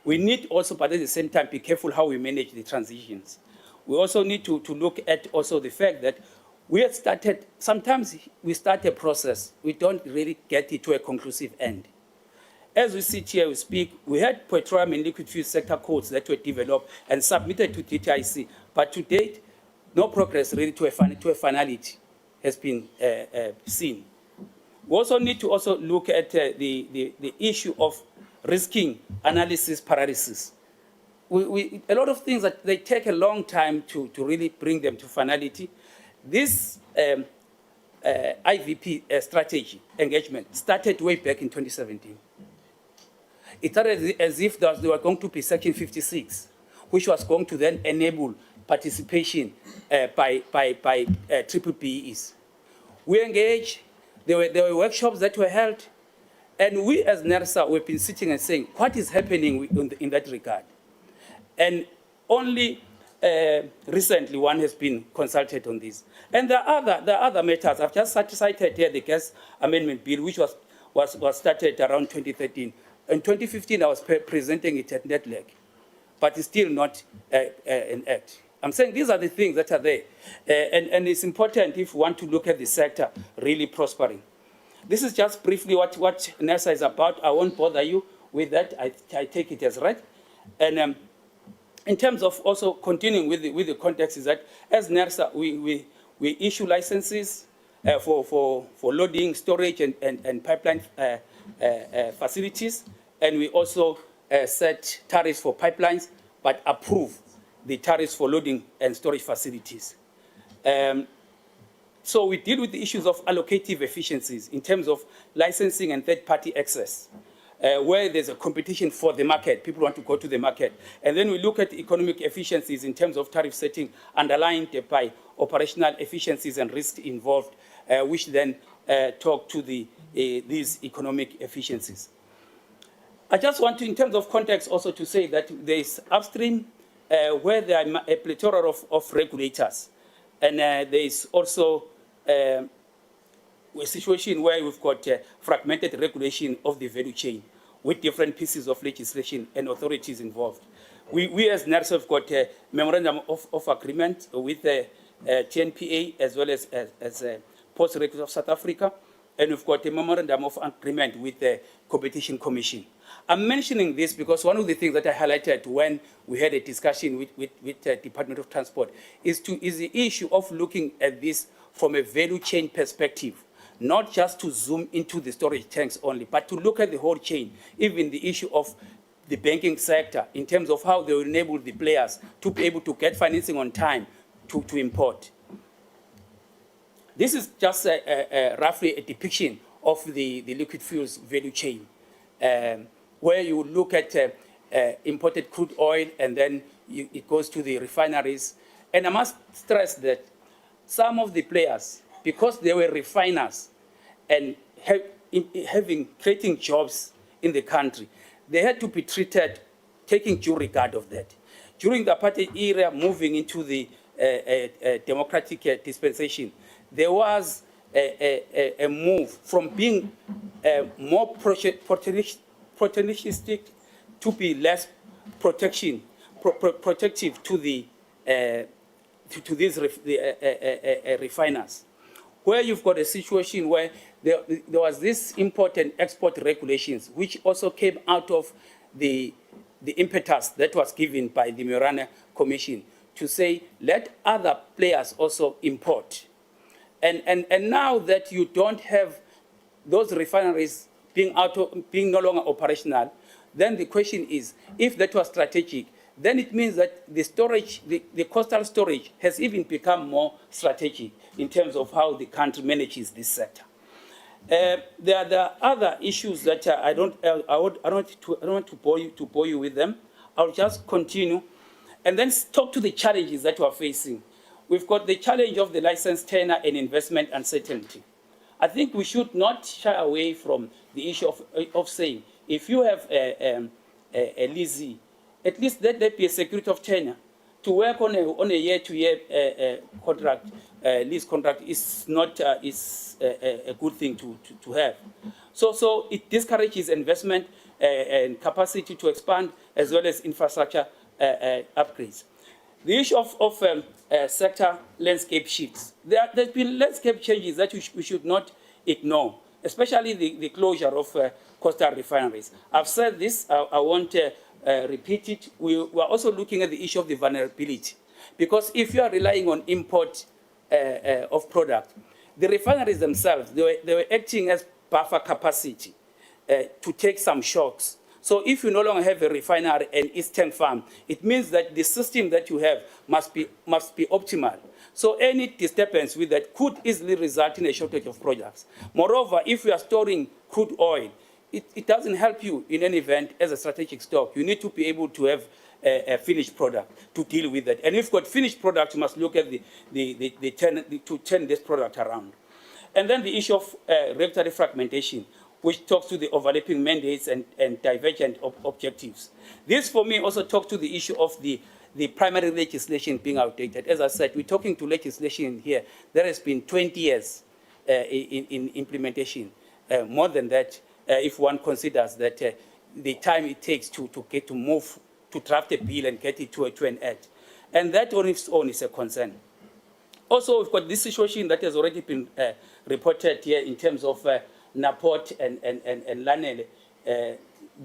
We need also, but at the same time, be careful how we manage the transitions. We also need to look at also the fact that we have started, sometimes we start a process, we don't really get it to a conclusive end. As we sit here, we speak, we had petroleum and liquid fuel sector codes that were developed and submitted to DTIC, but to date, no progress really to a finality has been seen. We also need to also look at the issue of risking analysis paralysis. A lot of things that they take a long time to really bring them to finality. This IVP strategy engagement started way back in 2017. It started as if there were going to be Section 56, which was going to then enable participation by triple PEs. We engaged, there were workshops that were held, and we as NERSA, we've been sitting and saying, what is happening in that regard? And only recently one has been consulted on this. And there are other matters. I've just cited here the gas amendment bill, which was started around 2013. In 2015, I was presenting it at NetLeg, but it's still not an act. I'm saying these are the things that are there. And it's important if we want to look at the sector really prospering. This is just briefly what NERSA is about. I won't bother you with that. I take it as read. And in terms of also continuing with the context is that as NERSA, we issue licenses for loading, storage, and pipeline facilities. And we also set tariffs for pipelines, but approve the tariffs for loading and storage facilities. So we deal with the issues of allocative efficiencies in terms of licensing and third-party access, where there's a competition for the market. People want to go to the market. And then we look at economic efficiencies in terms of tariff setting, underlined by operational efficiencies and risk involved, which then talk to these economic efficiencies. I just want to, in terms of context, also to say that there is upstream where there are a plethora of regulators. And there is also a situation where we've got fragmented regulation of the value chain with different pieces of legislation and authorities involved. We as NERSA have got a memorandum of agreement with the TNPA as well as Post Regulation of South Africa, and we've got a memorandum of agreement with the Competition Commission. I'm mentioning this because one of the things that I highlighted when we had a discussion with the Department of Transport is the issue of looking at this from a value chain perspective, not just to zoom into the storage tanks only, but to look at the whole chain, even the issue of the banking sector in terms of how they will enable the players to be able to get financing on time to import. This is just roughly a depiction of the liquid fuels value chain, where you look at imported crude oil and then it goes to the refineries. And I must stress that some of the players, because they were refiners and creating jobs in the country, they had to be treated, taking due regard of that. During the apartheid era, moving into the democratic dispensation, there was a move from being more protectionistic to be less protective to the to these refiners, where you've got a situation where there was this import and export regulations, which also came out of the impetus that was given by the Morana Commission to say, let other players also import. And now that you don't have those refineries being no longer operational, then the question is, if that was strategic, then it means that the storage, the coastal storage has even become more strategic in terms of how the country manages this sector. There are the other issues that I don't want to bore you with them. I'll just continue and then talk to the challenges that we're facing. We've got the challenge of the license tenure and investment uncertainty. I think we should not shy away from the issue of saying, if you have a leasee, at least let there be a security of tenure. To work on a year-to-year contract, lease contract is not is a good thing to have. So it discourages investment and capacity to expand, as well as infrastructure upgrades. The issue of sector landscape shifts. There's been landscape changes that we should not ignore, especially the closure of coastal refineries. I've said this, I won't repeat it. We are also looking at the issue of the vulnerability, because if you are relying on import of product, the refineries themselves, they were acting as buffer capacity to take some shocks. So if you no longer have a refinery and Eastern farm, it means that the system that you have must be optimal. So any disturbance with that could easily result in a shortage of products. Moreover, if you are storing crude oil, it doesn't help you in any event as a strategic stock. You need to be able to have a finished product to deal with that. And if you've got finished product, you must look at to turn this product around. And then the issue of regulatory fragmentation, which talks to the overlapping mandates and divergent objectives. This, for me, also talks to the issue of the primary legislation being outdated. As I said, we're talking to legislation here. There has been 20 years in implementation, more than that, if one considers that the time it takes to draft a bill and get it to an end. And that on its own is a concern. Also, we've got this situation that has already been reported here in terms of Naport and Lanele,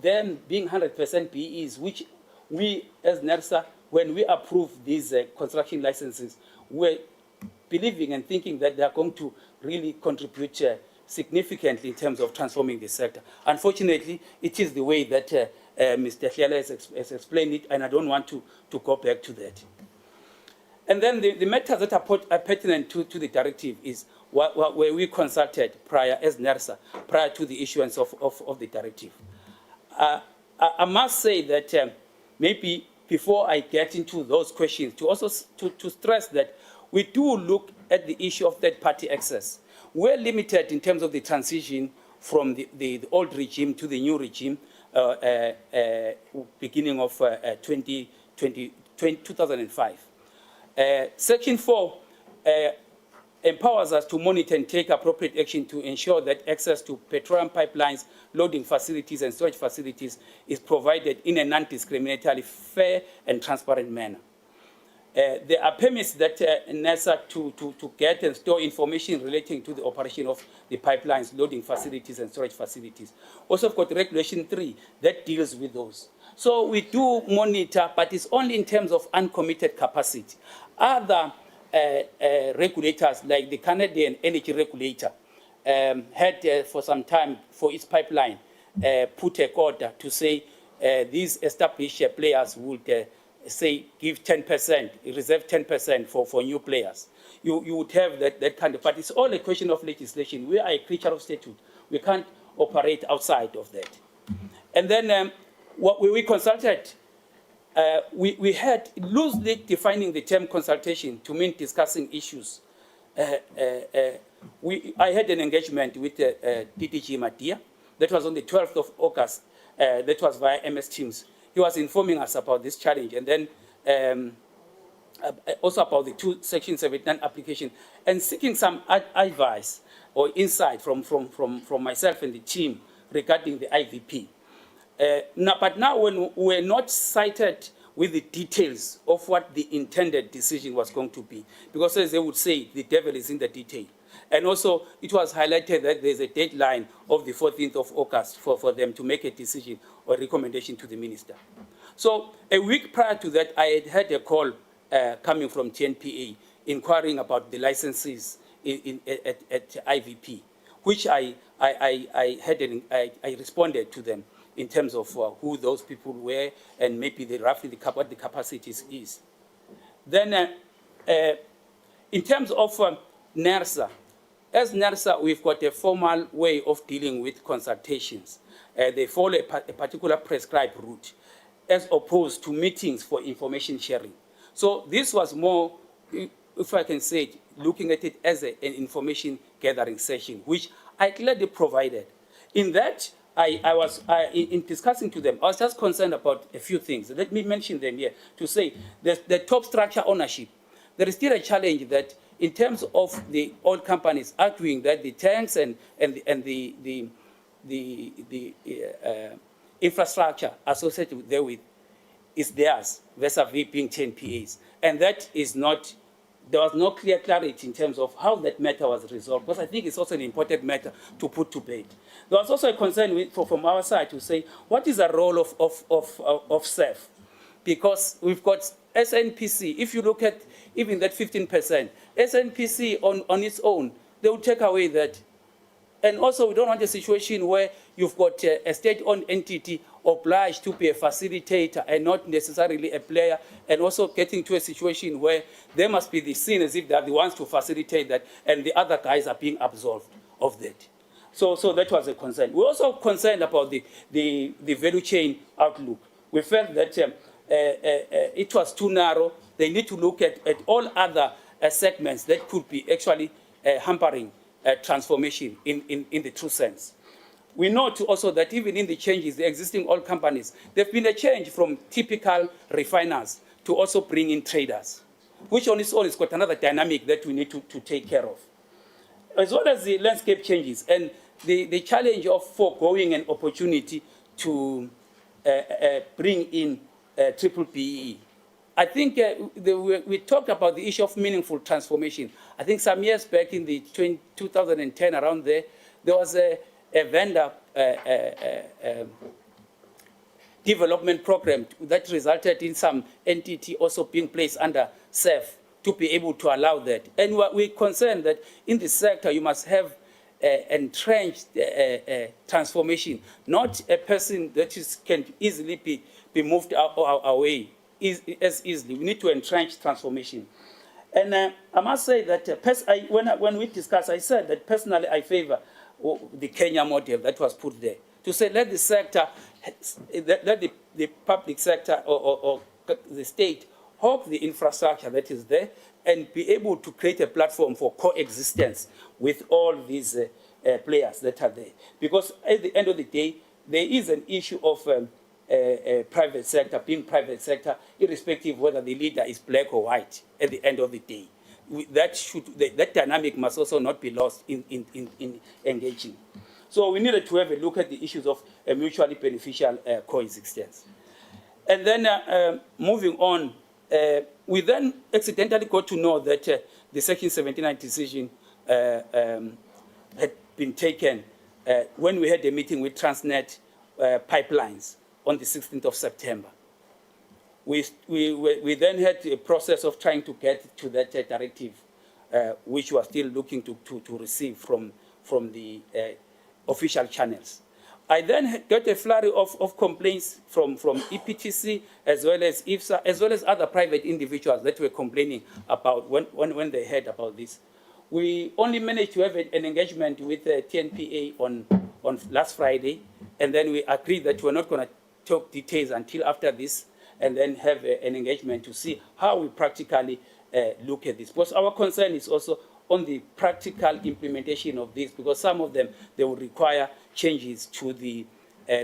them being 100% BEs, which we as NERSA, when we approve these construction licenses, we're believing and thinking that they are going to really contribute significantly in terms of transforming the sector. Unfortunately, it is the way that Mr. Hlela has explained it, and I don't want to go back to that. And then the matters that are pertinent to the directive is where we consulted prior as NERSA, prior to the issuance of the directive. I must say that maybe before I get into those questions, to stress that we do look at the issue of third-party access. We're limited in terms of the transition from the old regime to the new regime, beginning of 2005. Section 4 empowers us to monitor and take appropriate action to ensure that access to petroleum pipelines, loading facilities, and storage facilities is provided in a non-discriminatory, fair, and transparent manner. There are permits that NERSA to get and store information relating to the operation of the pipelines, loading facilities, and storage facilities. Also, we've got Regulation 3 that deals with those. So we do monitor, but it's only in terms of uncommitted capacity. Other regulators, like the Canadian energy regulator, had for some time for its pipeline put a order to say these established players would say, give 10%, reserve 10% for new players. You would have that kind of, but it's all a question of legislation. We are a creature of statute. We can't operate outside of that. And then what we consulted, we had loosely defining the term consultation to mean discussing issues. I had an engagement with DDG Madia. That was on the 12th of August. That was via MS Teams. He was informing us about this challenge, and then also about the two Section 79 application, and seeking some advice or insight from myself and the team regarding the IVP. But now when we're not cited with the details of what the intended decision was going to be, because as they would say, the devil is in the detail. And also, it was highlighted that there's a deadline of the 14th of August for them to make a decision or recommendation to the minister. So a week prior to that, I had a call coming from TNPA inquiring about the licenses at IVP, which I responded to them in terms of who those people were and maybe roughly what the capacities is. Then in terms of NERSA, as NERSA, we've got a formal way of dealing with consultations. They follow a particular prescribed route, as opposed to meetings for information sharing. So this was more, if I can say it, looking at it as an information gathering session, which I clearly provided. In that, in discussing to them, I was just concerned about a few things. Let me mention them here to say the top structure ownership. There is still a challenge that in terms of the oil companies arguing that the tanks and the infrastructure associated therewith is theirs, vis-a-vis being 10 PAs. And that is not, there was no clear clarity in terms of how that matter was resolved, because I think it's also an important matter to put to bed. There was also a concern from our side to say, what is the role of SEF? Because we've got SNPC. If you look at even that 15%, SNPC on its own, they will take away that. And also, we don't want a situation where you've got a state-owned entity obliged to be a facilitator and not necessarily a player, and also getting to a situation where they must be seen as if they're the ones to facilitate that, and the other guys are being absolved of that. So that was a concern. We're also concerned about the value chain outlook. We felt that it was too narrow. They need to look at all other segments that could be actually hampering transformation in the true sense. We note also that even in the changes, the existing oil companies, there's been a change from typical refiners to also bring in traders, which on its own has got another dynamic that we need to take care of. As well as the landscape changes and the challenge of foregoing an opportunity to bring in triple BEE. I think we talked about the issue of meaningful transformation. I think some years back in the 2010, around there was a vendor development program that resulted in some entity also being placed under SEF to be able to allow that. And we're concerned that in the sector, you must have entrenched transformation, not a person that can easily be moved away as easily. We need to entrench transformation. And I must say that when we discussed, I said that personally I favor the Kenya model that was put there, to say let the sector, let the public sector or the state hawk the infrastructure that is there and be able to create a platform for coexistence with all these players that are there. Because at the end of the day, there is an issue of private sector being private sector, irrespective of whether the leader is black or white at the end of the day. That dynamic must also not be lost in engaging. So we needed to have a look at the issues of a mutually beneficial coexistence. And then moving on, we then accidentally got to know that the Section 79 decision had been taken when we had a meeting with Transnet Pipelines on the 16th of September. We then had a process of trying to get to that directive, which we are still looking to receive from the official channels. I then got a flurry of complaints from EPTC as well as IFSA, as well as other private individuals that were complaining about when they heard about this. We only managed to have an engagement with TNPA on last Friday, and then we agreed that we're not going to talk details until after this, and then have an engagement to see how we practically look at this. Because our concern is also on the practical implementation of this, because some of them, they will require changes to the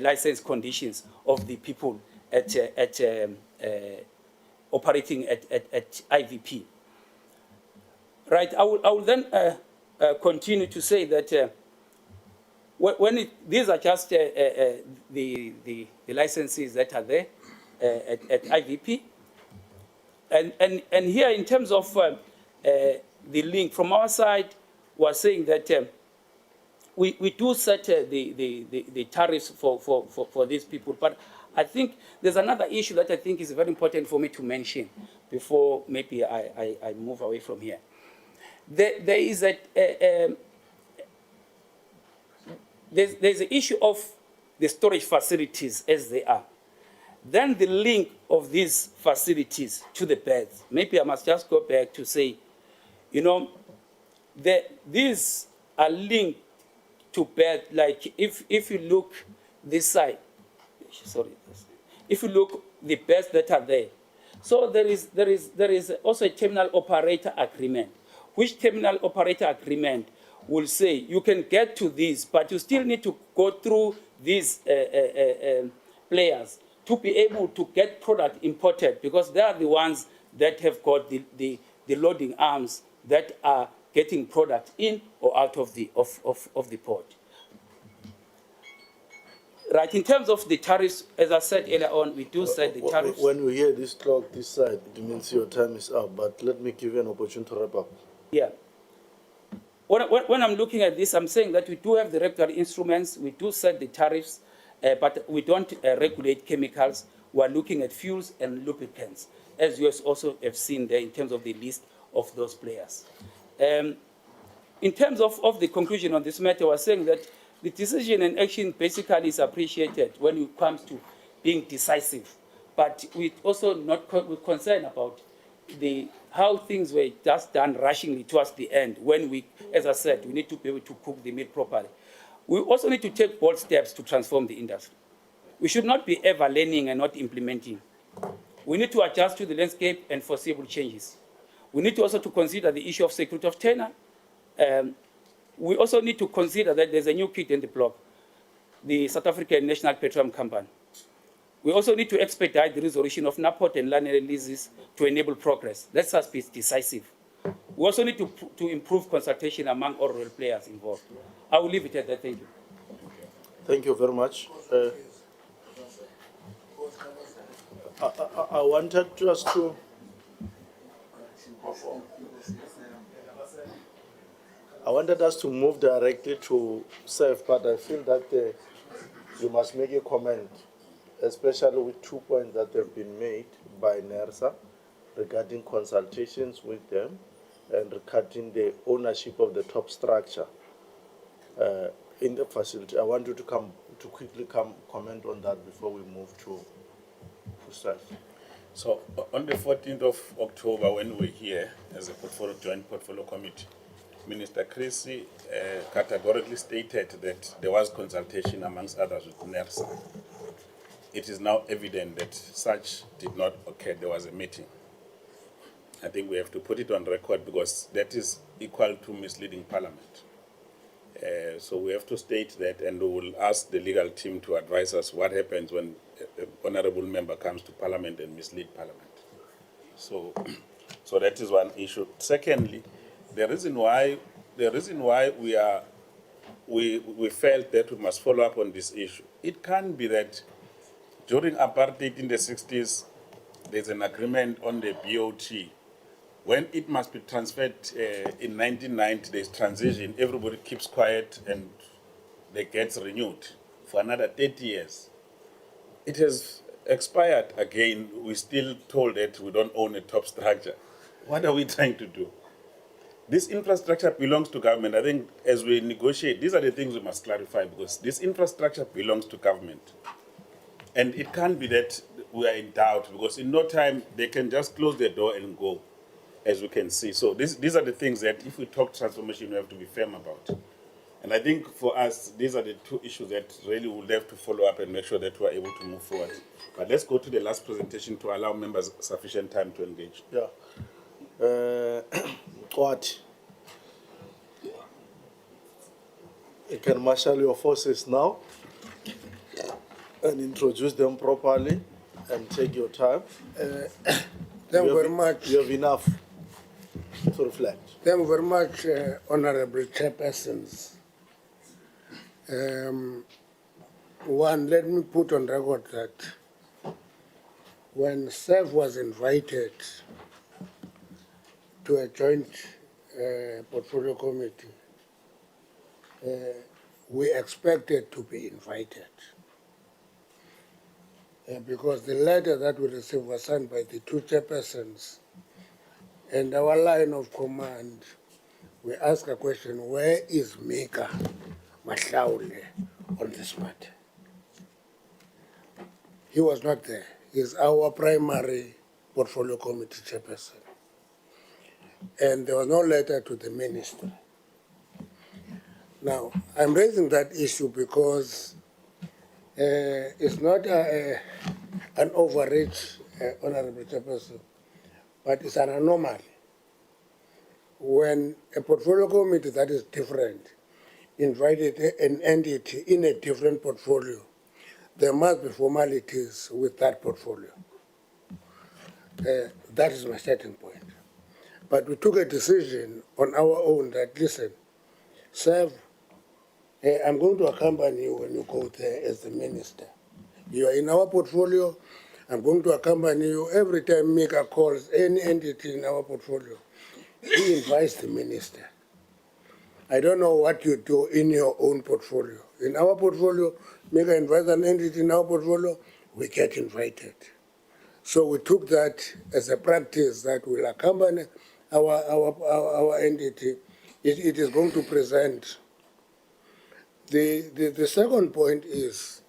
license conditions of the people operating at IVP. Right, I will then continue to say that these are just the licenses that are there at IVP. And here, in terms of the link, from our side, we're saying that we do set the tariffs for these people. But I think there's another issue that I think is very important for me to mention before maybe I move away from here. There is there's an issue of the storage facilities as they are. Then the link of these facilities to the beds. Maybe I must just go back to say, you know, these are linked to bed. Like if you look this side, sorry, if you look the beds that are there. So there is also a terminal operator agreement, which terminal operator agreement will say you can get to this, but you still need to go through these players to be able to get product imported, because they are the ones that have got the loading arms that are getting product in or out of the port. Right, in terms of the tariffs, as I said earlier on, we do set the tariffs. When we hear this clock this side, it means your time is up, but let me give you an opportunity to wrap up. Yeah. When I'm looking at this, I'm saying that we do have the regulatory instruments, we do set the tariffs, but we don't regulate chemicals. We're looking at fuels and lubricants, as you also have seen there in terms of the list of those players. In terms of the conclusion on this matter, we're saying that the decision and action basically is appreciated when it comes to being decisive, but we also we're concerned about how things were just done rushingly towards the end, when we, as I said, we need to be able to cook the meat properly. We also need to take bold steps to transform the industry. We should not be ever learning and not implementing. We need to adjust to the landscape and foreseeable changes. We need to also to consider the issue of security of tenure. We also need to consider that there's a new kid in the block, the South African National Petroleum Company. We also need to expedite the resolution of NAPOT and land leases to enable progress. Let's just be decisive. We also need to improve consultation among all role players involved. I will leave it at that. Thank you. Thank you very much. I wanted just to... I wanted us to move directly to SAFE, but I feel that you must make a comment, especially with 2 points that have been made by NERSA regarding consultations with them and regarding the ownership of the top structure in the facility. I want you to quickly comment on that before we move to SAFE. So on the 14th of October, when we were here as a joint portfolio committee, Minister Creasy categorically stated that there was consultation amongst others with NERSA. It is now evident that such did not occur. There was a meeting. I think we have to put it on record, because that is equal to misleading Parliament. So we have to state that, and we will ask the legal team to advise us what happens when an honourable member comes to Parliament and mislead Parliament. So that is one issue. Secondly, the reason why we felt that we must follow up on this issue, it can be that during apartheid in the 60s, there's an agreement on the BOT. When it must be transferred in 1990, there's transition, everybody keeps quiet and they get renewed for another 30 years. It has expired again. We're still told that we don't own a top structure. What are we trying to do? This infrastructure belongs to government. I think as we negotiate, these are the things we must clarify, because this infrastructure belongs to government. And it can't be that we are in doubt, because in no time they can just close the door and go, as we can see. So these are the things that if we talk transformation, we have to be firm about. And I think for us, these are the two issues that really we'll have to follow up and make sure that we're able to move forward. But let's go to the last presentation to allow members sufficient time to engage. Yeah. What? You can marshal your forces now and introduce them properly and take your time. Thank you very much. You have enough to reflect. Thank you very much, Honorable Chairpersons. One, let me put on record that when SEF was invited to a joint portfolio committee, we expected to be invited because the letter that we received was signed by the two chairpersons, and our line of command, we asked a question: where is Mika Mahlaule on this matter? He was not there. He's our primary portfolio committee chairperson. And there was no letter to the minister. Now, I'm raising that issue because it's not an overreach, Honorable Chairperson, but it's an anomaly. When a portfolio committee that is different invited an entity in a different portfolio, there must be formalities with that portfolio. That is my starting point. But we took a decision on our own that, listen, Sev, I'm going to accompany you when you go there as the minister. You are in our portfolio. I'm going to accompany you. Every time Mika calls any entity in our portfolio, he invites the minister. I don't know what you do in your own portfolio. In our portfolio, Mika invites an entity in our portfolio, we get invited. So we took that as a practice that will accompany our entity. It is going to present. The second point is,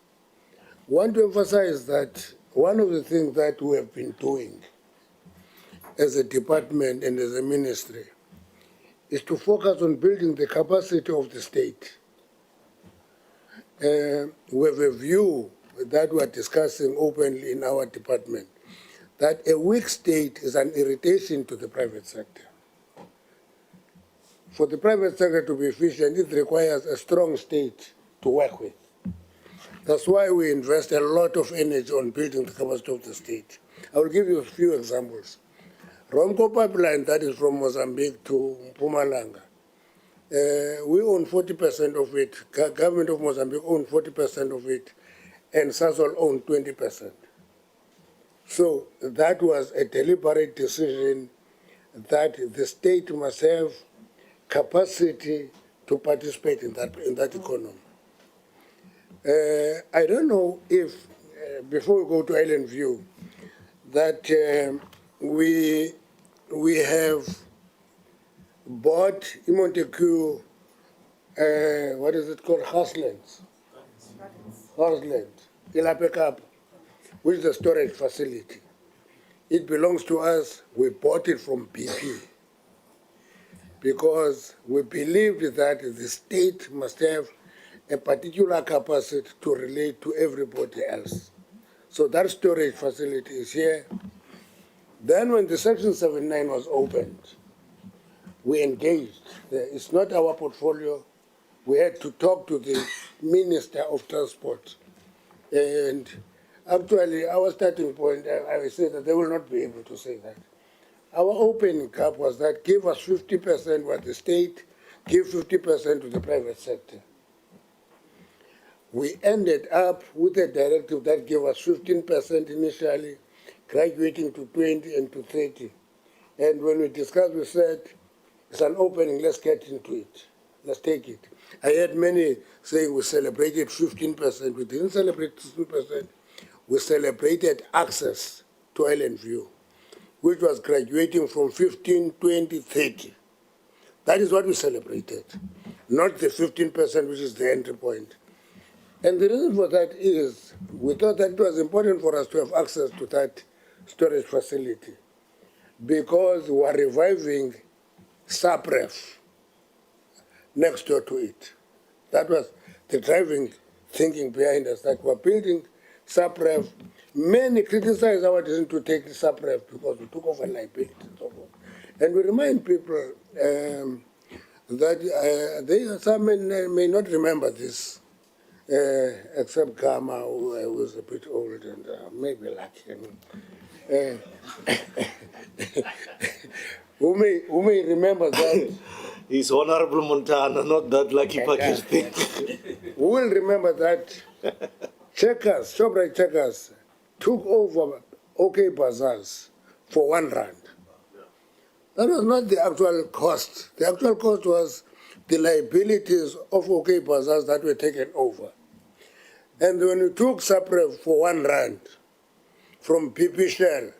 I want to emphasize that one of the things that we have been doing as a department and as a ministry is to focus on building the capacity of the state. We have a view that we are discussing openly in our department, that a weak state is an irritation to the private sector. For the private sector to be efficient, it requires a strong state to work with. That's why we invest a lot of energy on building the capacity of the state. I will give you a few examples. Romco pipeline, that is from Mozambique to Mpumalanga, we own 40% of it, government of Mozambique owns 40% of it, and Sasol owned 20%. So that was a deliberate decision that the state must have capacity to participate in that economy. I don't know if, before we go to Island View, that we have bought in Montague, what is it called, Harslands, Ilapekap, which is a storage facility. It belongs to us. We bought it from BP because we believed that the state must have a particular capacity to relate to everybody else. So that storage facility is here. Then when the Section 79 was opened, we engaged. It's not our portfolio. We had to talk to the Minister of Transport. And actually, our starting point, I said that they will not be able to say that. Our opening cap was that give us 50% what the state, give 50% to the private sector. We ended up with a directive that gave us 15% initially, graduating to 20 and to 30. And when we discussed, we said, it's an opening, let's get into it. Let's take it. I heard many saying we celebrated 15%. We didn't celebrate 15%. We celebrated access to Island View, which was graduating from 15, 20, 30. That is what we celebrated, not the 15%, which is the entry point. And the reason for that is we thought that it was important for us to have access to that storage facility because we are reviving SAPREF next door to it. That was the driving thinking behind us, that we're building SAPREF. Many criticize our decision to take the SAPREF because we took over liability and so forth. And we remind people that some may not remember this, except Gama, who was a bit old and maybe lucky. Who may remember that? He's Honorable Montana, not that lucky package thing. Who will remember that checkers, ShopRite checkers, took over OK Bazaars for R1. That was not the actual cost. The actual cost was the liabilities of OK Bazaars that were taken over. And when we took SAPREF for R1 from PP Shell,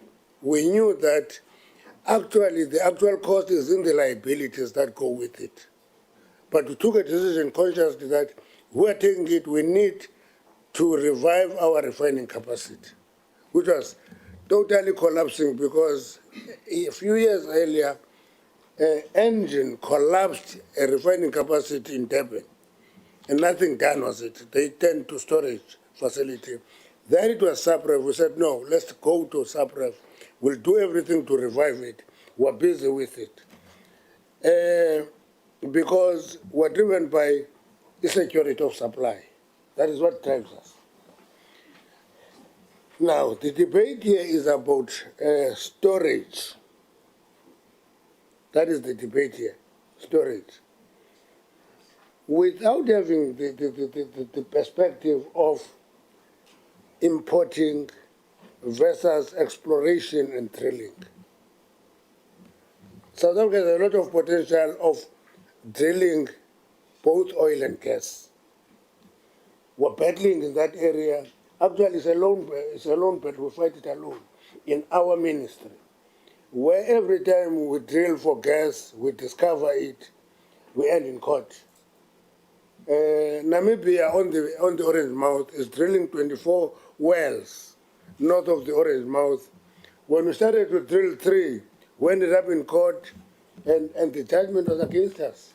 we knew that actually the actual cost is in the liabilities that go with it. But we took a decision consciously that we're taking it, we need to revive our refining capacity, which was totally collapsing because a few years earlier, Engine collapsed a refining capacity in Durban, and nothing done was it. They turned to storage facility. Then it was SAPREF. We said, no, let's go to SAPREF. We'll do everything to revive it. We're busy with it. Because we're driven by insecurity of supply. That is what drives us. Now, the debate here is about storage. That is the debate here, storage. Without having the perspective of importing versus exploration and drilling. South Africa has a lot of potential of drilling both oil and gas. We're battling in that area. Actually, it's a lone battle. We fight it alone in our ministry, where every time we drill for gas, we discover it, we end in court. Namibia on the Orange Mouth is drilling 24 wells north of the Orange Mouth. When we started to drill 3, we ended up in court, and the judgment was against us.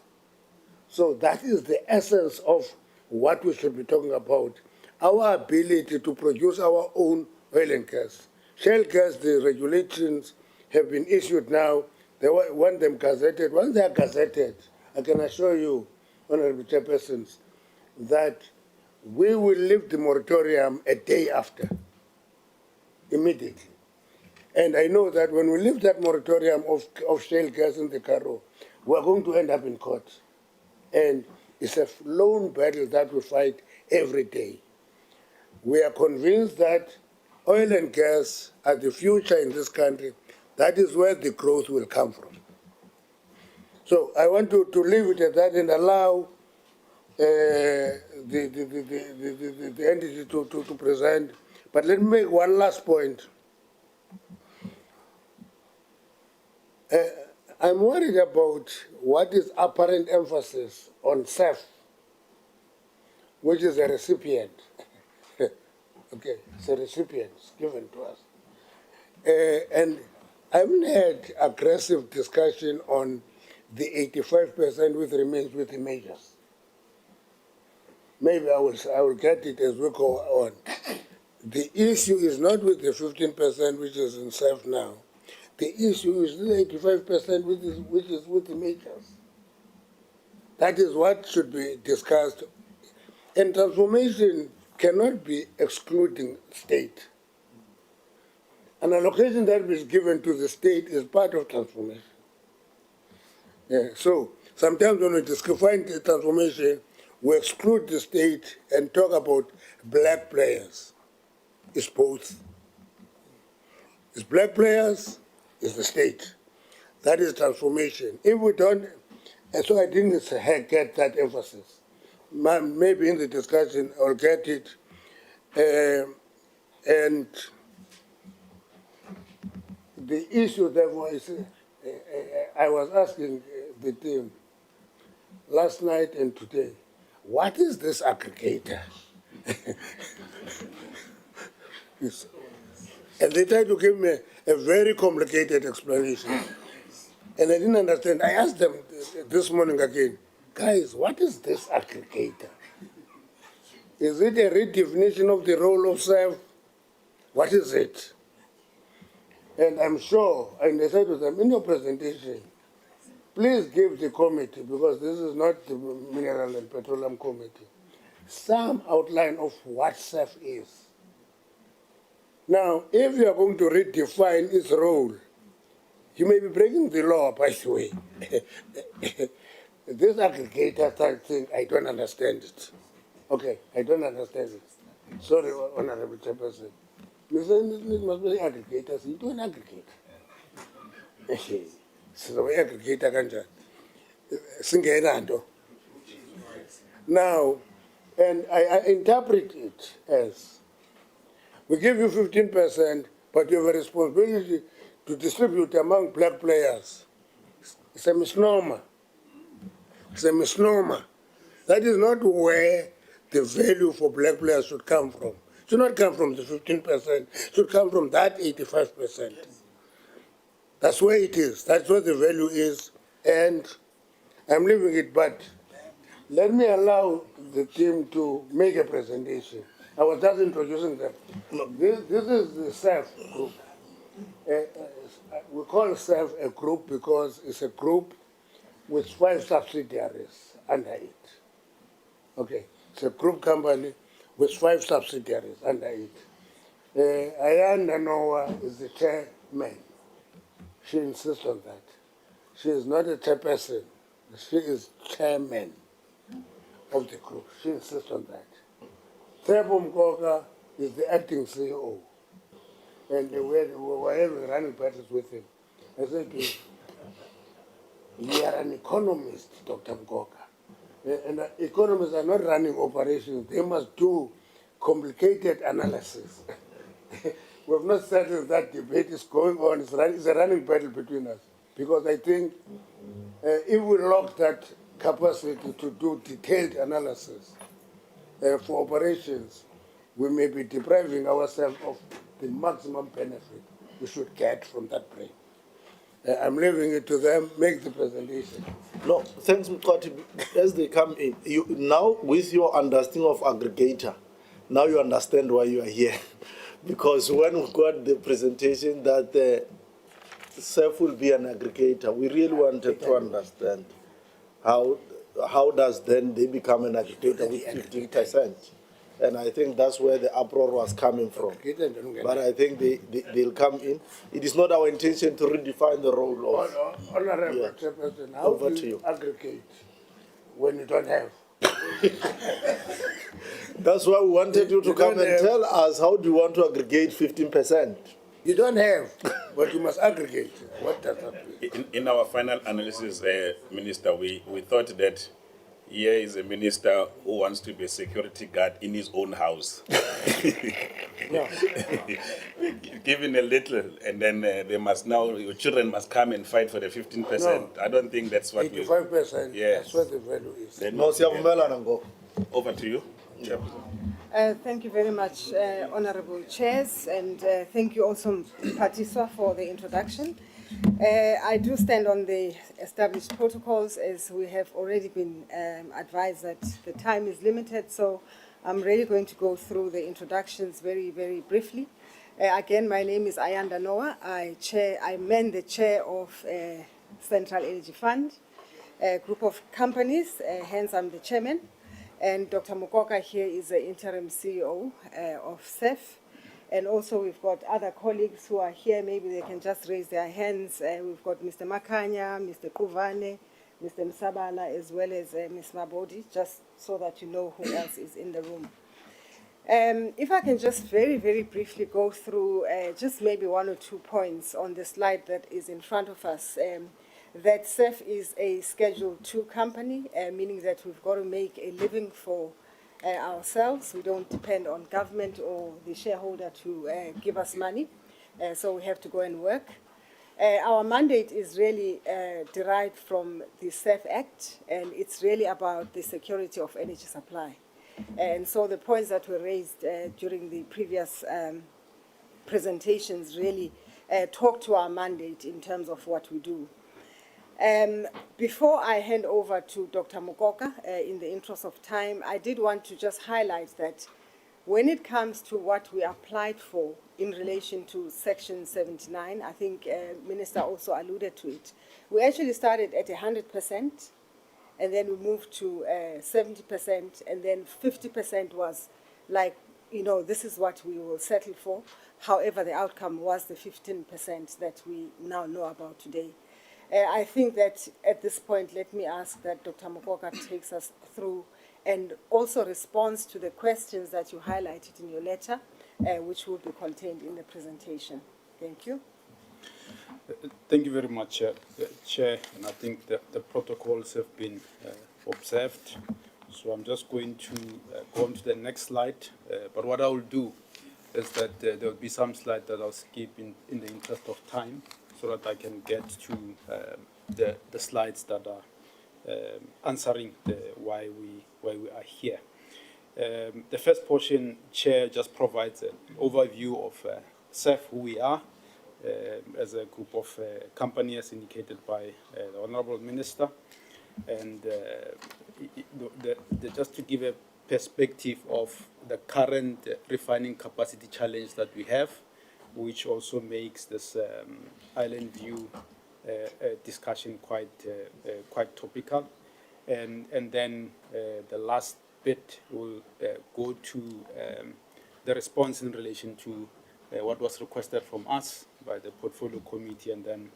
So that is the essence of what we should be talking about, our ability to produce our own oil and gas. Shale gas, the regulations have been issued now. They want them gazetted. Once they are gazetted, I can assure you, Honorable Chairpersons, that we will lift the moratorium a day after, immediately. And I know that when we lift that moratorium of shale gas in the Karoo, we're going to end up in court. And it's a lone battle that we fight every day. We are convinced that oil and gas are the future in this country. That is where the growth will come from. So I want to leave it at that and allow the entity to present. But let me make one last point. I'm worried about what is apparent emphasis on SAF, which is a recipient. Okay, it's a recipient, it's given to us. And I haven't had aggressive discussion on the 85% which remains with the majors. Maybe I will get it as we go on. The issue is not with the 15% which is in SAF now. The issue is the 85% which is with the majors. That is what should be discussed. And transformation cannot be excluding state. An allocation that is given to the state is part of transformation. Yeah, so sometimes when we define the transformation, we exclude the state and talk about black players. It's both. It's black players, it's the state. That is transformation. If we don't, and so I didn't get that emphasis. Maybe in the discussion I'll get it. And the issue therefore is, I was asking the team, last night and today. What is this aggregator? Yes. And they tried to give me a very complicated explanation. And I didn't understand. I asked them this morning again, guys, what is this aggregator? Is it a redefinition of the role of self? What is it? And I'm sure, and I said to them, in your presentation, please give the committee, because this is not the Mineral and Petroleum Committee, some outline of what SAF is. Now, if you are going to redefine its role, you may be breaking the law, by the way. This aggregator type thing, I don't understand it. Okay, I don't understand it. Sorry, Honorable Chairperson. You say it must be aggregators. You don't aggregate. So the aggregator kanjani? Singenanto. Now, and I interpret it as, we give you 15%, but you have a responsibility to distribute among black players. It's a misnomer. It's a misnomer. That is not where the value for black players should come from. It should not come from the 15%. It should come from that 85%. That's where it is. That's where the value is. And I'm leaving it, but let me allow the team to make a presentation. I was just introducing them. Look, this is the SAF group. We call SAF a group because it's a group with 5 subsidiaries under it. Okay, it's a group company with 5 subsidiaries under it. Ayanda Noah is the chairman. She insists on that. She is not a chairperson. She is chairman of the group. She insists on that. Thabo Mkoka is the acting CEO. And we were having running battles with him. I said to him, you are an economist, Dr. Mkoka. And economists are not running operations. They must do complicated analysis. We have not settled that debate. Is going on. It's a running battle between us. Because I think if we lock that capacity to do detailed analysis for operations, we may be depriving ourselves of the maximum benefit we should get from that brain. I'm leaving it to them, make the presentation. No, thanks, Mkwati. As they come in, you now with your understanding of aggregator, now you understand why you are here. Because when we got the presentation that SAF will be an aggregator, we really wanted to understand how does then they become an aggregator with 15%. And I think that's where the uproar was coming from. But I think they'll come in. It is not our intention to redefine the role of... Honorable Chairperson, how do you aggregate when you don't have? That's why we wanted you to come and tell us, how do you want to aggregate 15%? You don't have, but you must aggregate. What does that mean? In our final analysis, Minister, we thought that here is a minister who wants to be a security guard in his own house. Given a little, and then they must now, your children must come and fight for the 15%. No. I don't think that's what 85%, yes. That's what the value is. Over to you. Thank you very much, Honorable Chairs, and thank you also, Patiswa, for the introduction. I do stand on the established protocols, as we have already been advised that the time is limited, so I'm really going to go through the introductions very, very briefly. Again, my name is Ayanda Noah. I'm the chair of Central Energy Fund, a group of companies, hence I'm the chairman. And Dr. Mukoka here is the interim CEO of SEF. And also we've got other colleagues who are here. Maybe they can just raise their hands. We've got Mr. Makanya, Mr. Kuvane, Mr. Msabala, as well as Ms. Mabodi, just so that you know who else is in the room. If I can just very, very briefly go through just maybe 1 or 2 points on the slide that is in front of us. That SEF is a Schedule 2 company, meaning that we've got to make a living for ourselves. We don't depend on government or the shareholder to give us money, so we have to go and work. Our mandate is really derived from the SAF Act, and it's really about the security of energy supply. And so the points that were raised during the previous presentations really talk to our mandate in terms of what we do. Before I hand over to Dr. Mukoka, in the interest of time, I did want to just highlight that when it comes to what we applied for in relation to Section 79, I think Minister also alluded to it, we actually started at 100%, and then we moved to 70%, and then 50% was like, you know, this is what we will settle for. However, the outcome was the 15% that we now know about today. I think that at this point, let me ask that Dr. Mukoka takes us through and also responds to the questions that you highlighted in your letter, which will be contained in the presentation. Thank you. Thank you very much, Chair. And I think that the protocols have been observed. So I'm just going to go on to the next slide. But what I will do is that there will be some slides that I'll skip in the interest of time, so that I can get to the slides that are answering why we are here. The first portion, Chair, just provides an overview of SAF, who we are, as a group of companies indicated by the Honourable Minister. And just to give a perspective of the current refining capacity challenge that we have, which also makes this island view discussion quite topical. And then the last bit will go to the response in relation to what was requested from us by the Portfolio Committee, and then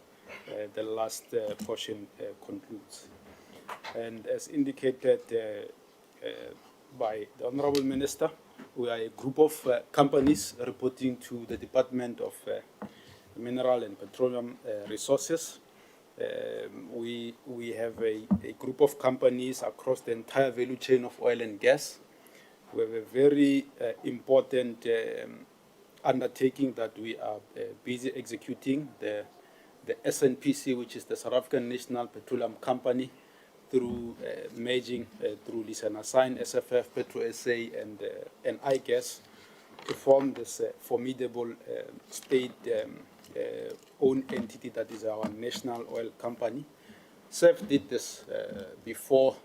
the last portion concludes. And as indicated by the Honourable Minister, we are a group of companies reporting to the Department of Mineral and Petroleum Resources. We have a group of companies across the entire value chain of oil and gas. We have a very important undertaking that we are busy executing, the SNPC, which is the South African National Petroleum Company, through merging through lease and assign SFF, Petro SA, and iGas to form this formidable state-owned entity that is our national oil company. SAF did this before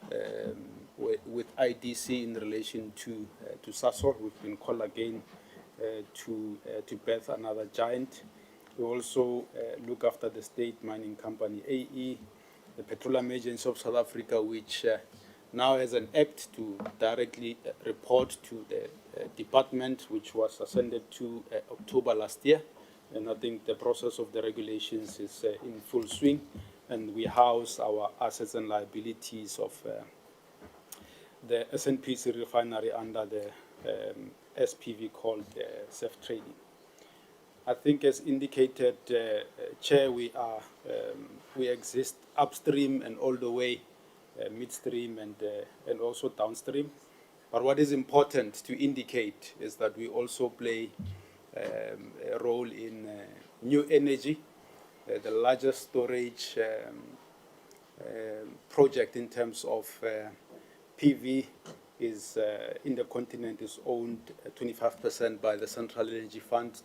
with IDC in relation to Sasol. We've been called again to birth another giant. We also look after the state mining company AE, the Petroleum Agency of South Africa, which now has an act to directly report to the department, which was ascended to October last year. And I think the process of the regulations is in full swing, and we house our assets and liabilities of the SNPC refinery under the SPV called SAF Trading. I think, as indicated, Chair, we exist upstream and all the way midstream and also downstream. But what is important to indicate is that we also play a role in new energy. The largest storage project in terms of PV is in the continent is owned 25% by the Central Energy Fund.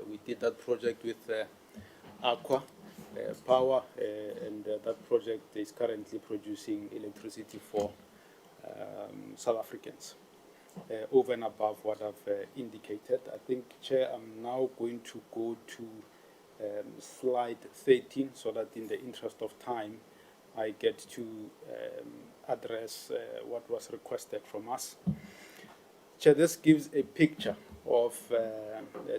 We did that project with Aqua Power, and that project is currently producing electricity for South Africans, over and above what I've indicated. I think, Chair, I'm now going to go to slide 13, so that in the interest of time, I get to address what was requested from us. Chair, this gives a picture of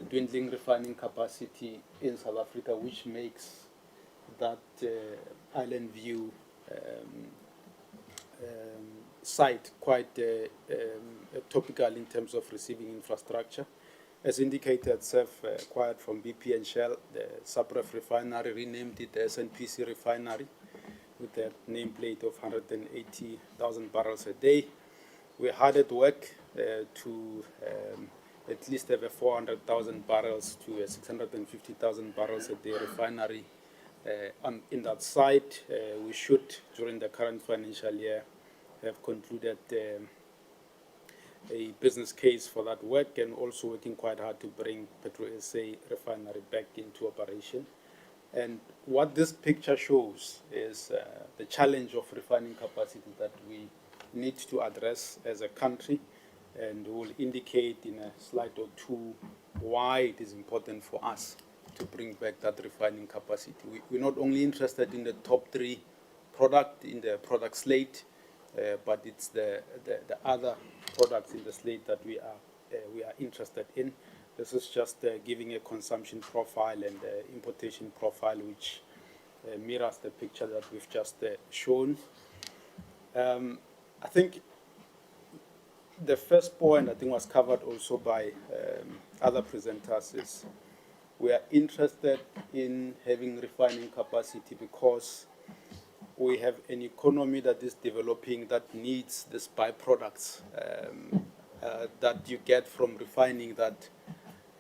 dwindling refining capacity in South Africa, which makes that island view site quite topical in terms of receiving infrastructure. As indicated, SAF acquired from BP and Shell, the Subref refinery, renamed it the SNPC refinery, with a nameplate of 180,000 barrels a day. We hard at work to at least have a 400,000 barrels to a 650,000 barrels a day refinery in that site. We should, during the current financial year, have concluded a business case for that work, and also working quite hard to bring Petro SA refinery back into operation. And what this picture shows is the challenge of refining capacity that we need to address as a country, and will indicate in a slide or two why it is important for us to bring back that refining capacity. We're not only interested in the top 3 product in the product slate, but it's the other products in the slate that we are interested in. This is just giving a consumption profile and importation profile which mirrors the picture that we've just shown. I think the first point was covered also by other presenters is we are interested in having refining capacity because we have an economy that is developing that needs these byproducts that you get from refining that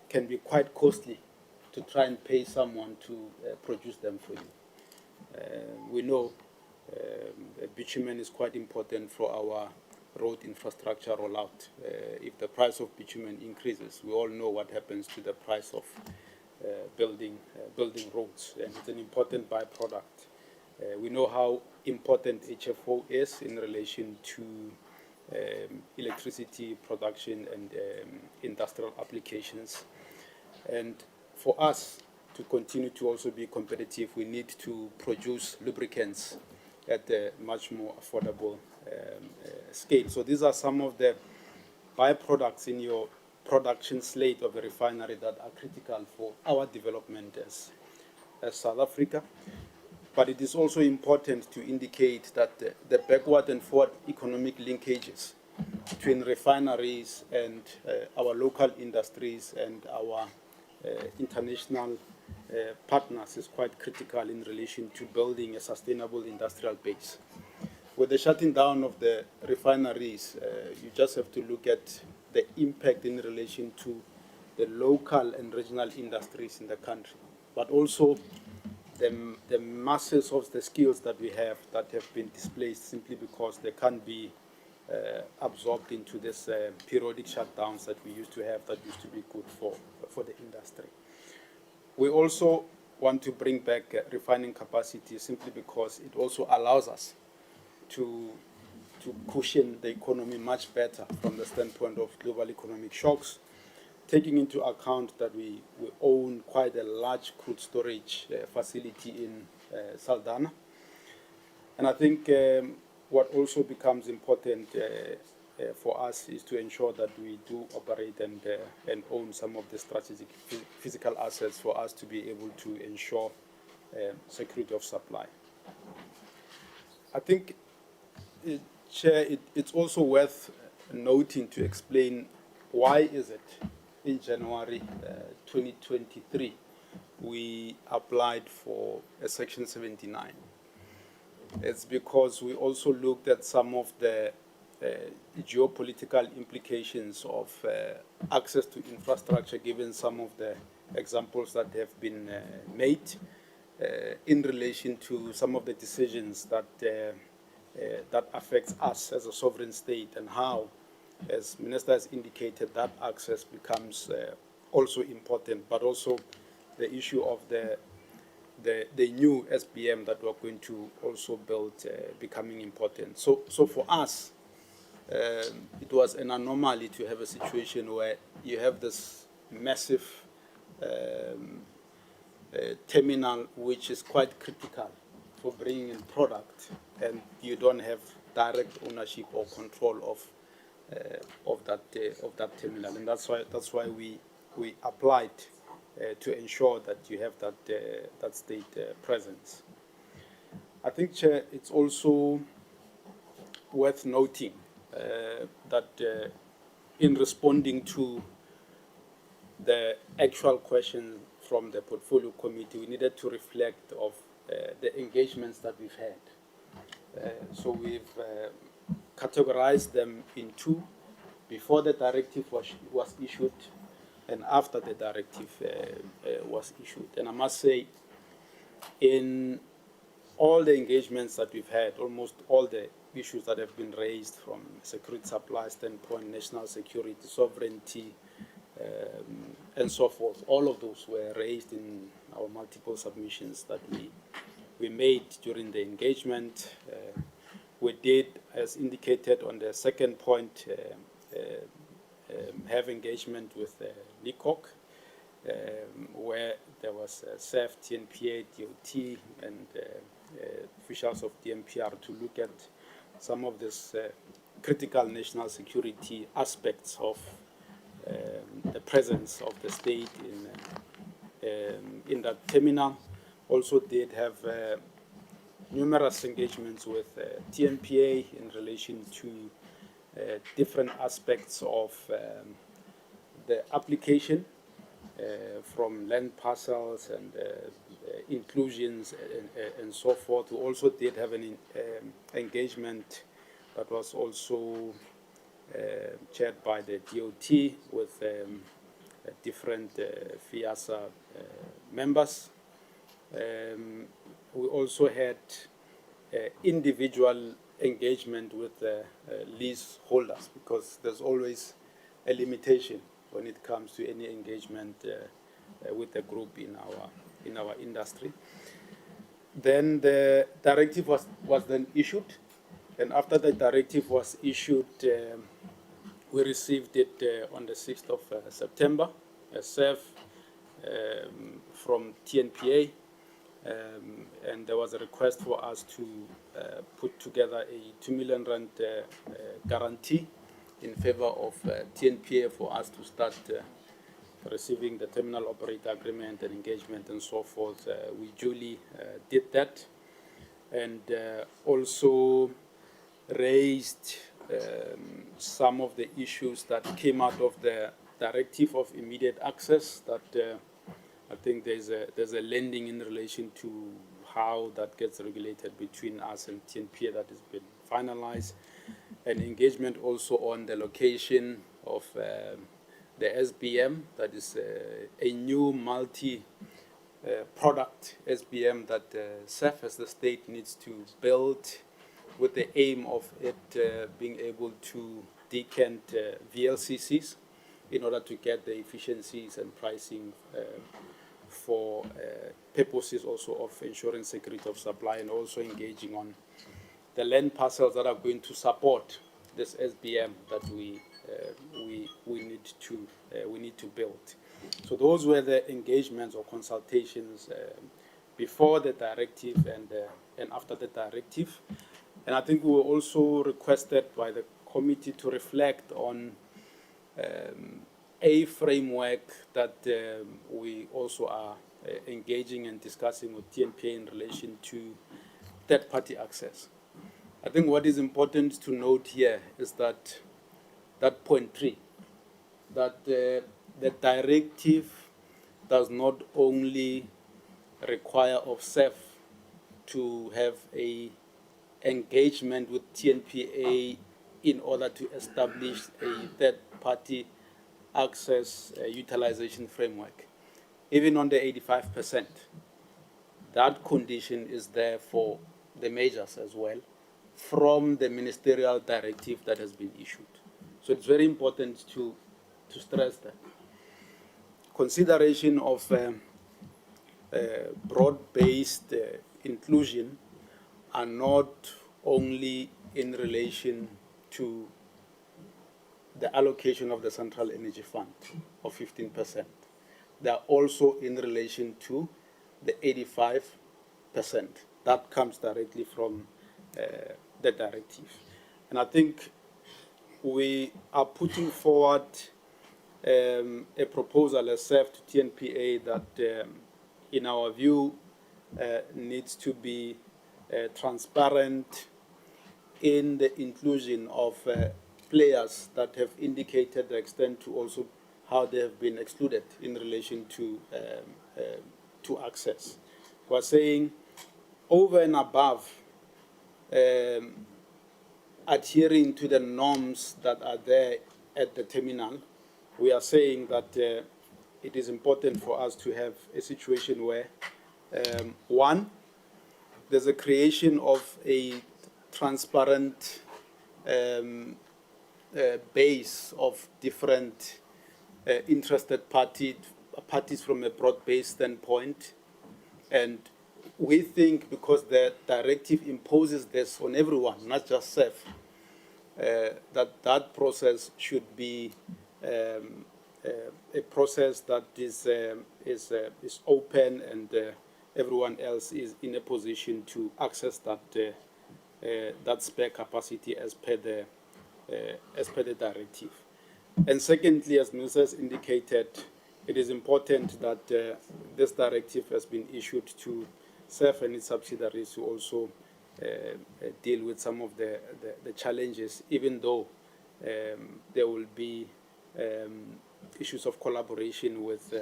can be quite costly to try and pay someone to produce them for you. We know bitumen is quite important for our road infrastructure rollout. If the price of bitumen increases, we all know what happens to the price of building roads, and it's an important byproduct. We know how important HFO is in relation to electricity production and industrial applications. And for us to continue to also be competitive, we need to produce lubricants at a much more affordable scale. So these are some of the byproducts in your production slate of a refinery that are critical for our development as South Africa. But it is also important to indicate that the backward and forward economic linkages between refineries and our local industries and our international partners is quite critical in relation to building a sustainable industrial base. With the shutting down of the refineries, you just have to look at the impact in relation to the local and regional industries in the country, but also the masses of the skills that we have that have been displaced simply because they can't be absorbed into this periodic shutdowns that we used to have that used to be good for the industry. We also want to bring back refining capacity simply because it also allows us to cushion the economy much better from the standpoint of global economic shocks, taking into account that we own quite a large crude storage facility in Saldanha. And I think what also becomes important for us is to ensure that we do operate and own some of the strategic physical assets for us to be able to ensure security of supply. I think, Chair, it's also worth noting to explain why is it in January 2023 we applied for a Section 79. It's because we also looked at some of the geopolitical implications of access to infrastructure, given some of the examples that have been made in relation to some of the decisions that that affects us as a sovereign state, and how, as Minister has indicated, that access becomes also important, but also the issue of the new SBM that we're going to also build becoming important. So for us, it was an anomaly to have a situation where you have this massive terminal which is quite critical for bringing in product, and you don't have direct ownership or control of that terminal, and that's why we applied to ensure that you have that state presence. I think, Chair, it's also worth noting that in responding to the actual question from the portfolio committee, we needed to reflect of the engagements that we've had. So we've categorized them in two: before the directive was issued and after the directive was issued. And I must say, In all the engagements that we've had, almost all the issues that have been raised from security supply standpoint, national security, sovereignty, and so forth, all of those were raised in our multiple submissions that we made during the engagement. We did, as indicated on the second point, have engagement with NCOP, where there was CEF, TNPA, DOT, and officials of DMPR to look at some of these critical national security aspects of the presence of the state in that terminal. Also did have numerous engagements with TNPA in relation to different aspects of the application from land parcels and inclusions and so forth. We also did have an engagement that was also chaired by the DOT with different FIASA members. We also had individual engagement with lease holders, because there's always a limitation when it comes to any engagement with the group in our industry. Then the directive was then issued, and after the directive was issued, we received it on the 6th of September, a CEF from TNPA, and there was a request for us to put together a 2 million rand guarantee in favor of TNPA for us to start receiving the terminal operator agreement and engagement and so forth. We duly did that, and also raised some of the issues that came out of the directive of immediate access, that I think there's a lending in relation to how that gets regulated between us and TNPA that has been finalized, and engagement also on the location of the SBM, that is a new multi-product SBM that CEF as the state needs to build, with the aim of it being able to decant VLCCs in order to get the efficiencies and pricing for purposes also of ensuring security of supply, and also engaging on the land parcels that are going to support this SBM that we need to build. So those were the engagements or consultations before the directive and after the directive. And I think we were also requested by the committee to reflect on a framework that we also are engaging and discussing with TNPA in relation to third-party access. I think what is important to note here is that point 3, that the directive does not only require of CEF to have a engagement with TNPA in order to establish a third-party access utilization framework. Even on the 85%, that condition is there for the majors as well, from the ministerial directive that has been issued. So it's very important to stress that. Consideration of broad-based inclusion are not only in relation to the allocation of the Central Energy Fund of 15%. They are also in relation to the 85%. That comes directly from the directive. And I think we are putting forward a proposal, a CEF to TNPA that, in our view, needs to be transparent in the inclusion of players that have indicated the extent to also how they have been excluded in relation to access. We're saying over and above adhering to the norms that are there at the terminal, we are saying that it is important for us to have a situation where One, there's a creation of a transparent base of different interested parties from a broad-based standpoint. And we think because the directive imposes this on everyone, not just SEF, that process should be a process that is open and everyone else is in a position to access that spare capacity as per the directive. And secondly, as Minister has indicated, it is important that this directive has been issued to SEF and its subsidiaries to also deal with some of the challenges, even though there will be issues of collaboration with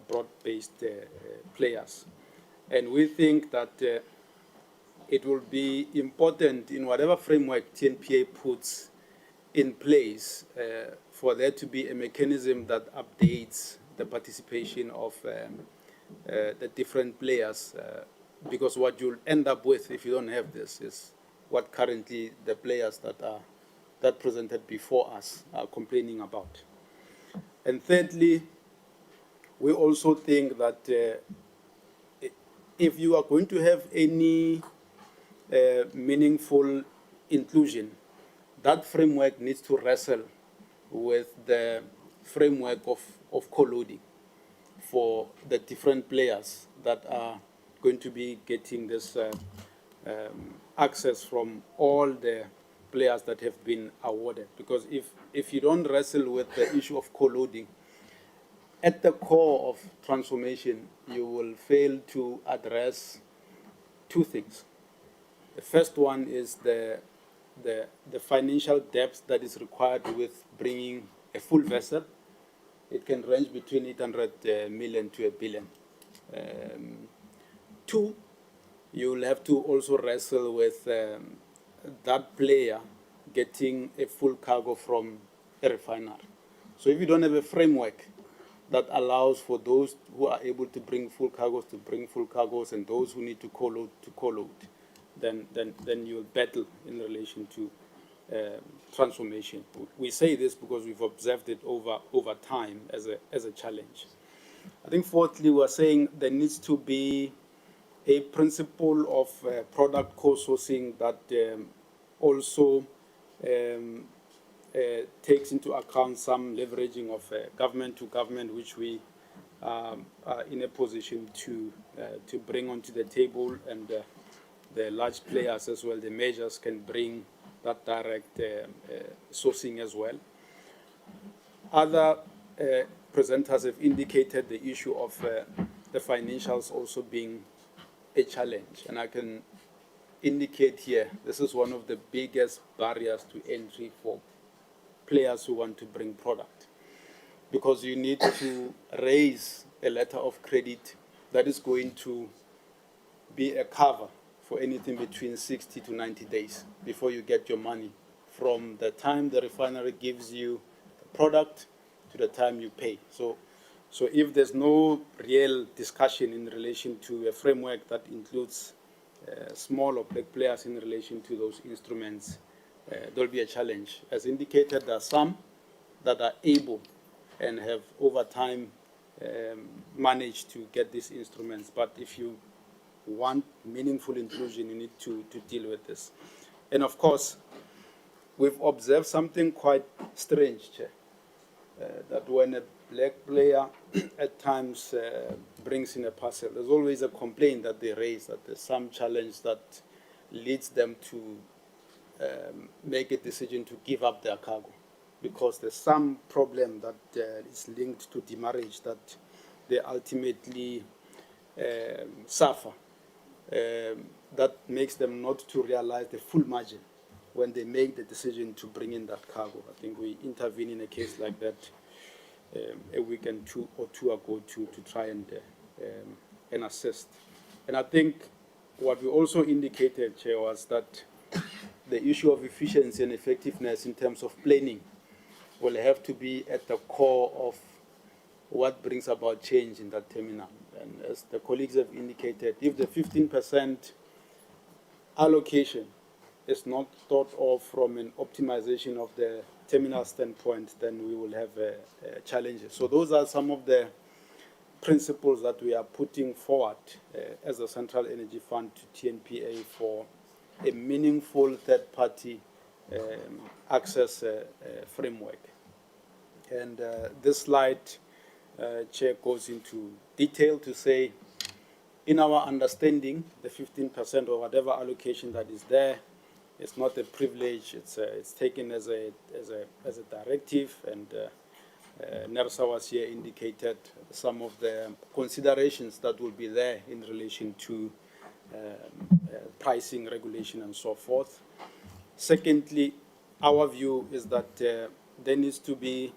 broad-based players. And we think that it will be important in whatever framework TNPA puts in place for there to be a mechanism that updates the participation of the different players, because what you'll end up with if you don't have this is what currently the players that presented before us are complaining about. And thirdly, we also think that if you are going to have any meaningful inclusion, that framework needs to wrestle with the framework of co-loading for the different players that are going to be getting this access from all the players that have been awarded. Because if you don't wrestle with the issue of co-loading, at the core of transformation, you will fail to address two things. The first one is the financial depth that is required with bringing a full vessel. It can range between 800 million to 1 billion. Two, you will have to also wrestle with that player getting a full cargo from a refiner. So if you don't have a framework that allows for those who are able to bring full cargoes to bring full cargoes and those who need to co-load, then you'll battle in relation to transformation. We say this because we've observed it over time as a challenge. I think fourthly, we're saying there needs to be a principle of product co-sourcing that also takes into account some leveraging of government to government, which we are in a position to bring onto the table, and the large players as well, the majors can bring that direct sourcing as well. Other presenters have indicated the issue of the financials also being a challenge, and I can indicate here this is one of the biggest barriers to entry for players who want to bring product, because you need to raise a letter of credit that is going to be a cover for anything between 60 to 90 days before you get your money, from the time the refinery gives you the product to the time you pay. So if there's no real discussion in relation to a framework that includes small or big players in relation to those instruments, there'll be a challenge. As indicated, there are some that are able and have over time managed to get these instruments. But if you want meaningful inclusion, you need to deal with this. And of course, we've observed something quite strange, Chair, that when a black player at times brings in a parcel, there's always a complaint that they raise that there's some challenge that leads them to make a decision to give up their cargo, because there's some problem that is linked to demurrage that they ultimately suffer, that makes them not to realize the full margin when they make the decision to bring in that cargo. I think we intervened in a case like that a week and two ago to try and assist. And I think what we also indicated, Chair, was that the issue of efficiency and effectiveness in terms of planning will have to be at the core of what brings about change in that terminal. And as the colleagues have indicated, if the 15% allocation is not thought of from an optimization of the terminal standpoint, then we will have challenges. So those are some of the principles that we are putting forward as a Central Energy Fund to TNPA for a meaningful third-party access framework. And this slide, Chair, goes into detail to say, in our understanding, the 15% or whatever allocation that is there is not a privilege. It's taken as a directive, and NERSA was here indicated some of the considerations that will be there in relation to pricing, regulation, and so forth. Secondly, our view is that there needs to be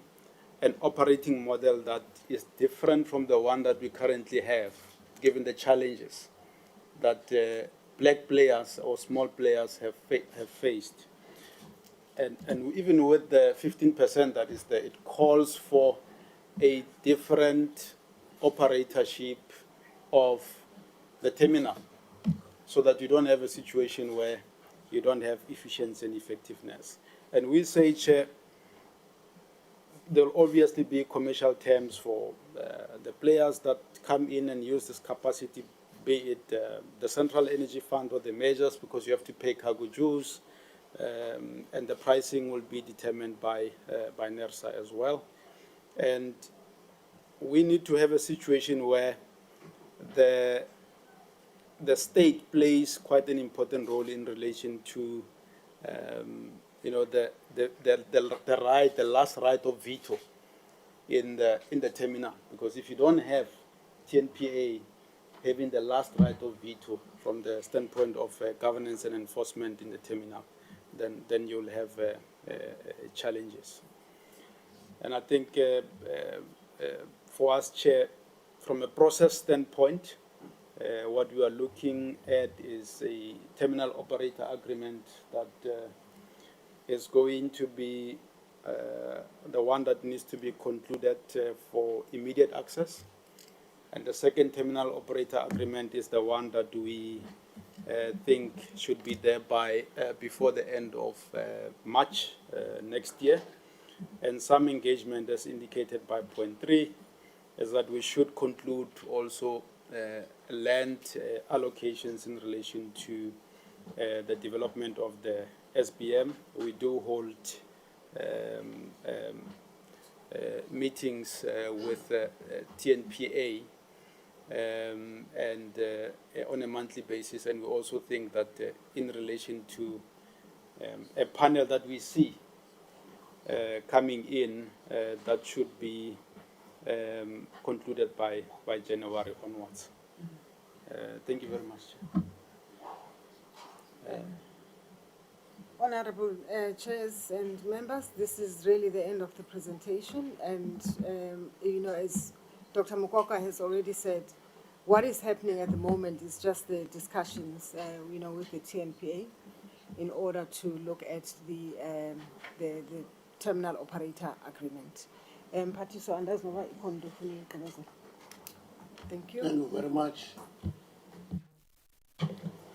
an operating model that is different from the one that we currently have, given the challenges that black players or small players have faced. And even with the 15% that is there, it calls for a different operatorship of the terminal, so that you don't have a situation where you don't have efficiency and effectiveness. And we say, Chair, there will obviously be commercial terms for the players that come in and use this capacity, be it the Central Energy Fund or the majors, because you have to pay cargo dues, and the pricing will be determined by NERSA as well. And we need to have a situation where the state plays quite an important role in relation to the last right of veto in the terminal. Because if you don't have TNPA having the last right of veto from the standpoint of governance and enforcement in the terminal, then you'll have challenges. And I think for us, Chair, from a process standpoint, what we are looking at is a terminal operator agreement that is going to be the one that needs to be concluded for immediate access. And the second terminal operator agreement is the one that we think should be there by before the end of March next year. And some engagement, as indicated by point 3, is that we should conclude also land allocations in relation to the development of the SBM. We do hold meetings with TNPA and on a monthly basis, and we also think that in relation to a panel that we see coming in, that should be concluded by January onwards. Thank you very much. Honorable chairs and members, this is really the end of the presentation, and as Dr. Mukwaka has already said, what is happening at the moment is just the discussions with the TNPA in order to look at the terminal operator agreement. Thank you. Thank you very much.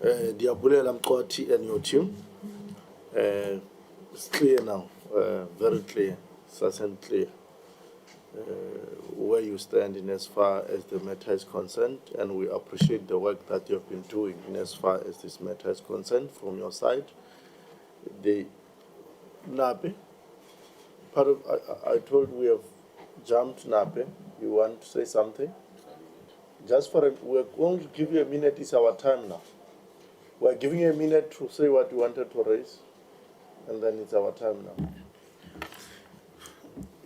Diabulela Mkwati and your team. It's clear now, very clear, succinct clear, where you stand in as far as the matter is concerned, and we appreciate the work that you have been doing in as far as this matter is concerned from your side. The Nabe, I told we have jumped Nabe. You want to say something? Just we're going to give you a minute. It's our time now. We're giving you a minute to say what you wanted to raise, and then it's our time now.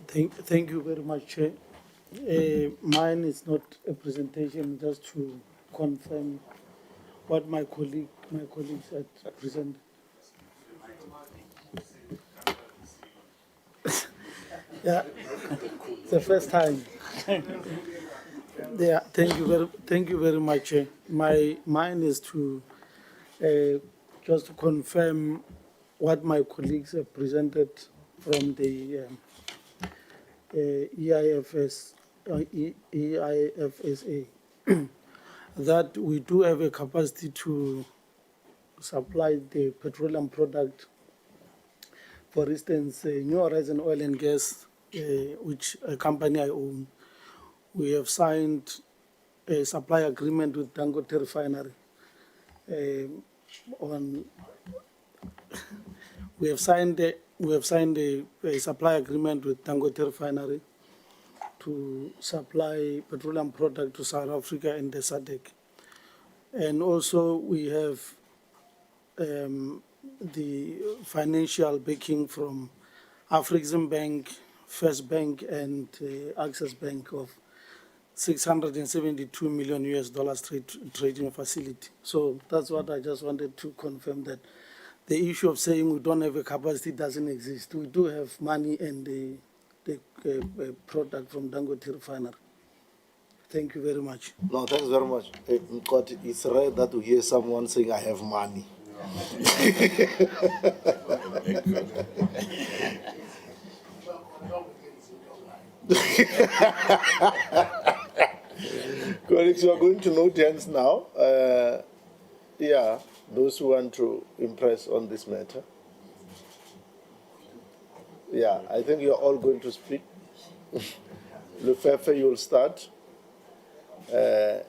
Thank you very much, Chair. Mine is not a presentation, just to confirm what my colleagues had presented. Yeah, it's the first time. Yeah, thank you very much, Chair. Mine is to just to confirm what my colleagues have presented from the EIFSA. that we do have a capacity to supply the petroleum product. For instance, New Horizon Oil and Gas, which a company I own, we have signed a supply agreement with Dangote Refinery. We have signed a supply agreement with Dangote Refinery to supply petroleum product to South Africa and the SADC. And also we have the financial backing from Afrexim Bank, First Bank, and Access Bank of $672 million trading facility. So that's what I just wanted to confirm, that the issue of saying we don't have a capacity doesn't exist. We do have money and the product from Dangote Refinery. Thank you very much. No, thanks very much. But it's rare that we hear someone saying, I have money. Colleagues, we are going to note hands now. Yeah, those who want to impress on this matter. Yeah, I think you're all going to speak. Lefefe, you'll start. It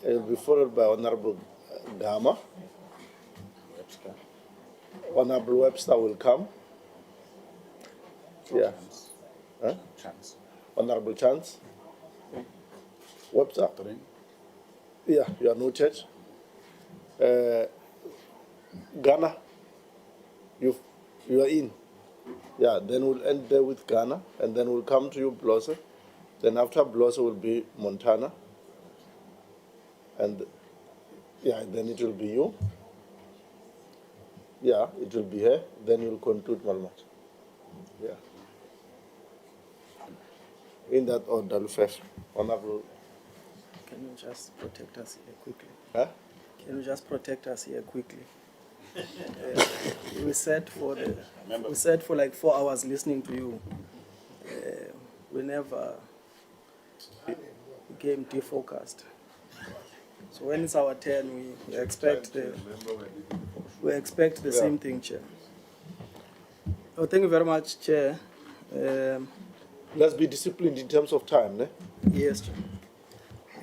will be followed by Honorable Gama. Honorable Webster will come. Yeah. Huh? Chance. Honorable Chance. Webster. Yeah, you are noted. Ghana, you are in. Yeah, then we'll end there with Ghana, and then we'll come to you, Blosser. Then after Blosser will be Montana. And yeah, then it will be you. Yeah, it will be her. Then you'll conclude Malmat. Yeah. In that order, first, Honorable. Can you just protect us here quickly? Huh? Can you just protect us here quickly? We sat for like 4 hours listening to you. We never became defocused. So when it's our turn, we expect the same thing, Chair. Oh, thank you very much, Chair. Let's be disciplined in terms of time, ne? Yes, Chair.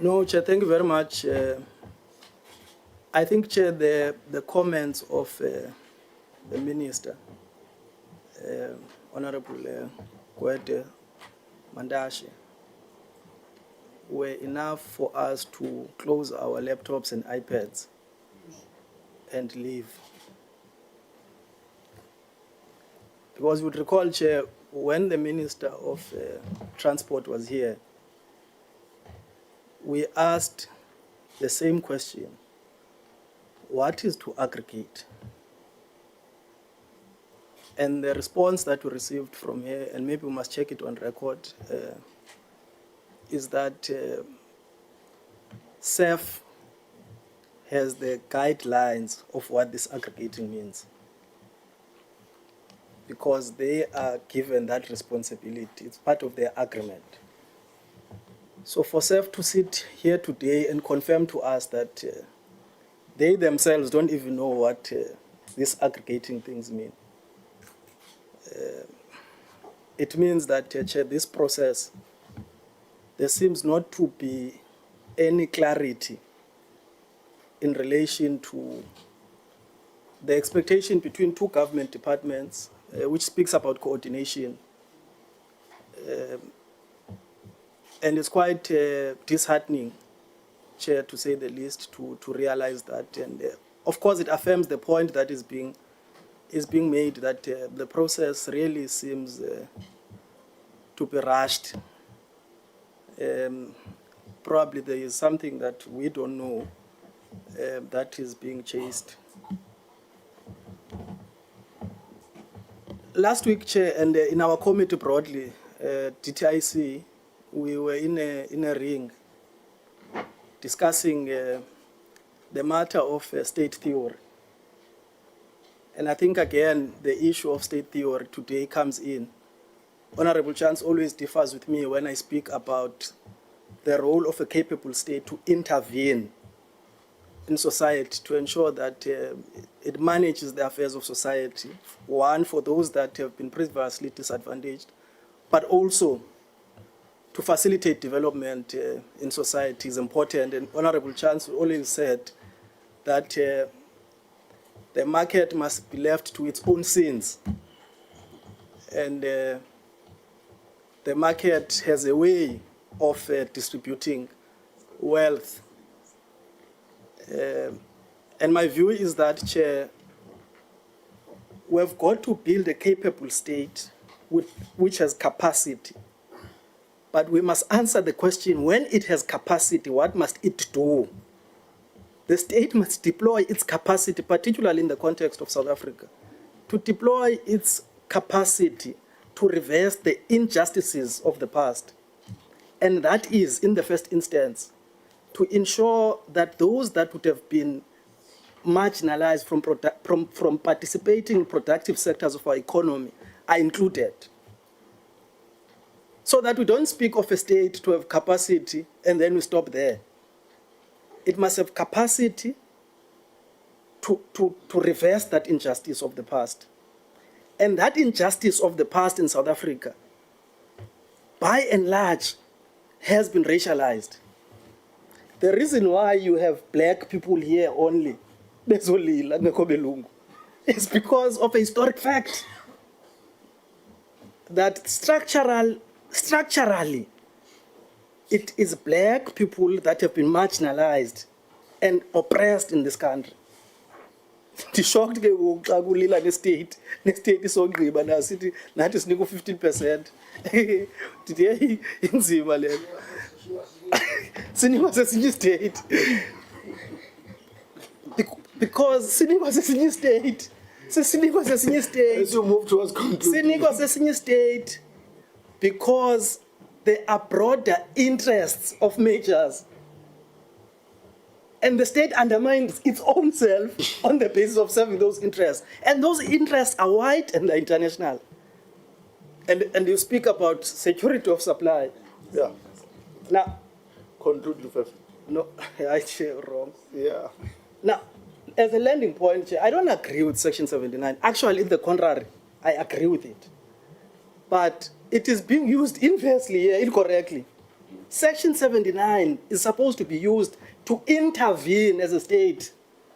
No, Chair, thank you very much. I think, Chair, the comments of the Minister, Honorable Kwete Mandashi, were enough for us to close our laptops and iPads and leave. Because you would recall, Chair, when the Minister of Transport was here, we asked the same question: what is to aggregate? And the response that we received from her, and maybe we must check it on record, is that CEF has the guidelines of what this aggregating means, because they are given that responsibility. It's part of their agreement. So for CEF to sit here today and confirm to us that they themselves don't even know what these aggregating things mean, it means that, Chair, this process, there seems not to be any clarity in relation to the expectation between two government departments, which speaks about coordination. And it's quite disheartening, Chair, to say the least, to realize that. And of course, it affirms the point that is being made, that the process really seems to be rushed. Probably there is something that we don't know that is being chased. Last week, Chair, and in our committee broadly, DTIC, we were in a ring discussing the matter of state theory. And I think, again, the issue of state theory today comes in. Honorable Chance always differs with me when I speak about the role of a capable state to intervene in society to ensure that it manages the affairs of society, one, for those that have been previously disadvantaged, but also to facilitate development in society is important. And Honorable Chancellor always said that the market must be left to its own sins. And the market has a way of distributing wealth. And my view is that, Chair, we've got to build a capable state which has capacity. But we must answer the question, when it has capacity, what must it do? The state must deploy its capacity, particularly in the context of South Africa, to deploy its capacity to reverse the injustices of the past. And that is, in the first instance, to ensure that those that would have been marginalized from participating in productive sectors of our economy are included. So that we don't speak of a state to have capacity and then we stop there. It must have capacity to reverse that injustice of the past. And that injustice of the past in South Africa, by and large, has been racialized. The reason why you have black people here only, is because of a historic fact that structurally, it is black people that have been marginalized and oppressed in this country. The shocked the state is so grave, and our city, that is 15%. Today, in Zimbabwe, Sydney was a senior state. Because Sydney was a senior state. So Sydney was a senior state. As you move towards conclusion. Sydney was a senior state because there are broader interests of majors. And the state undermines its own self on the basis of serving those interests. And those interests are wide and they're international. And you speak about security of supply. Yeah. Now, conclude, Lufef. No, I say wrong. Yeah. Now, as a landing point, I don't agree with Section 79. Actually, the contrary, I agree with it. But it is being used inversely here, incorrectly. Section 79 is supposed to be used to intervene as a state,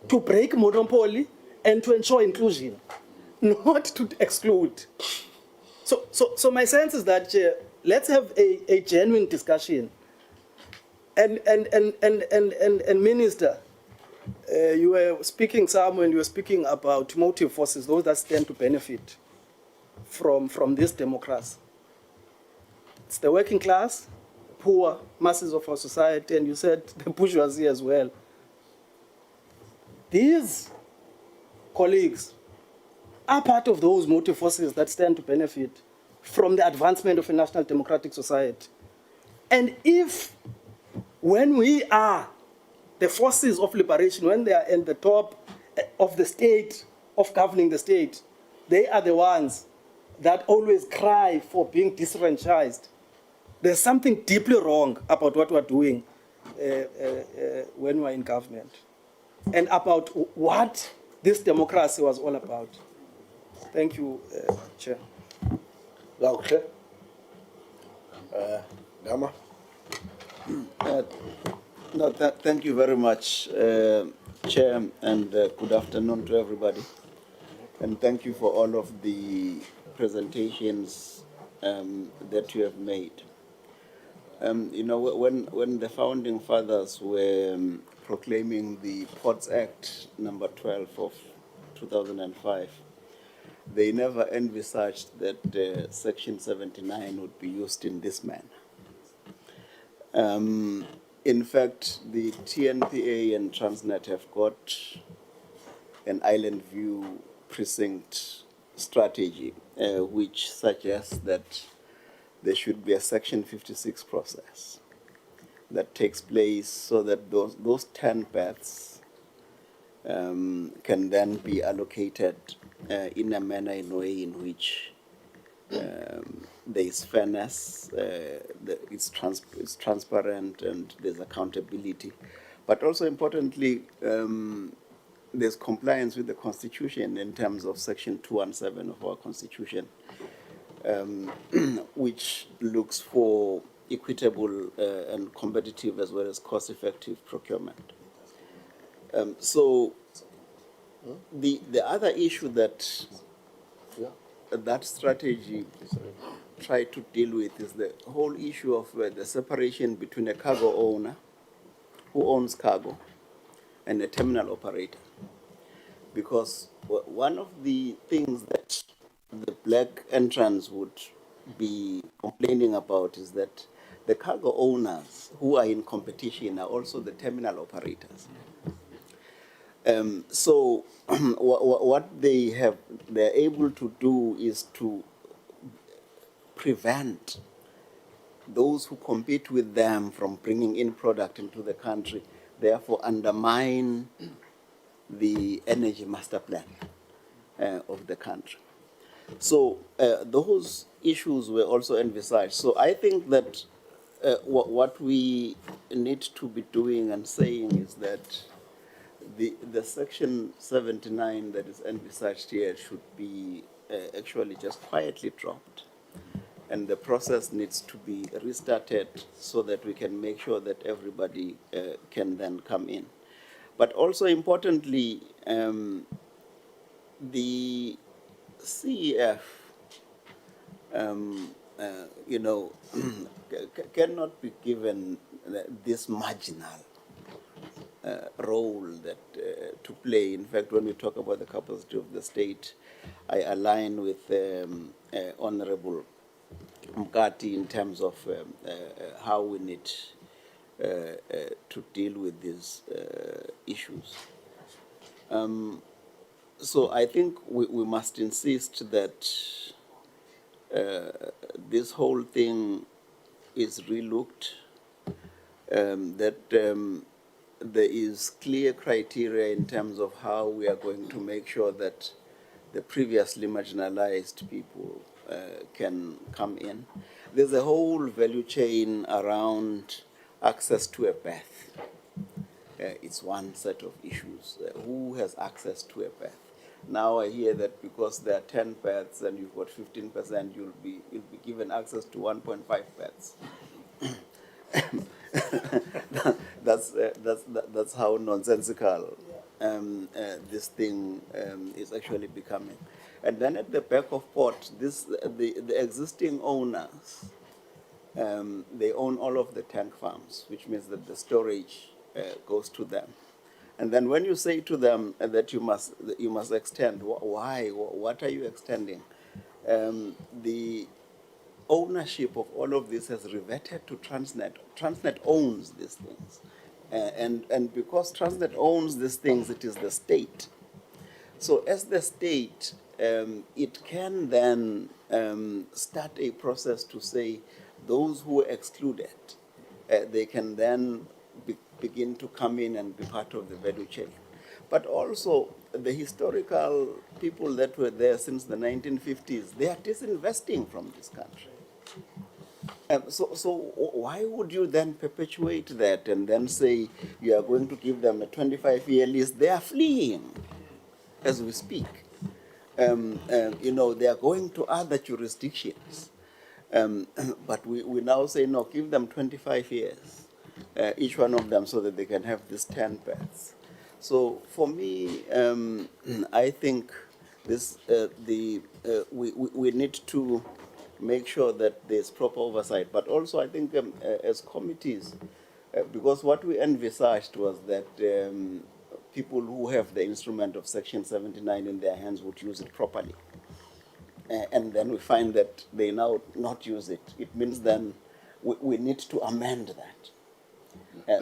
to break monopoly and to ensure inclusion, not to exclude. So my sense is that let's have a genuine discussion. And Minister, you were speaking somewhere, you were speaking about motive forces, those that stand to benefit from this democracy. It's the working class, poor masses of our society, and you said the bourgeoisie as well. These colleagues are part of those motive forces that stand to benefit from the advancement of a national democratic society. And if, when we are the forces of liberation, when they are at the top of the state, of governing the state, they are the ones that always cry for being disfranchised. There's something deeply wrong about what we're doing when we're in government and about what this democracy was all about. Thank you, Chair. Okay. Dama. Thank you very much, Chair, and good afternoon to everybody. And thank you for all of the presentations that you have made. You know, when the founding fathers were proclaiming the Ports Act number 12 of 2005, they never envisaged that Section 79 would be used in this manner. In fact, the TNPA and Transnet have got an island view precinct strategy, which suggests that there should be a Section 56 process that takes place so that those 10 paths can then be allocated in a manner, in a way in which there is fairness, it's transparent, and there's accountability. But also importantly, there's compliance with the Constitution in terms of Section 217 of our Constitution, which looks for equitable and competitive as well as cost-effective procurement. So the other issue that that strategy tried to deal with is the whole issue of the separation between a cargo owner who owns cargo and a terminal operator. Because one of the things that the black entrants would be complaining about is that the cargo owners who are in competition are also the terminal operators. So what they're able to do is to prevent those who compete with them from bringing in product into the country, therefore undermine the energy master plan of the country. So those issues were also envisaged. So I think that what we need to be doing and saying is that the Section 79 that is envisaged here should be actually just quietly dropped. And the process needs to be restarted so that we can make sure that everybody can then come in. But also importantly, the CEF, cannot be given this marginal role that to play. In fact, when we talk about the capacity of the state, I align with Honorable Mkati in terms of how we need to deal with these issues. So I think we must insist that this whole thing is relooked, that there is clear criteria in terms of how we are going to make sure that the previously marginalized people can come in. There's a whole value chain around access to a berth. It's one set of issues. Who has access to a berth? Now I hear that because there are 10 berths and you've got 15%, you'll be given access to 1.5 berths. That's how nonsensical this thing is actually becoming. And then at the back of port, the existing owners, they own all of the tank farms, which means that the storage goes to them. And then when you say to them that you must extend, why? What are you extending? The ownership of all of this has reverted to Transnet. Transnet owns these things. And because Transnet owns these things, it is the state. So as the state, it can then start a process to say those who were excluded, they can then begin to come in and be part of the value chain. But also the historical people that were there since the 1950s, they are disinvesting from this country. So why would you then perpetuate that and then say you are going to give them a 25-year lease? They are fleeing as we speak. They are going to other jurisdictions. But we now say, no, give them 25 years, each one of them, so that they can have these 10 berths. So for me, I think we need to make sure that there's proper oversight. But also I think as committees, because what we envisaged was that people who have the instrument of Section 79 in their hands would use it properly. And then we find that they now not use it. It means then we need to amend that.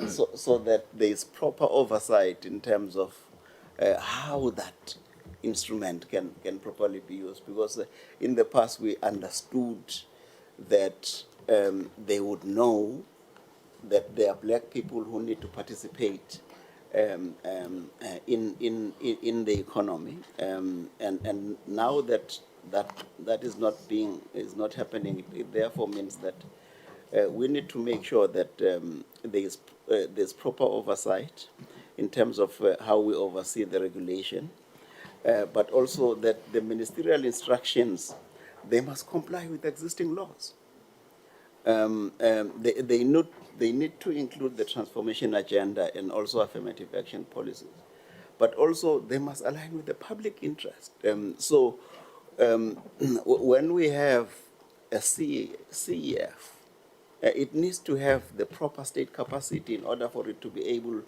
So that there is proper oversight in terms of how that instrument can properly be used. Because in the past we understood that they would know that there are black people who need to participate in the economy. And now that that is not happening. It therefore means that we need to make sure that there's proper oversight in terms of how we oversee the regulation, but also that the ministerial instructions, they must comply with existing laws. They need to include the transformation agenda and also affirmative action policies. But also they must align with the public interest. When we have a CEF, it needs to have the proper state capacity in order for it to be able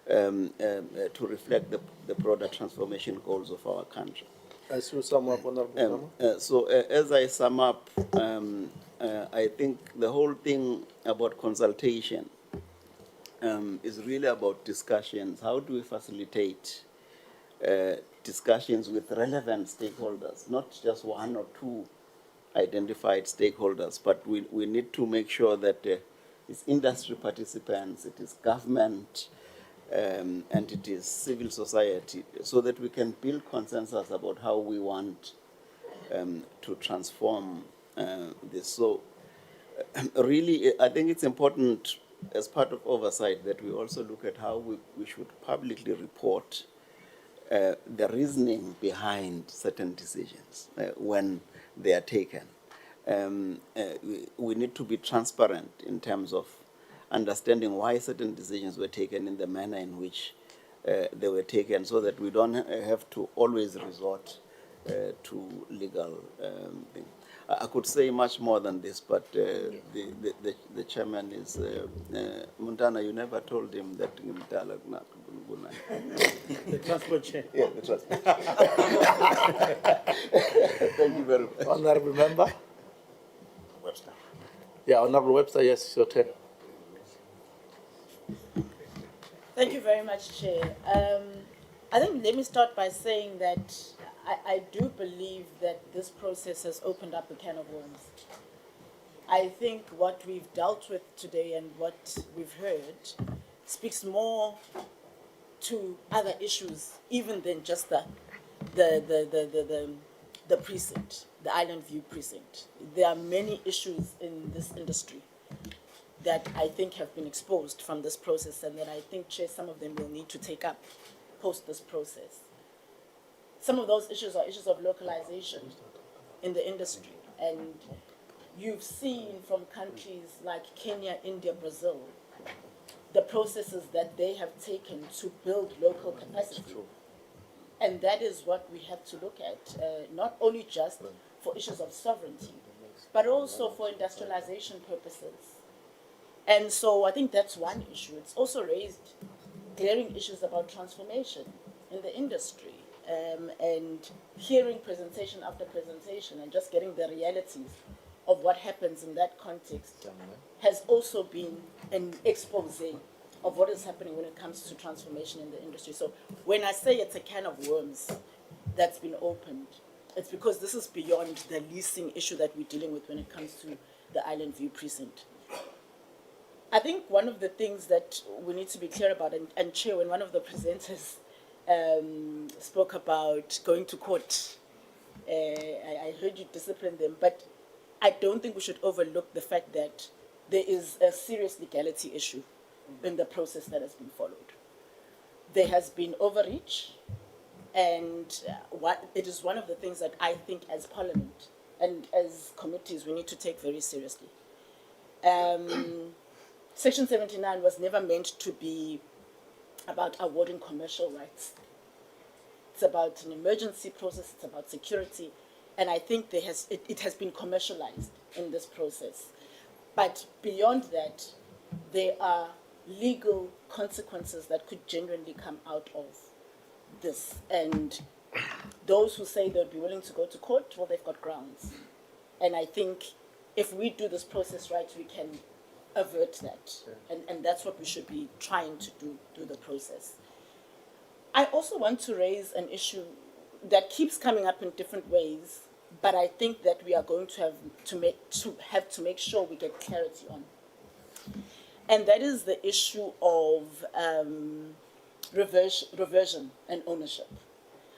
to reflect the broader transformation goals of our country. As you sum up, Honorable As I sum up, I think the whole thing about consultation is really about discussions. How do we facilitate discussions with relevant stakeholders, not just one or two identified stakeholders, but we need to make sure that it's industry participants, it is government, and it is civil society, so that we can build consensus about how we want to transform this. So really, I think it's important as part of oversight that we also look at how we should publicly report the reasoning behind certain decisions when they are taken. We need to be transparent in terms of understanding why certain decisions were taken in the manner in which they were taken, so that we don't have to always resort to legal things. I could say much more than this, but the chairman is Montana. You never told him that. The transport chair. Yeah, the transport. Thank you very much. Honorable member. Webster. Yeah, Honorable Webster. Yes, it's your turn. Thank you very much, Chair. I think let me start by saying that I do believe that this process has opened up a can of worms. I think what we've dealt with today and what we've heard speaks more to other issues even than just the precinct, the Island View precinct. There are many issues in this industry that I think have been exposed from this process, and that I think, Chair, some of them will need to take up post this process. Some of those issues are issues of localization in the industry, and you've seen from countries like Kenya, India, Brazil, the processes that they have taken to build local capacity. And that is what we have to look at, not only just for issues of sovereignty, but also for industrialization purposes. And so I think that's one issue. It's also raised glaring issues about transformation in the industry, and hearing presentation after presentation and just getting the realities of what happens in that context has also been an expose of what is happening when it comes to transformation in the industry. So when I say it's a can of worms that's been opened, it's because this is beyond the leasing issue that we're dealing with when it comes to the Island View precinct. I think one of the things that we need to be clear about, and Chair, when one of the presenters spoke about going to court, I heard you discipline them, but I don't think we should overlook the fact that there is a serious legality issue in the process that has been followed. There has been overreach, and it is one of the things that I think as Parliament and as committees we need to take very seriously. Section 79 was never meant to be about awarding commercial rights. It's about an emergency process, it's about security, and I think it has been commercialized in this process. But beyond that, there are legal consequences that could genuinely come out of this. And those who say they'll be willing to go to court, well, they've got grounds. And I think if we do this process right, we can avert that. And that's what we should be trying to do through the process. I also want to raise an issue that keeps coming up in different ways, but I think that we are going to have to make sure we get clarity on. And that is the issue of reversion and ownership.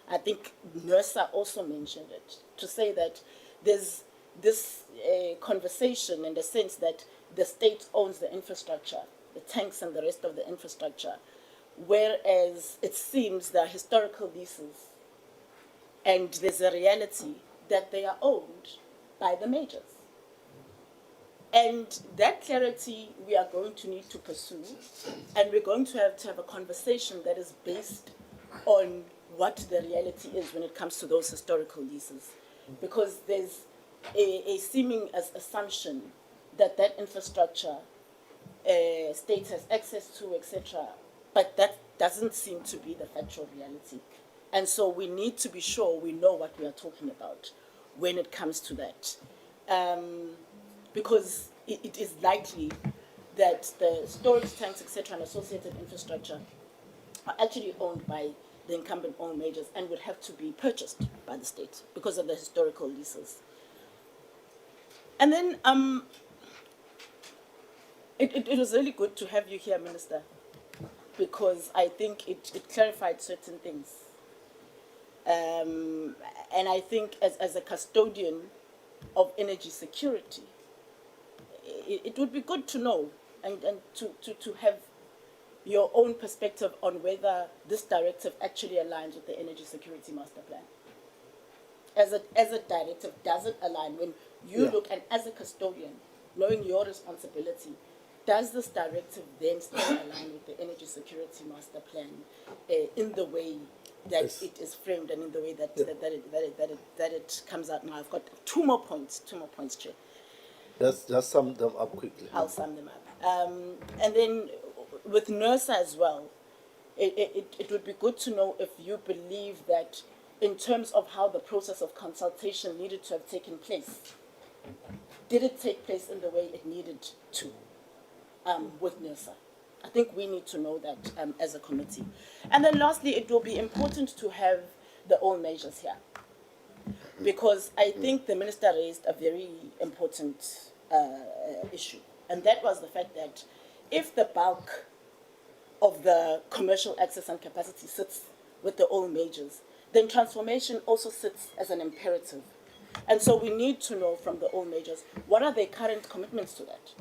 I think NERSA also mentioned it, to say that there's this conversation in the sense that the state owns the infrastructure, the tanks and the rest of the infrastructure, whereas it seems there are historical leases and there's a reality that they are owned by the majors. And that clarity we are going to need to pursue, and we're going to have a conversation that is based on what the reality is when it comes to those historical leases. Because there's a seeming assumption that that infrastructure state has access to, etc., but that doesn't seem to be the factual reality. And so we need to be sure we know what we are talking about when it comes to that. Because it is likely that the storage tanks, etc., and associated infrastructure are actually owned by the incumbent oil majors and would have to be purchased by the state because of the historical leases. And then it was really good to have you here, Minister, because I think it clarified certain things. And I think as a custodian of energy security, it would be good to know and to have your own perspective on whether this directive actually aligns with the Energy Security Master Plan. As a directive, does it align when you look, and as a custodian, knowing your responsibility, does this directive then still align with the Energy Security Master Plan in the way that it is framed and in the way that it comes out now? I've got two more points, Chair. Just sum them up quickly. I'll sum them up. And then with NERSA as well, it would be good to know if you believe that in terms of how the process of consultation needed to have taken place, did it take place in the way it needed to with NERSA? I think we need to know that as a committee. And then lastly, it will be important to have the all measures here, because I think the minister raised a very important issue, and that was the fact that if the bulk of the commercial access and capacity sits with the oil majors, then transformation also sits as an imperative. And so we need to know from the oil majors, what are their current commitments to that?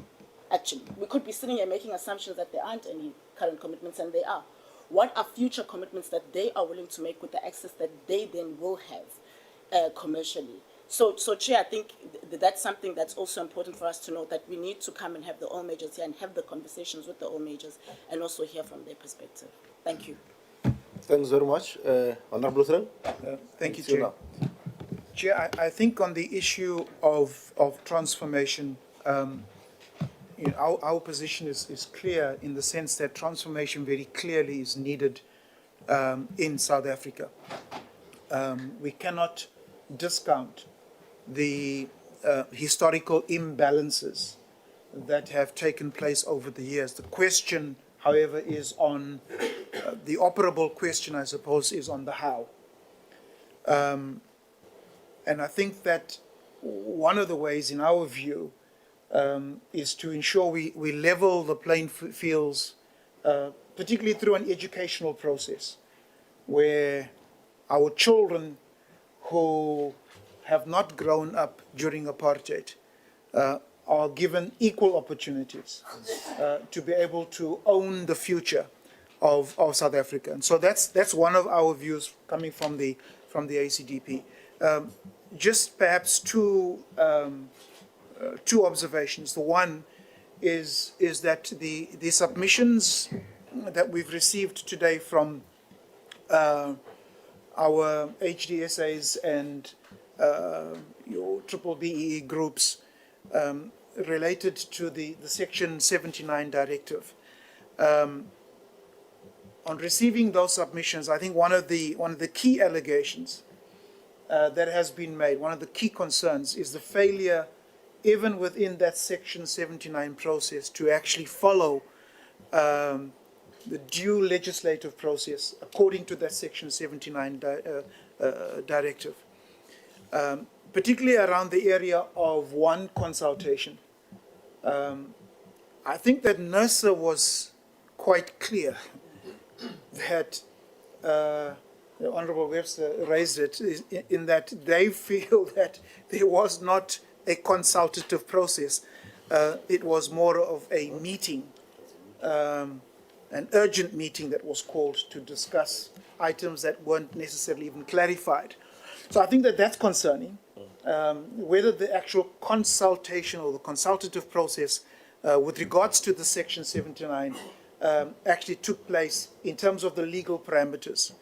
Actually, we could be sitting here making assumptions that there aren't any current commitments, and they are. What are future commitments that they are willing to make with the access that they then will have commercially? So Chair, I think that's something that's also important for us to know, that we need to come and have the oil majors here and have the conversations with the oil majors and also hear from their perspective. Thank you. Thanks very much. Honorable Thureng? Thank you, Chair. Chair, I think on the issue of transformation, our position is clear in the sense that transformation very clearly is needed in South Africa. We cannot discount the historical imbalances that have taken place over the years. The question, however, is on the operable question, I suppose, is on the how. And I think that one of the ways, in our view, is to ensure we level the playing fields, particularly through an educational process, where our children who have not grown up during apartheid are given equal opportunities to be able to own the future of South Africa. And so that's one of our views coming from the ACDP. Just perhaps two observations. The one is that the submissions that we've received today from our HDSAs and your triple BEE groups related to the Section 79 directive. On receiving those submissions, I think one of the key allegations that has been made, one of the key concerns, is the failure, even within that Section 79 process, to actually follow the due legislative process according to that Section 79 directive, particularly around the area of one consultation. I think that NERSA was quite clear that the Honorable Webster raised it, is in that they feel that there was not a consultative process. It was more of a meeting, an urgent meeting that was called to discuss items that weren't necessarily even clarified. So I think that that's concerning. Whether the actual consultation or the consultative process with regards to the Section 79 actually took place in terms of the legal parameters.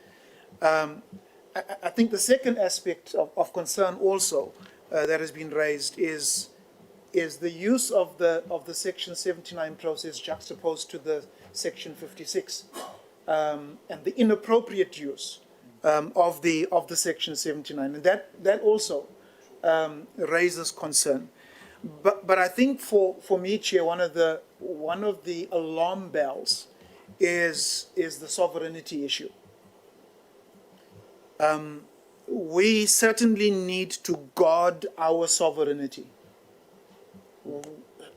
I think the second aspect of concern also that has been raised is the use of the Section 79 process juxtaposed to the Section 56 and the inappropriate use of the Section 79, and that also raises concern. But I think for me, Chair, one of the alarm bells is the sovereignty issue. We certainly need to guard our sovereignty.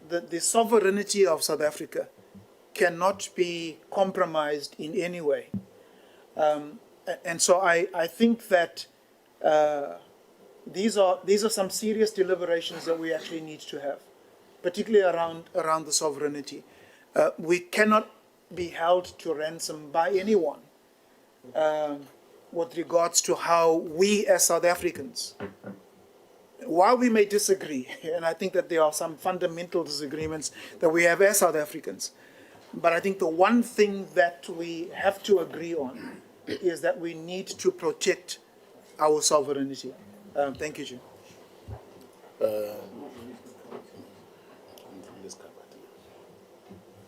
The sovereignty of South Africa cannot be compromised in any way. And so I think that these are some serious deliberations that we actually need to have, particularly around the sovereignty. We cannot be held to ransom by anyone with regards to how we as South Africans, while we may disagree, and I think that there are some fundamental disagreements that we have as South Africans, but I think the one thing that we have to agree on is that we need to protect our sovereignty. Thank you, Chair.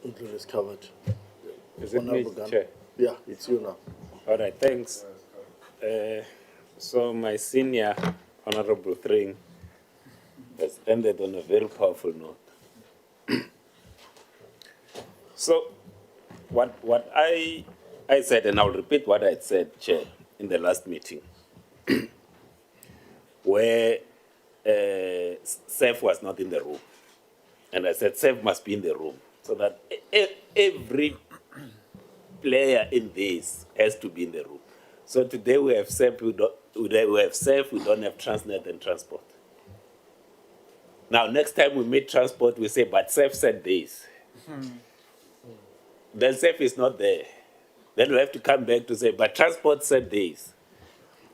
Include is covered. Is it me, Chair? Yeah, it's you now. All right, thanks. So my senior Honorable Thring has ended on a very powerful note. So what I said, and I'll repeat what I said, Chair, in the last meeting, where SEF was not in the room. And I said SEF must be in the room so that every player in this has to be in the room. So today we have SEF, we have SEF, we don't have Transnet and Transport. Now, next time we meet Transport, we say, but SEF said this. Then SEF is not there. Then we have to come back to say, but Transport said this.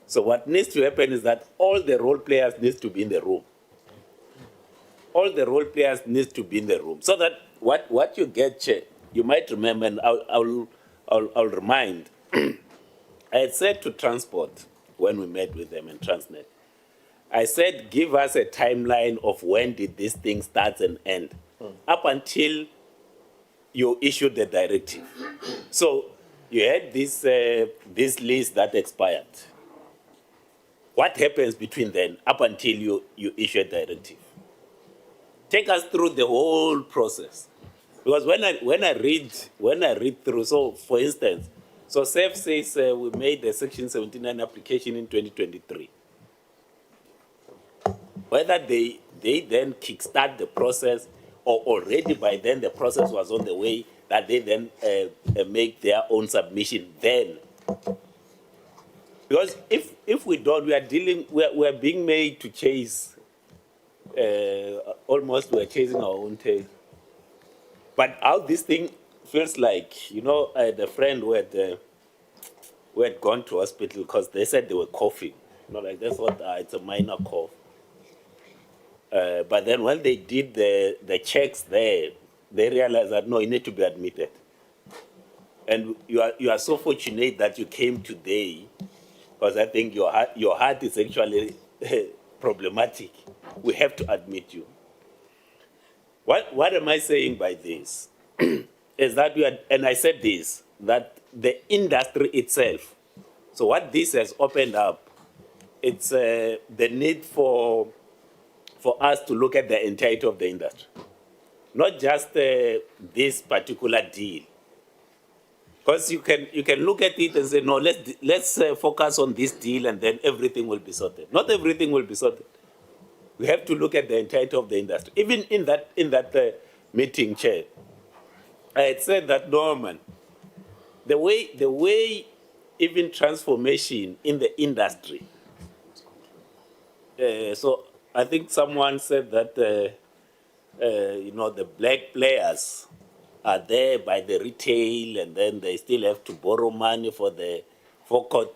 So what needs to happen is that all the role players need to be in the room. All the role players need to be in the room. So that what you get, Chair, you might remember, and I'll remind, I had said to Transport when we met with them in Transnet, I said, give us a timeline of when did this thing start and end, up until you issued the directive. So you had this lease that expired. What happens between then, up until you issue a directive? Take us through the whole process. Because when I read through, so for instance, so SEF says we made the Section 79 application in 2023. Whether they then kickstart the process, or already by then the process was on the way, that they then make their own submission then. Because if we don't, we are being made to chase, almost we're chasing our own tail. But how this thing feels like, the friend who had gone to hospital because they said they were coughing. Like they thought it's a minor cough. But then when they did the checks there, they realized that no, you need to be admitted. And you are so fortunate that you came today, because I think your heart is actually problematic. We have to admit you. What am I saying by this? Is that and I said this, that the industry itself, so what this has opened up, it's the need for us to look at the entirety of the industry. Not just this particular deal. Because you can look at it and say, no, let's focus on this deal and then everything will be sorted. Not everything will be sorted. We have to look at the entirety of the industry. Even in that meeting, Chair, I had said that, Norman, the way even transformation in the industry. So I think someone said that, you know, the black players are there by the retail and then they still have to borrow money for the forecourt.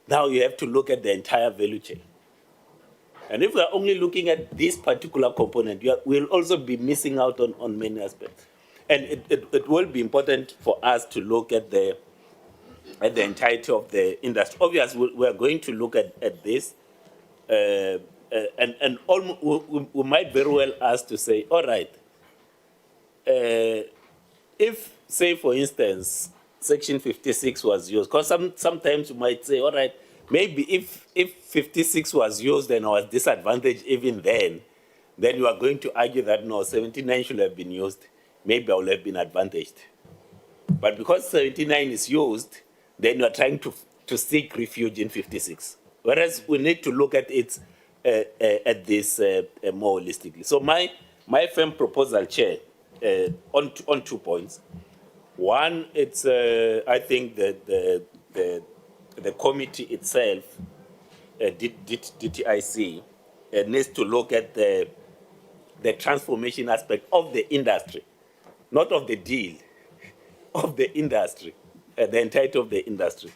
Now you have to look at the entire value chain. And if we're only looking at this particular component, we'll also be missing out on many aspects. And it will be important for us to look at the entirety of the industry. Obviously, we're going to look at this, and we might very well ask to say, all right, if, say, for instance, Section 56 was used, because sometimes you might say, all right, maybe if 56 was used and I was disadvantaged even then you are going to argue that no, 79 should have been used. Maybe I would have been advantaged. But because 79 is used, then you are trying to seek refuge in 56. Whereas we need to look at it at this more holistically. So my firm proposal, Chair, on 2 points. One, it's I think that the committee itself, DTIC, needs to look at the transformation aspect of the industry, not of the deal, of the industry, the entirety of the industry.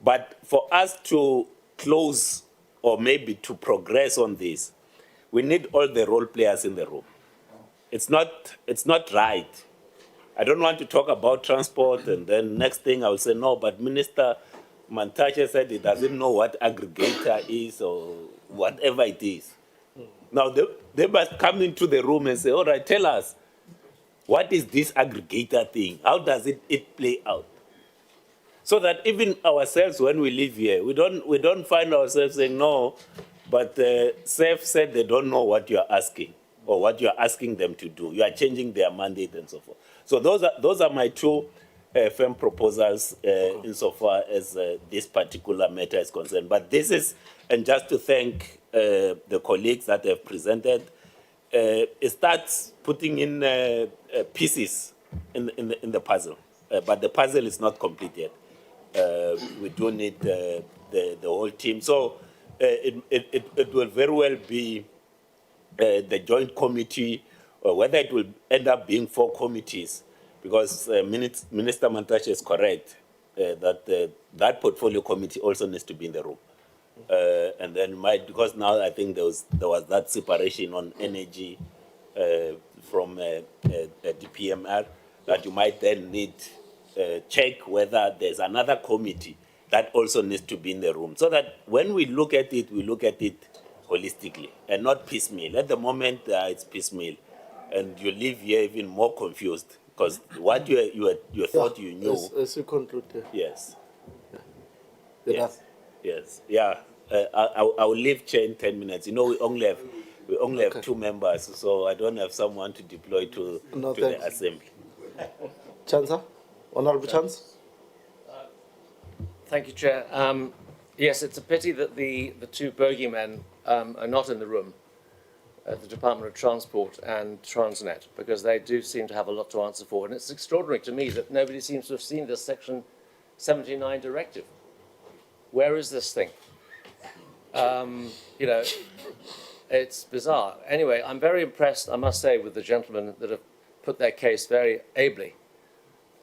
But for us to close or maybe to progress on this, we need all the role players in the room. It's not right. I don't want to talk about transport and then next thing I will say, no, but Minister Mantashe said he doesn't know what aggregator is or whatever it is. Now they must come into the room and say, all right, tell us, what is this aggregator thing? How does it play out? So that even ourselves, when we live here, we don't find ourselves saying, no, but SAFE said they don't know what you're asking or what you're asking them to do. You are changing their mandate and so forth. So those are my 2 firm proposals insofar as this particular matter is concerned. But this is, and just to thank the colleagues that have presented, it starts putting in pieces in the puzzle. But the puzzle is not complete yet. We do need the whole team. So it will very well be the joint committee, or whether it will end up being 4 committees, because Minister Mantashe is correct that portfolio committee also needs to be in the room. And then because now I think there was that separation on energy from DPMR, that you might then need check whether there's another committee that also needs to be in the room, so that when we look at it holistically and not piecemeal. At the moment, it's piecemeal, and you leave here even more confused because what you thought you knew. As you conclude. Yes. Yeah. Yes. Yeah. I will leave Chair in 10 minutes. You know, we only have 2 members, so I don't have someone to deploy to the assembly. Chanza, Honourable Chance. Thank you, Chair. Yes, it's a pity that the 2 bogeymen are not in the room at the Department of Transport and Transnet, because they do seem to have a lot to answer for. And it's extraordinary to me that nobody seems to have seen this Section 79 directive. Where is this thing? You know, it's bizarre. Anyway, I'm very impressed, I must say, with the gentlemen that have put their case very ably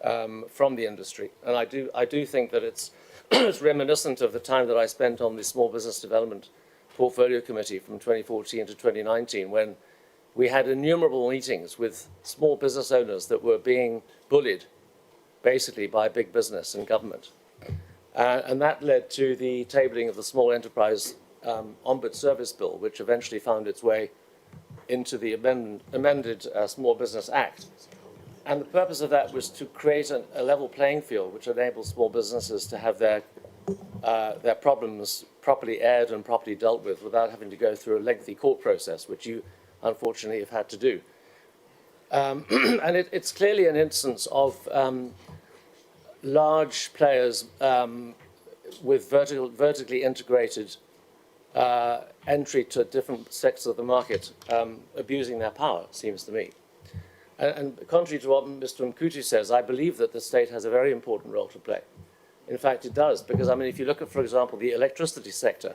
from the industry. And I do think that it's reminiscent of the time that I spent on the Small Business Development Portfolio Committee from 2014 to 2019, when we had innumerable meetings with small business owners that were being bullied, basically, by big business and government. And that led to the tabling of the Small Enterprise Ombud Service Bill, which eventually found its way into the amended Small Business Act. And the purpose of that was to create a level playing field which enables small businesses to have their problems properly aired and properly dealt with without having to go through a lengthy court process, which you unfortunately have had to do. And it's clearly an instance of large players with vertically integrated entry to different sectors of the market abusing their power, it seems to me. And contrary to what Mr. Mkutu says, I believe that the state has a very important role to play. In fact, it does, because I mean, if you look at, for example, the electricity sector,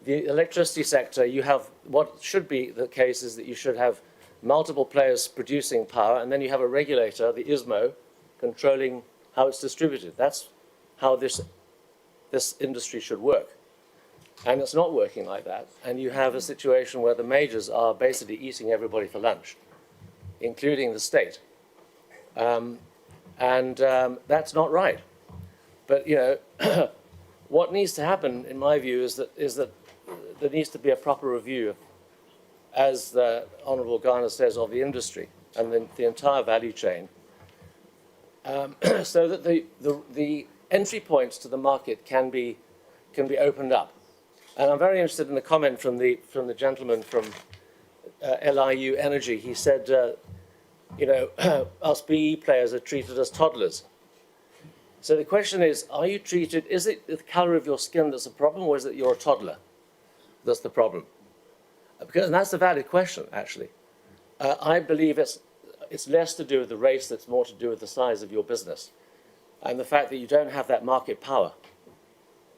you have what should be the case is that you should have multiple players producing power, and then you have a regulator, the ISMO, controlling how it's distributed. That's how this industry should work. And it's not working like that. And you have a situation where the majors are basically eating everybody for lunch, including the state. That's not right. But, you know, what needs to happen, in my view, is that there needs to be a proper review, as the Honourable Garner says, of the industry and the entire value chain, so that the entry points to the market can be opened up. And I'm very interested in the comment from the gentleman from LIU Energy. He said, you know, us BE players are treated as toddlers. So the question is it the colour of your skin that's the problem, or is it you're a toddler that's the problem? And that's a valid question, actually. I believe it's less to do with the race, that's more to do with the size of your business and the fact that you don't have that market power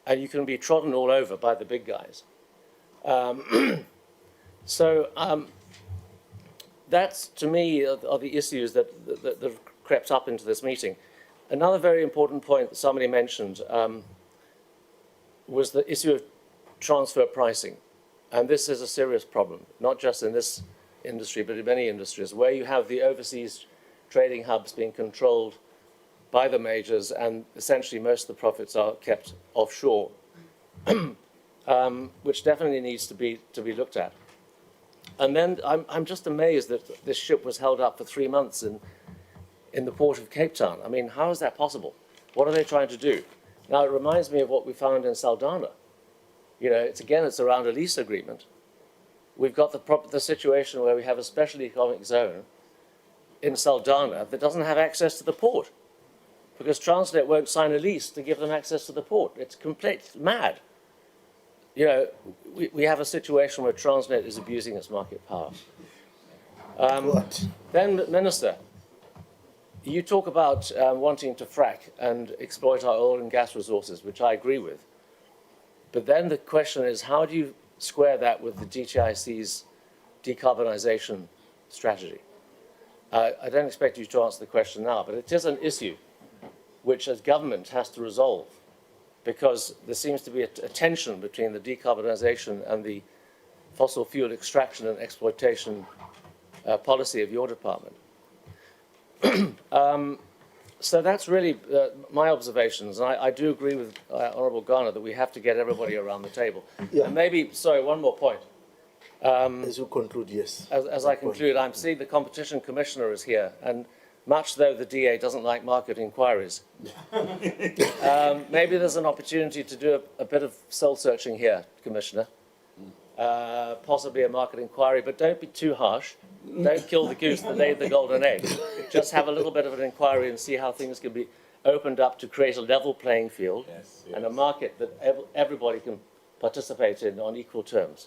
and you can be trodden all over by the big guys. That's, to me, are the issues that have crept up into this meeting. Another very important point that somebody mentioned was the issue of transfer pricing. And this is a serious problem, not just in this industry, but in many industries, where you have the overseas trading hubs being controlled by the majors, and essentially most of the profits are kept offshore, which definitely needs to be looked at. And then I'm just amazed that this ship was held up for 3 months in the port of Cape Town. I mean, how is that possible? What are they trying to do? Now, it reminds me of what we found in Saldanha. You know, it's around a lease agreement. We've got the situation where we have a special economic zone in Saldanha that doesn't have access to the port because Transnet won't sign a lease to give them access to the port. It's completely mad. You know, we have a situation where Transnet is abusing its market power. Then, Minister, you talk about wanting to frack and exploit our oil and gas resources, which I agree with. But then the question is, how do you square that with the DTIC's decarbonisation strategy? I don't expect you to answer the question now, but it is an issue which, as government, has to resolve, because there seems to be a tension between the decarbonisation and the fossil fuel extraction and exploitation policy of your department. So that's really my observations. And I do agree with Honourable Garner that we have to get everybody around the table. Yeah. And maybe, sorry, one more point. As you conclude, yes. As I conclude, I'm seeing the Competition Commissioner is here, and much though the DA doesn't like market inquiries, maybe there's an opportunity to do a bit of soul-searching here, Commissioner. Possibly a market inquiry, but don't be too harsh. Don't kill the goose that laid the golden egg. Just have a little bit of an inquiry and see how things can be opened up to create a level playing field and a market that everybody can participate in on equal terms.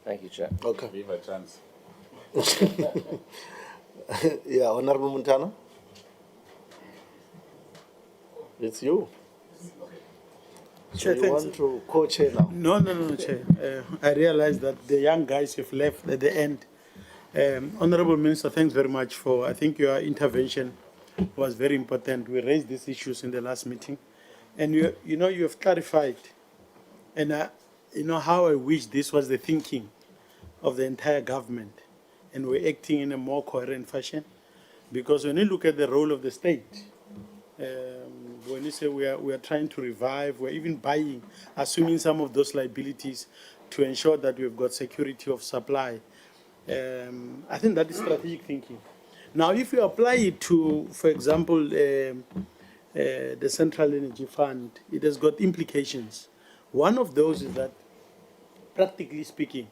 Thank you, Chair. Okay. Viva chance. Yeah, Honourable Montana? It's you. Chair, So you want to co-chair now? No, Chair. I realize that the young guys have left at the end. Honourable Minister, thanks very much for, I think your intervention was very important. We raised these issues in the last meeting. And you know, you have clarified. And you know how I wish this was the thinking of the entire government. And we're acting in a more coherent fashion. Because when you look at the role of the state, when you say we are trying to revive, we're even buying, assuming some of those liabilities to ensure that we've got security of supply. I think that is strategic thinking. Now, if you apply it to, for example, the Central Energy Fund, it has got implications. One of those is that, practically speaking,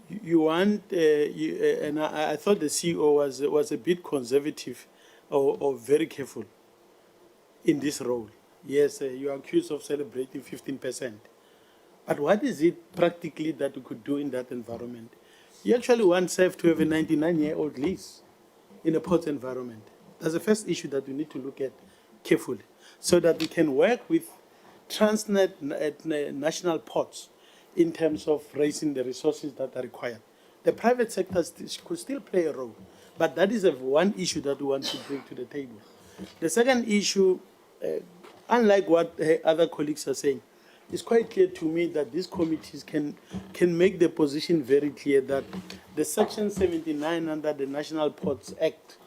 you want, and I thought the CEO was a bit conservative or very careful in this role. Yes, you are accused of celebrating 15%. But what is it practically that we could do in that environment? You actually want SAF to have a 99-year-old lease in a port environment. That's the first issue that we need to look at carefully. so that we can work with Transnet at national ports in terms of raising the resources that are required. The private sector could still play a role, but that is one issue that we want to bring to the table. The second issue, unlike what other colleagues are saying, it's quite clear to me that these committees can make the position very clear that the Section 79 under the National Ports Act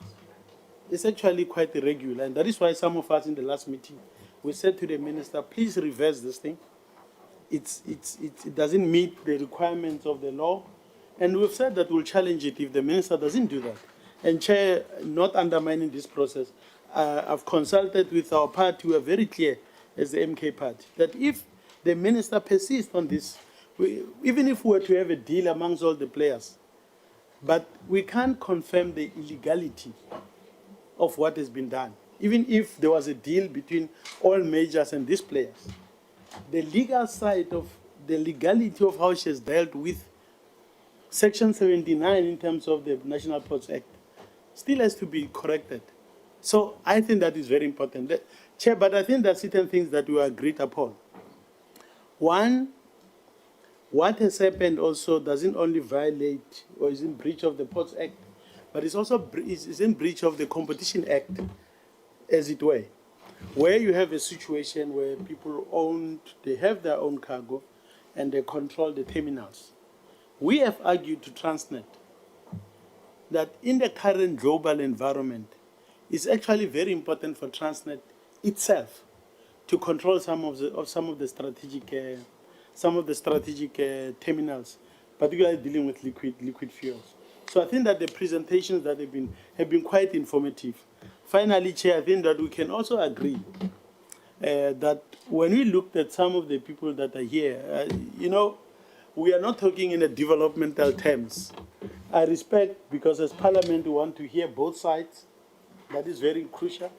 is actually quite irregular, and that is why some of us in the last meeting, we said to the minister, please reverse this thing. It doesn't meet the requirements of the law, and we've said that we'll challenge it if the minister doesn't do that. And Chair, not undermining this process, I've consulted with our party. We are very clear as the MK party that if the minister persists on this, even if we were to have a deal amongst all the players, but we can't confirm the illegality of what has been done. Even if there was a deal between all majors and these players, the legal side of the legality of how she has dealt with Section 79 in terms of the National Ports Act still has to be corrected. So I think that is very important. Chair, but I think there are certain things that we agreed upon. One, what has happened also doesn't only violate or is in breach of the Ports Act, but it's also is in breach of the Competition Act, as it were, where you have a situation where people they have their own cargo and they control the terminals. We have argued to Transnet that in the current global environment, it's actually very important for Transnet itself to control some of the strategic terminals, particularly dealing with liquid fuels. So I think that the presentations that have been quite informative. Finally, Chair, I think that we can also agree that when we looked at some of the people that are here, we are not talking in a developmental terms. I respect, because as Parliament we want to hear both sides. That is very crucial.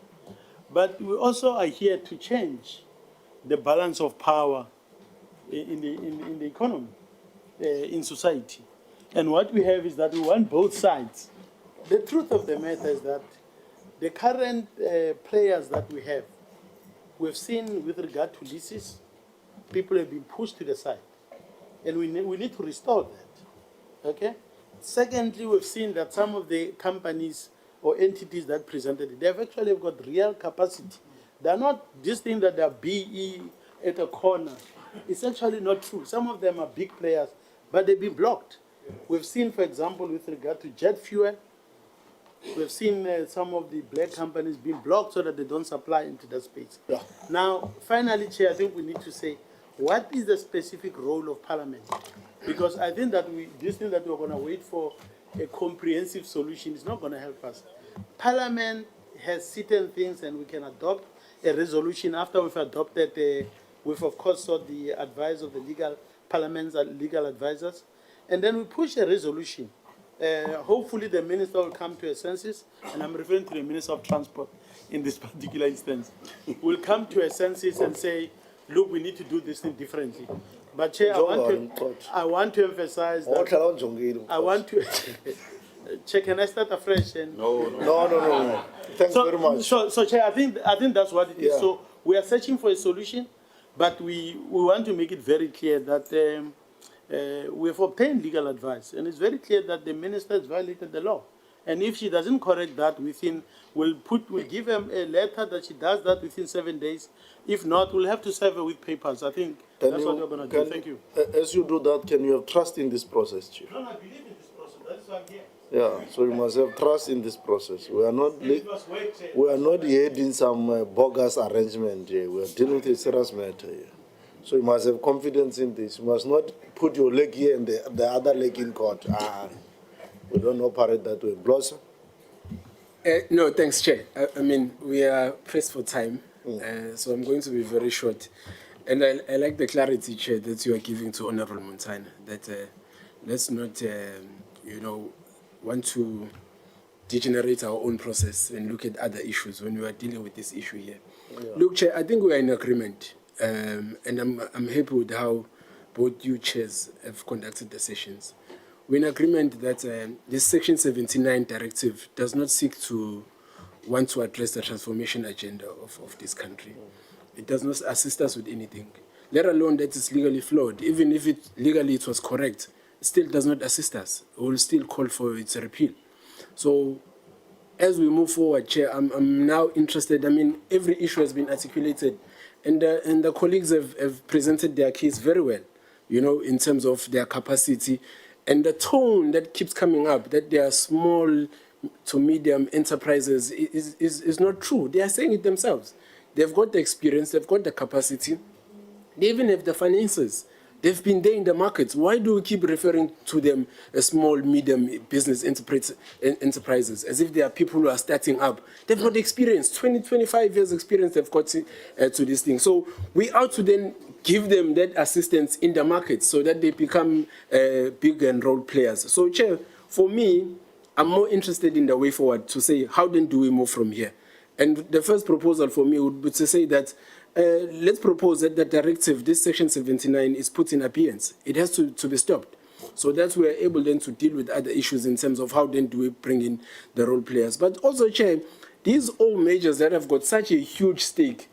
But we also are here to change the balance of power in the economy, in society. And what we have is that we want both sides. The truth of the matter is that the current players that we have, we've seen with regard to leases, people have been pushed to the side. And we need to restore that. Okay? Secondly, we've seen that some of the companies or entities that presented it, they've actually got real capacity. They're not this thing that they're BE at a corner. It's actually not true. Some of them are big players, but they've been blocked. We've seen, for example, with regard to jet fuel, we've seen some of the black companies being blocked so that they don't supply into that space. Yeah. Now, finally, Chair, I think we need to say, what is the specific role of Parliament? Because I think that this thing that we're going to wait for a comprehensive solution is not going to help us. Parliament has certain things, and we can adopt a resolution after we've adopted. We've of course sought the advice of the Parliament's legal advisors, and then we push a resolution. Hopefully, the minister will come to a senses, and I'm referring to the Minister of Transport in this particular instance. Will come to a senses and say, "Look, we need to do this thing differently." But Chair, I want to emphasize that I want to. Chair, can I start afresh? No. Thanks very much. So Chair, I think that's what it is. Yeah. So we are searching for a solution, but we want to make it very clear that we have obtained legal advice, and it's very clear that the minister has violated the law. And if she doesn't correct that we'll give them a letter that she does that within 7 days. If not, we'll have to serve her with papers. I think that's what we're going to do. Thank you. As you do that, can you have trust in this process, Chief? No, I believe in this process. That's why I'm here. Yeah, so you must have trust in this process. We are not yet in some bogus arrangement here. We are dealing with a serious matter here. So you must have confidence in this. You must not put your leg here and the other leg in court. We don't operate that way. Blossom? No, thanks, Chair. I mean, we are pressed for time, so I'm going to be very short. And I like the clarity, Chair, that you are giving to Honorable Montana, that let's not, want to degenerate our own process and look at other issues when we are dealing with this issue here. Yeah. Look, Chair, I think we are in agreement, and I'm happy with how both you chairs have conducted the sessions. We're in agreement that this Section 79 directive does not seek to want to address the transformation agenda of this country. It does not assist us with anything, let alone that it's legally flawed. Even if legally it was correct, it still does not assist us. We will still call for its repeal. So as we move forward, Chair, I'm now interested. I mean, every issue has been articulated, and the colleagues have presented their case very well, you know, in terms of their capacity. And the tone that keeps coming up, that they are small to medium enterprises, is not true. They are saying it themselves. They've got the experience, they've got the capacity, they even have the finances. They've been there in the markets. Why do we keep referring to them as small, medium business enterprises, as if they are people who are starting up? They've got experience, 20, 25 years experience they've got to this thing. So we ought to then give them that assistance in the market so that they become big and role players. So, Chair, for me, I'm more interested in the way forward to say, how then do we move from here? And the first proposal for me would be to say that let's propose that the directive, this section 79, is put in abeyance. It has to be stopped. So that we are able then to deal with other issues in terms of how then do we bring in the role players. But also, Chair, these all measures that have got such a huge stake.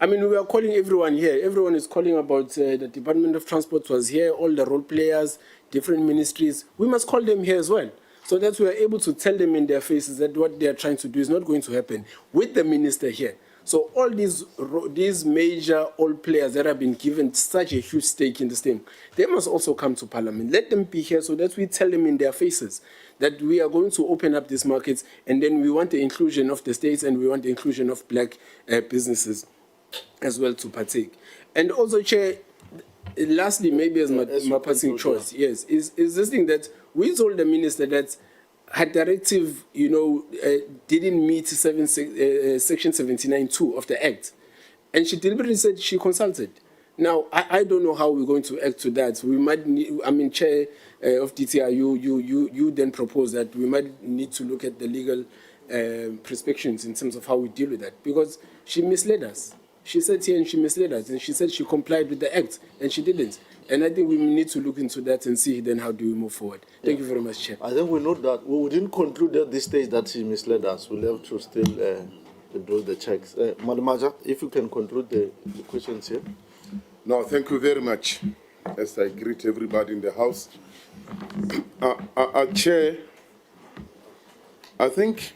I mean, we are calling everyone here. Everyone is calling about the Department of Transport was here, all the role players, different ministries. We must call them here as well, so that we are able to tell them in their faces that what they are trying to do is not going to happen with the minister here. So all these major old players that have been given such a huge stake in this thing, they must also come to Parliament. Let them be here so that we tell them in their faces that we are going to open up these markets, and then we want the inclusion of the states and we want the inclusion of black businesses as well to partake. And also, Chair, lastly, maybe as my passing choice, yes, is this thing that we told the minister that her directive, you know, didn't meet section 79(2) of the Act. And she deliberately said she consulted. Now, I don't know how we're going to act to that. We might need, I mean, Chair of DTI, you then propose that we might need to look at the legal prescriptions in terms of how we deal with that. Because she misled us. She said here and she misled us. And she said she complied with the Act, and she didn't. And I think we need to look into that and see then how do we move forward. Thank you very much, Chair. I think we know that we didn't conclude at this stage that she misled us. We'll have to still do the checks. Madam Maja, if you can conclude the questions here. No, thank you very much. As I greet everybody in the House. Chair, I think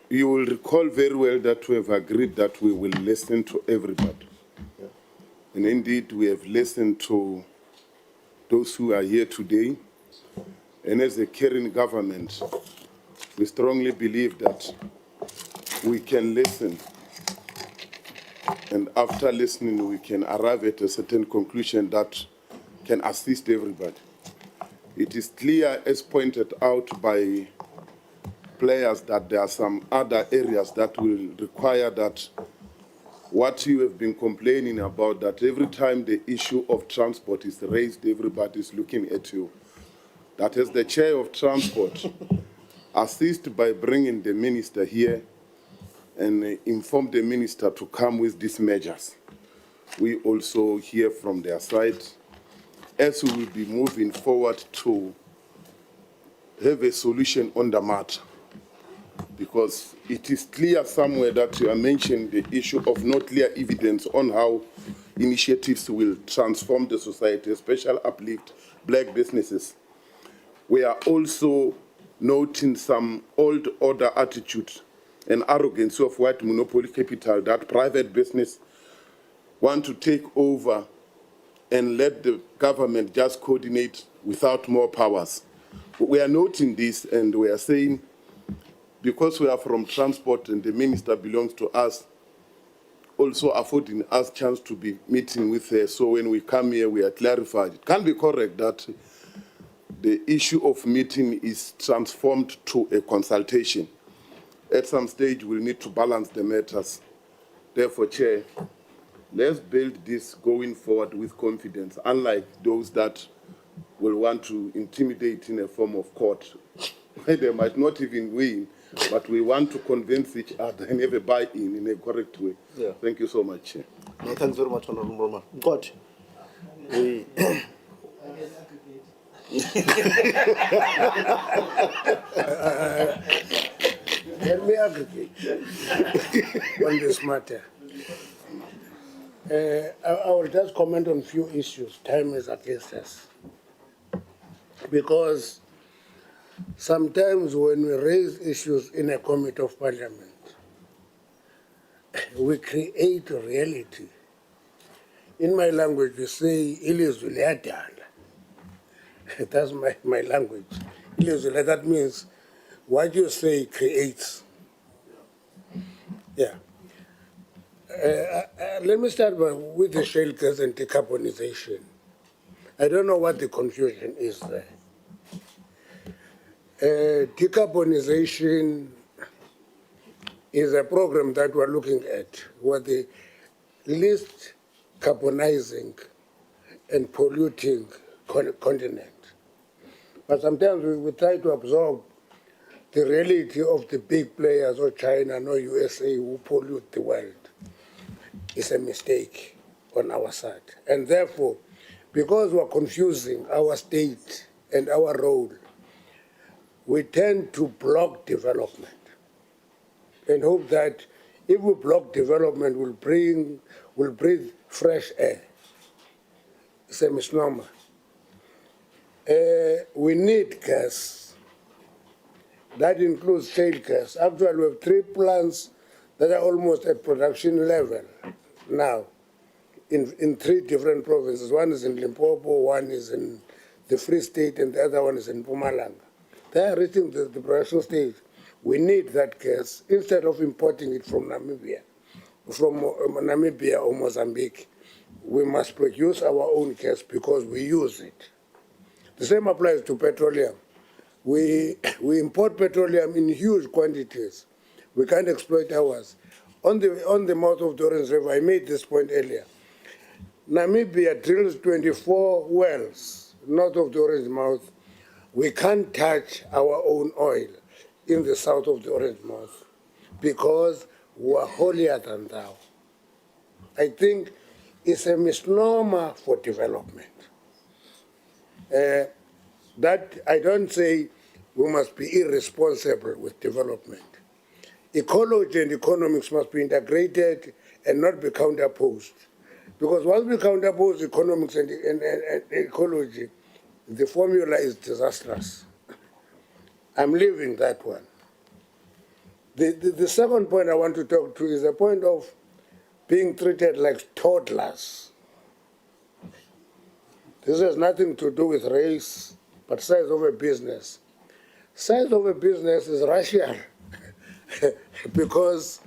you will recall very well that we have agreed that we will listen to everybody. And indeed, we have listened to those who are here today. And as a caring government, we strongly believe that we can listen. And after listening, we can arrive at a certain conclusion that can assist everybody. It is clear, as pointed out by players, that there are some other areas that will require that what you have been complaining about, that every time the issue of transport is raised, everybody is looking at you. That as the chair of transport, assist by bringing the minister here and inform the minister to come with these measures. We also hear from their side, as we will be moving forward to have a solution on the matter. Because it is clear somewhere that you are mentioning the issue of no clear evidence on how initiatives will transform the society, especially uplift black businesses. We are also noting some old order attitude and arrogance of white monopoly capital that private business want to take over and let the government just coordinate without more powers. We are noting this and we are saying, because we are from transport and the minister belongs to us, also affording us chance to be meeting with her. So when we come here, we are clarified. It can be correct that the issue of meeting is transformed to a consultation. At some stage, we'll need to balance the matters. Therefore, Chair, let's build this going forward with confidence, unlike those that will want to intimidate in a form of court, where they might not even win, but we want to convince each other and have a buy-in in a correct way. Yeah. Thank you so much, Chair. No, thanks very much, Honorable Roma. God, we... Let me aggregate on this matter. I will just comment on few issues. Time is against us. Because sometimes when we raise issues in a committee of parliament, we create a reality. In my language, we say, ilizwi liyadala. That's my language. Ilizwi, that means what you say creates. Yeah. Let me start with the shale gas and decarbonization. I don't know what the confusion is there. Decarbonization is a program that we're looking at, where the least carbonizing and polluting continent. But sometimes we try to absorb the reality of the big players, or China, or USA, who pollute the world. It's a mistake on our side. And therefore, because we're confusing our state and our role, we tend to block development and hope that if we block development, we'll breathe fresh air. It's a misnomer. We need gas. That includes shale gas. Actually, we have 3 plants that are almost at production level now in 3 different provinces. One is in Limpopo, one is in the Free State, and the other one is in Mpumalanga. They are reaching the production stage. We need that gas instead of importing it from Namibia or Mozambique. We must produce our own gas because we use it. The same applies to petroleum. We import petroleum in huge quantities. We can't exploit ours. On the mouth of the Orange River, I made this point earlier. Namibia drills 24 wells north of the Orange mouth. We can't touch our own oil in the south of the Orange mouth because we are holier than thou. I think it's a misnomer for development. That I don't say we must be irresponsible with development. Ecology and economics must be integrated and not be counterposed. Because once we counterpose economics and ecology, the formula is disastrous. I'm leaving that one. The second point I want to talk to is the point of being treated like toddlers. This has nothing to do with race, but size of a business. Size of a business is rational because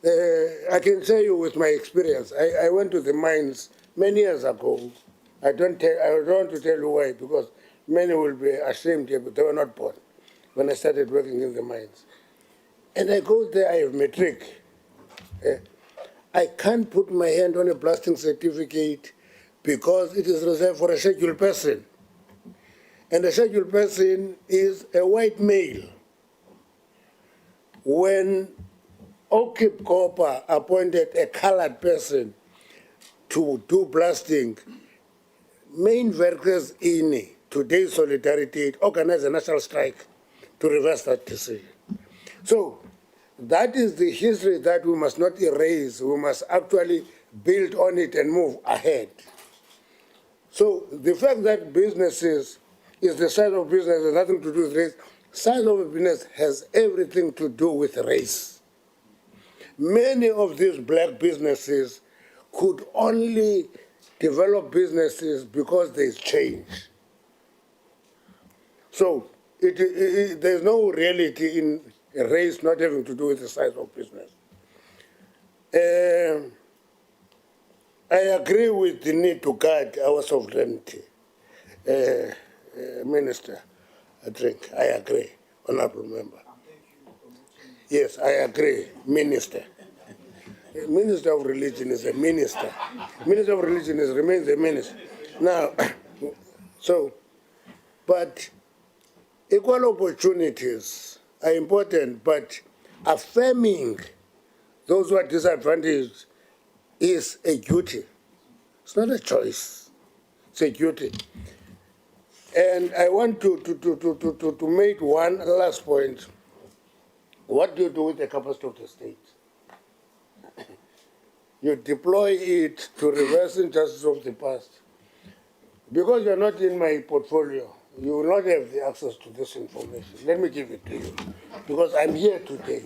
I can tell you with my experience, I went to the mines many years ago. I don't want to tell you why, because many will be ashamed here, but they were not born when I started working in the mines. And I go there, I have matric. I can't put my hand on a blasting certificate because it is reserved for a scheduled person. And a scheduled person is a white male. When OKIP Copper appointed a colored person to do blasting, main workers in Today's Solidarity organized a national strike to reverse that decision. So that is the history that we must not erase. We must actually build on it and move ahead. So the fact that businesses is the size of business has nothing to do with race. Size of a business has everything to do with race. Many of these black businesses could only develop businesses because there's change. So there's no reality in race not having to do with the size of business. I agree with the need to guard our sovereignty. Minister, I agree, honorable member. Yes, I agree, minister. Minister of religion is a minister. Minister of religion remains a minister. Now, but equal opportunities are important, but affirming those who are disadvantaged is a duty. It's not a choice. It's a duty. And I want to make one last point what do you do with the capacity of the state? You deploy it to reverse injustice of the past. Because you're not in my portfolio, you will not have the access to this information. Let me give it to you. Because I'm here today.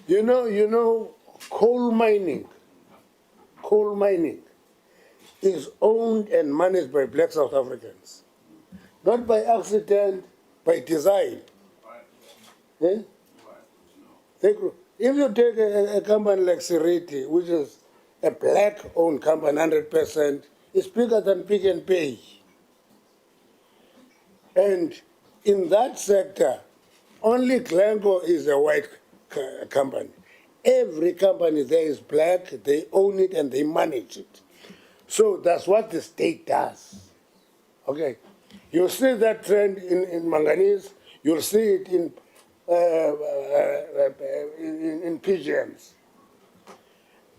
You know, coal mining is owned and managed by black South Africans. Not by accident, by design. Eh? If you take a company like Seriti, which is a black-owned company, 100%, it's bigger than Pick and Pay. And in that sector, only Glencore is a white company. Every company there is black, they own it and they manage it. So that's what the state does. Okay? You'll see that trend in manganese, you'll see it in PGMs.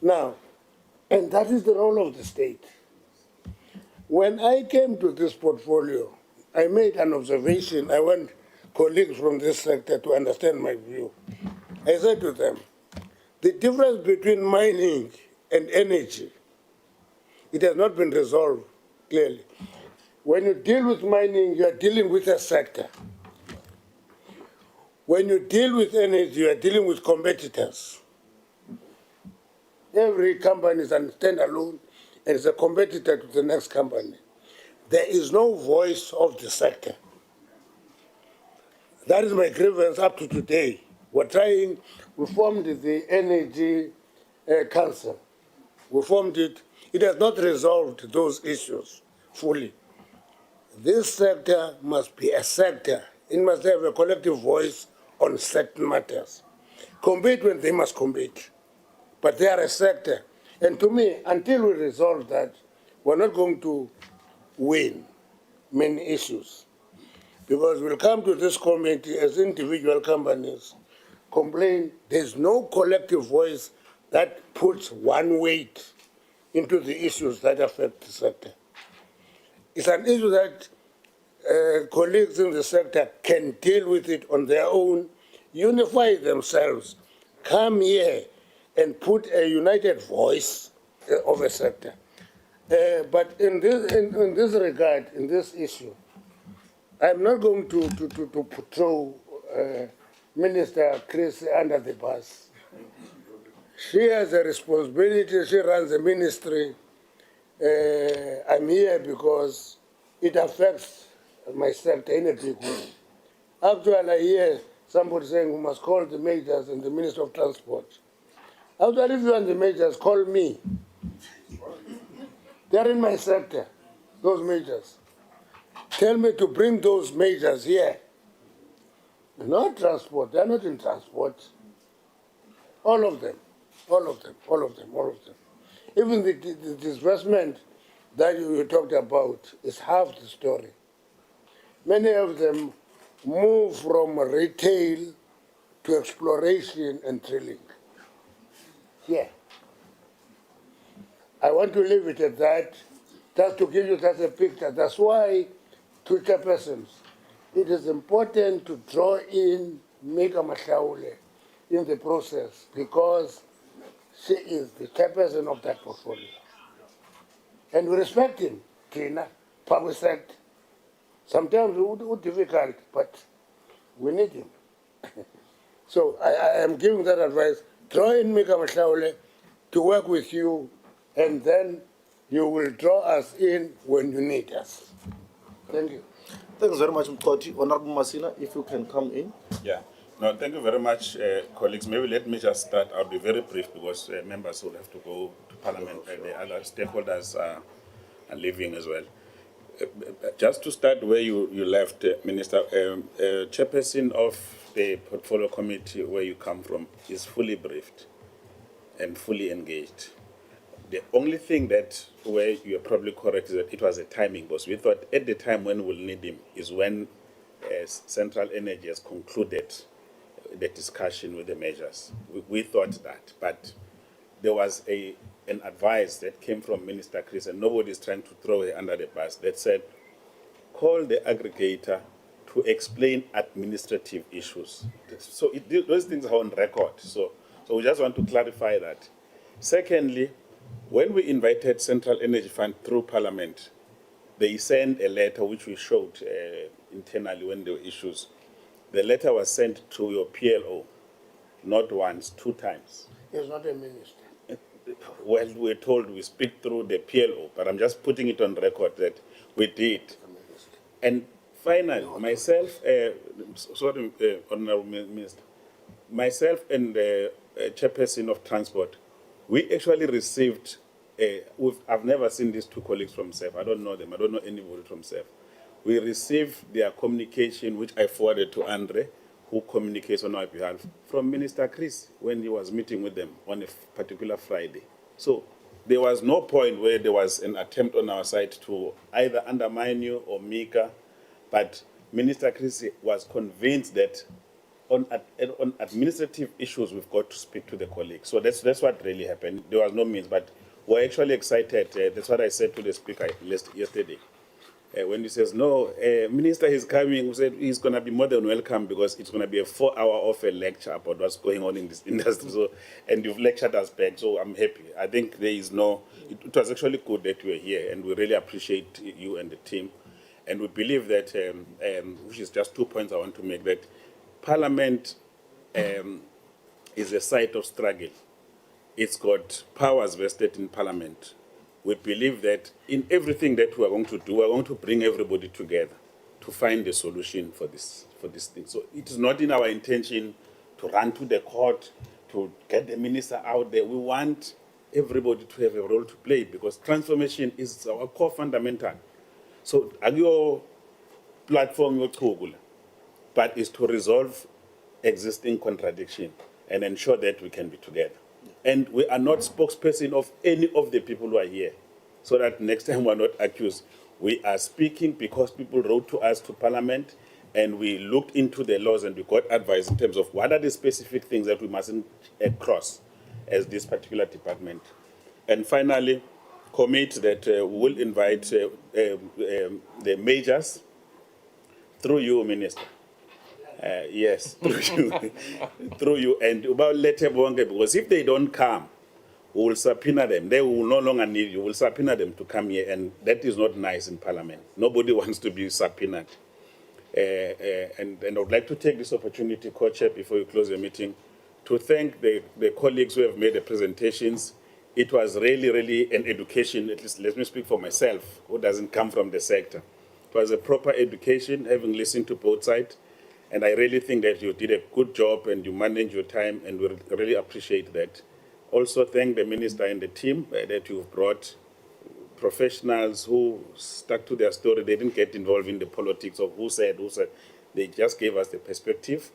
Now, and that is the role of the state. When I came to this portfolio, I made an observation. I want colleagues from this sector to understand my view. I said to them, the difference between mining and energy, it has not been resolved clearly. When you deal with mining, you are dealing with a sector. When you deal with energy, you are dealing with competitors. Every company is a standalone and is a competitor to the next company. There is no voice of the sector. That is my grievance up to today. We formed the Energy Council. We formed it. It has not resolved those issues fully. This sector must be a sector. It must have a collective voice on certain matters. Compete when they must compete. But they are a sector. And to me, until we resolve that, we're not going to win many issues. Because we'll come to this committee as individual companies, complain there's no collective voice that puts one weight into the issues that affect the sector. It's an issue that colleagues in the sector can deal with it on their own, unify themselves, come here and put a united voice of a sector. But in this regard, in this issue, I'm not going to throw Minister Chris under the bus. She has a responsibility, she runs a ministry. I'm here because it affects my sector in a big way. Actually, I hear somebody saying we must call the majors and the Minister of Transport. Actually, if you want the majors, call me. They're in my sector, those majors. Tell me to bring those majors here. Not transport, they're not in transport. All of them. Even the disbursement that you talked about is half the story. Many of them move from retail to exploration and drilling. Yeah. I want to leave it at that, just to give you just a picture. That's why, to chairpersons, it is important to draw in Mika Mashaule in the process because she is the chairperson of that portfolio. And we respect him, Tina, public sector. Sometimes it's difficult, but we need him. So I am giving that advice. Draw in Mika Mashaule to work with you, and then you will draw us in when you need us. Thank you. Thanks very much, Mkoti. Honorable Masina, if you can come in. Yeah. No, thank you very much, colleagues. Maybe let me just start. I'll be very brief because members will have to go to Parliament. The other stakeholders are leaving as well. Just to start where you left, Minister, chairperson of the portfolio committee where you come from is fully briefed and fully engaged. The only thing that where you are probably correct is that it was a timing, because we thought at the time when we'll need him is when Central Energy has concluded the discussion with the measures. We thought that, but there was an advice that came from Minister Chris, and nobody is trying to throw her under the bus, that said, call the aggregator to explain administrative issues. So those things are on record. So we just want to clarify that. Secondly, when we invited Central Energy Fund through Parliament, they sent a letter which we showed internally when there were issues. The letter was sent to your PLO, not once, 2 times. He's not a minister. Well, we're told we speak through the PLO, but I'm just putting it on record that we did. And finally, myself, Honorable Minister, myself and the chairperson of transport, we actually received, I've never seen these 2 colleagues from SEF. I don't know them. I don't know anybody from SEF. We received their communication, which I forwarded to Andre, who communicates on our behalf, from Minister Chris when he was meeting with them on a particular Friday. So there was no point where there was an attempt on our side to either undermine you or Mika, but Minister Chris was convinced that on administrative issues, we've got to speak to the colleagues. So that's what really happened. There was no means, but we're actually excited. That's what I said to the speaker yesterday. When he says, no, minister is coming, we said he's going to be more than welcome because it's going to be a 4-hour of a lecture about what's going on in this industry. So, and you've lectured us back, so I'm happy. I think there is no, it was actually good that you were here, and we really appreciate you and the team. And we believe that, which is just 2 points I want to make, that Parliament is a site of struggle. It's got powers vested in Parliament. We believe that in everything that we are going to do, we are going to bring everybody together to find a solution for this thing. So it is not in our intention to run to the court, to get the minister out there. We want everybody to have a role to play because transformation is our core fundamental. So your platform, your Google, but is to resolve existing contradiction and ensure that we can be together. And we are not spokesperson of any of the people who are here, so that next time we're not accused. We are speaking because people wrote to us to Parliament, and we looked into the laws and we got advice in terms of what are the specific things that we mustn't cross as this particular department. And finally, commit that we will invite the majors through you, Minister. Yes, through you, and about later because if they don't come, we will subpoena them. They will no longer need you. We will subpoena them to come here, and that is not nice in Parliament. Nobody wants to be subpoenaed. And I would like to take this opportunity, Co-Chair, before you close the meeting, to thank the colleagues who have made the presentations. It was really an education, at least let me speak for myself, who doesn't come from the sector. It was a proper education, having listened to both sides. And I really think that you did a good job and you managed your time, and we really appreciate that. Also thank the minister and the team that you've brought, professionals who stuck to their story. They didn't get involved in the politics of who said. They just gave us the perspective.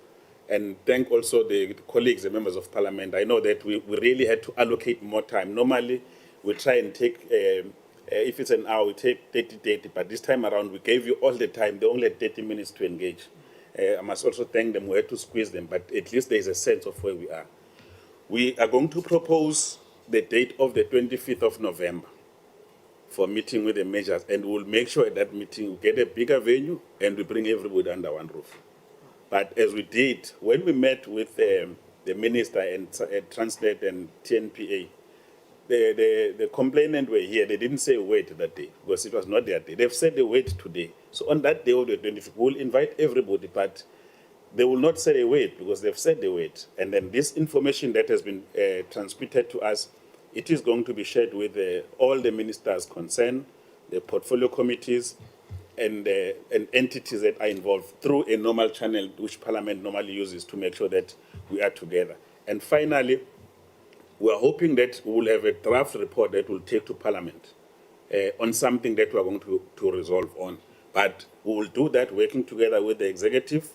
And thank also the colleagues, the members of Parliament. I know that we really had to allocate more time. Normally, we try and take, if it's an hour, we take 30, but this time around, we gave you all the time. They only had 30 minutes to engage. I must also thank them. We had to squeeze them, but at least there is a sense of where we are. We are going to propose the date of the 25th of November for meeting with the majors, and we'll make sure at that meeting we get a bigger venue and we bring everybody under one roof. But as we did, when we met with the minister and Transnet and TNPA, the complainant were here. They didn't say wait that day because it was not their day. They've said they wait today. So on that day of the 25th, we'll invite everybody, but they will not say they wait because they've said they wait. And then this information that has been transmitted to us, it is going to be shared with all the ministers concerned, the portfolio committees, and entities that are involved through a normal channel which Parliament normally uses to make sure that we are together. And finally, we are hoping that we will have a draft report that will take to Parliament on something that we are going to resolve on. But we will do that working together with the executive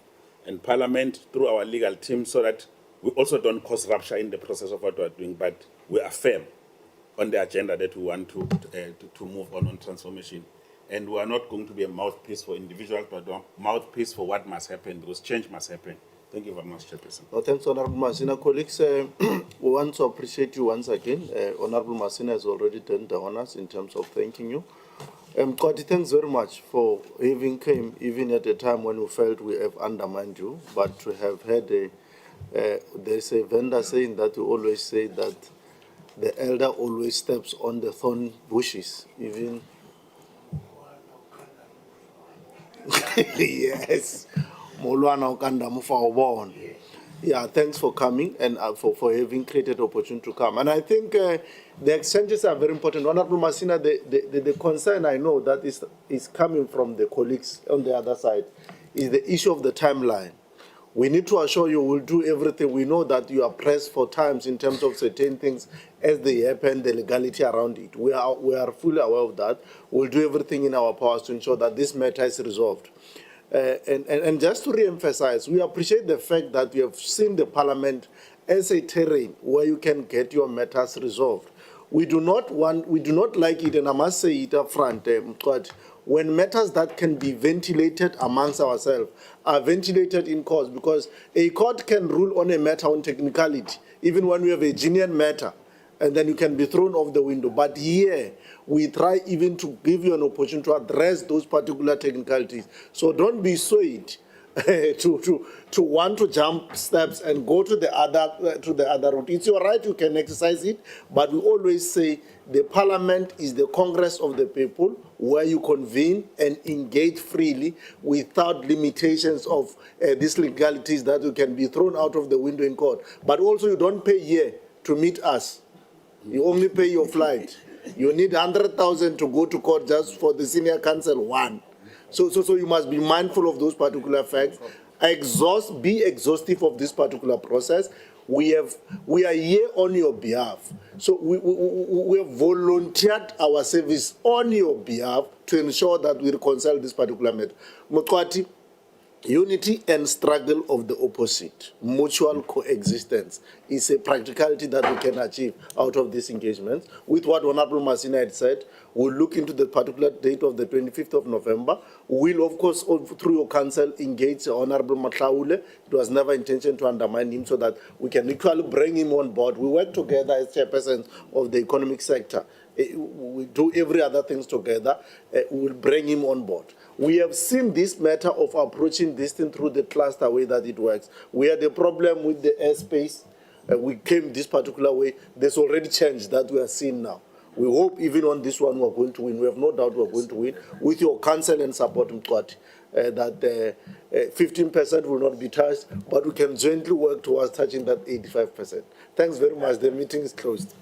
and Parliament through our legal team so that we also don't cause rupture in the process of what we are doing, but we are firm on the agenda that we want to move on transformation. And we are not going to be a mouthpiece for individuals, but a mouthpiece for what must happen, because change must happen. Thank you very much, Chairperson. Well, thanks, Honorable Masina. Colleagues, we want to appreciate you once again. Honorable Masina has already done the honors in terms of thanking you. Koti, thanks very much for having came, even at a time when we felt we have undermined you, but to have had there's a vendor saying that we always say that the elder always steps on the thorn bushes, even. Yes. Molwana ukanda mufa ubona. Yeah, thanks for coming and for having created opportunity to come. And I think the exchanges are very important. Honorable Masina, the concern I know that is coming from the colleagues on the other side is the issue of the timeline. We need to assure you we'll do everything. We know that you are pressed for times in terms of certain things as they happen, the legality around it. We are fully aware of that. We'll do everything in our powers to ensure that this matter is resolved. And just to re-emphasize, we appreciate the fact that you have seen the parliament as a terrain where you can get your matters resolved. We do not like it, and I must say it up front, when matters that can be ventilated amongst ourselves are ventilated in court, because a court can rule on a matter on technicality, even when we have a genuine matter, and then you can be thrown off the window. But here, we try even to give you an opportunity to address those particular technicalities. So don't be swayed to want to jump steps and go to the other route. It's your right, you can exercise it, but we always say the parliament is the Congress of the people, where you convene and engage freely without limitations of these legalities that you can be thrown out of the window in court. But also you don't pay here to meet us. You only pay your flight. You need 100,000 to go to court just for the senior counsel one. So you must be mindful of those particular facts. Be exhaustive of this particular process. We are here on your behalf. So we have volunteered our service on your behalf to ensure that we reconcile this particular matter. Mokwati, unity and struggle of the opposite, mutual coexistence, is a practicality that we can achieve out of this engagement. With what Honorable Masina had said, we'll look into the particular date of the 25th of November. We'll, of course, through your council, engage Honorable Matlaule. It was never intention to undermine him, so that we can equally bring him on board. We work together as chairpersons of the economic sector. We do every other things together. We'll bring him on board. We have seen this matter of approaching this thing through the cluster way that it works. We had a problem with the airspace. We came this particular way. There's already change that we are seeing now. We hope even on this one we're going to win. We have no doubt we're going to win with your counsel and support, Mkwati, that 15% will not be touched, but we can jointly work towards touching that 85%. Thanks very much. The meeting is closed.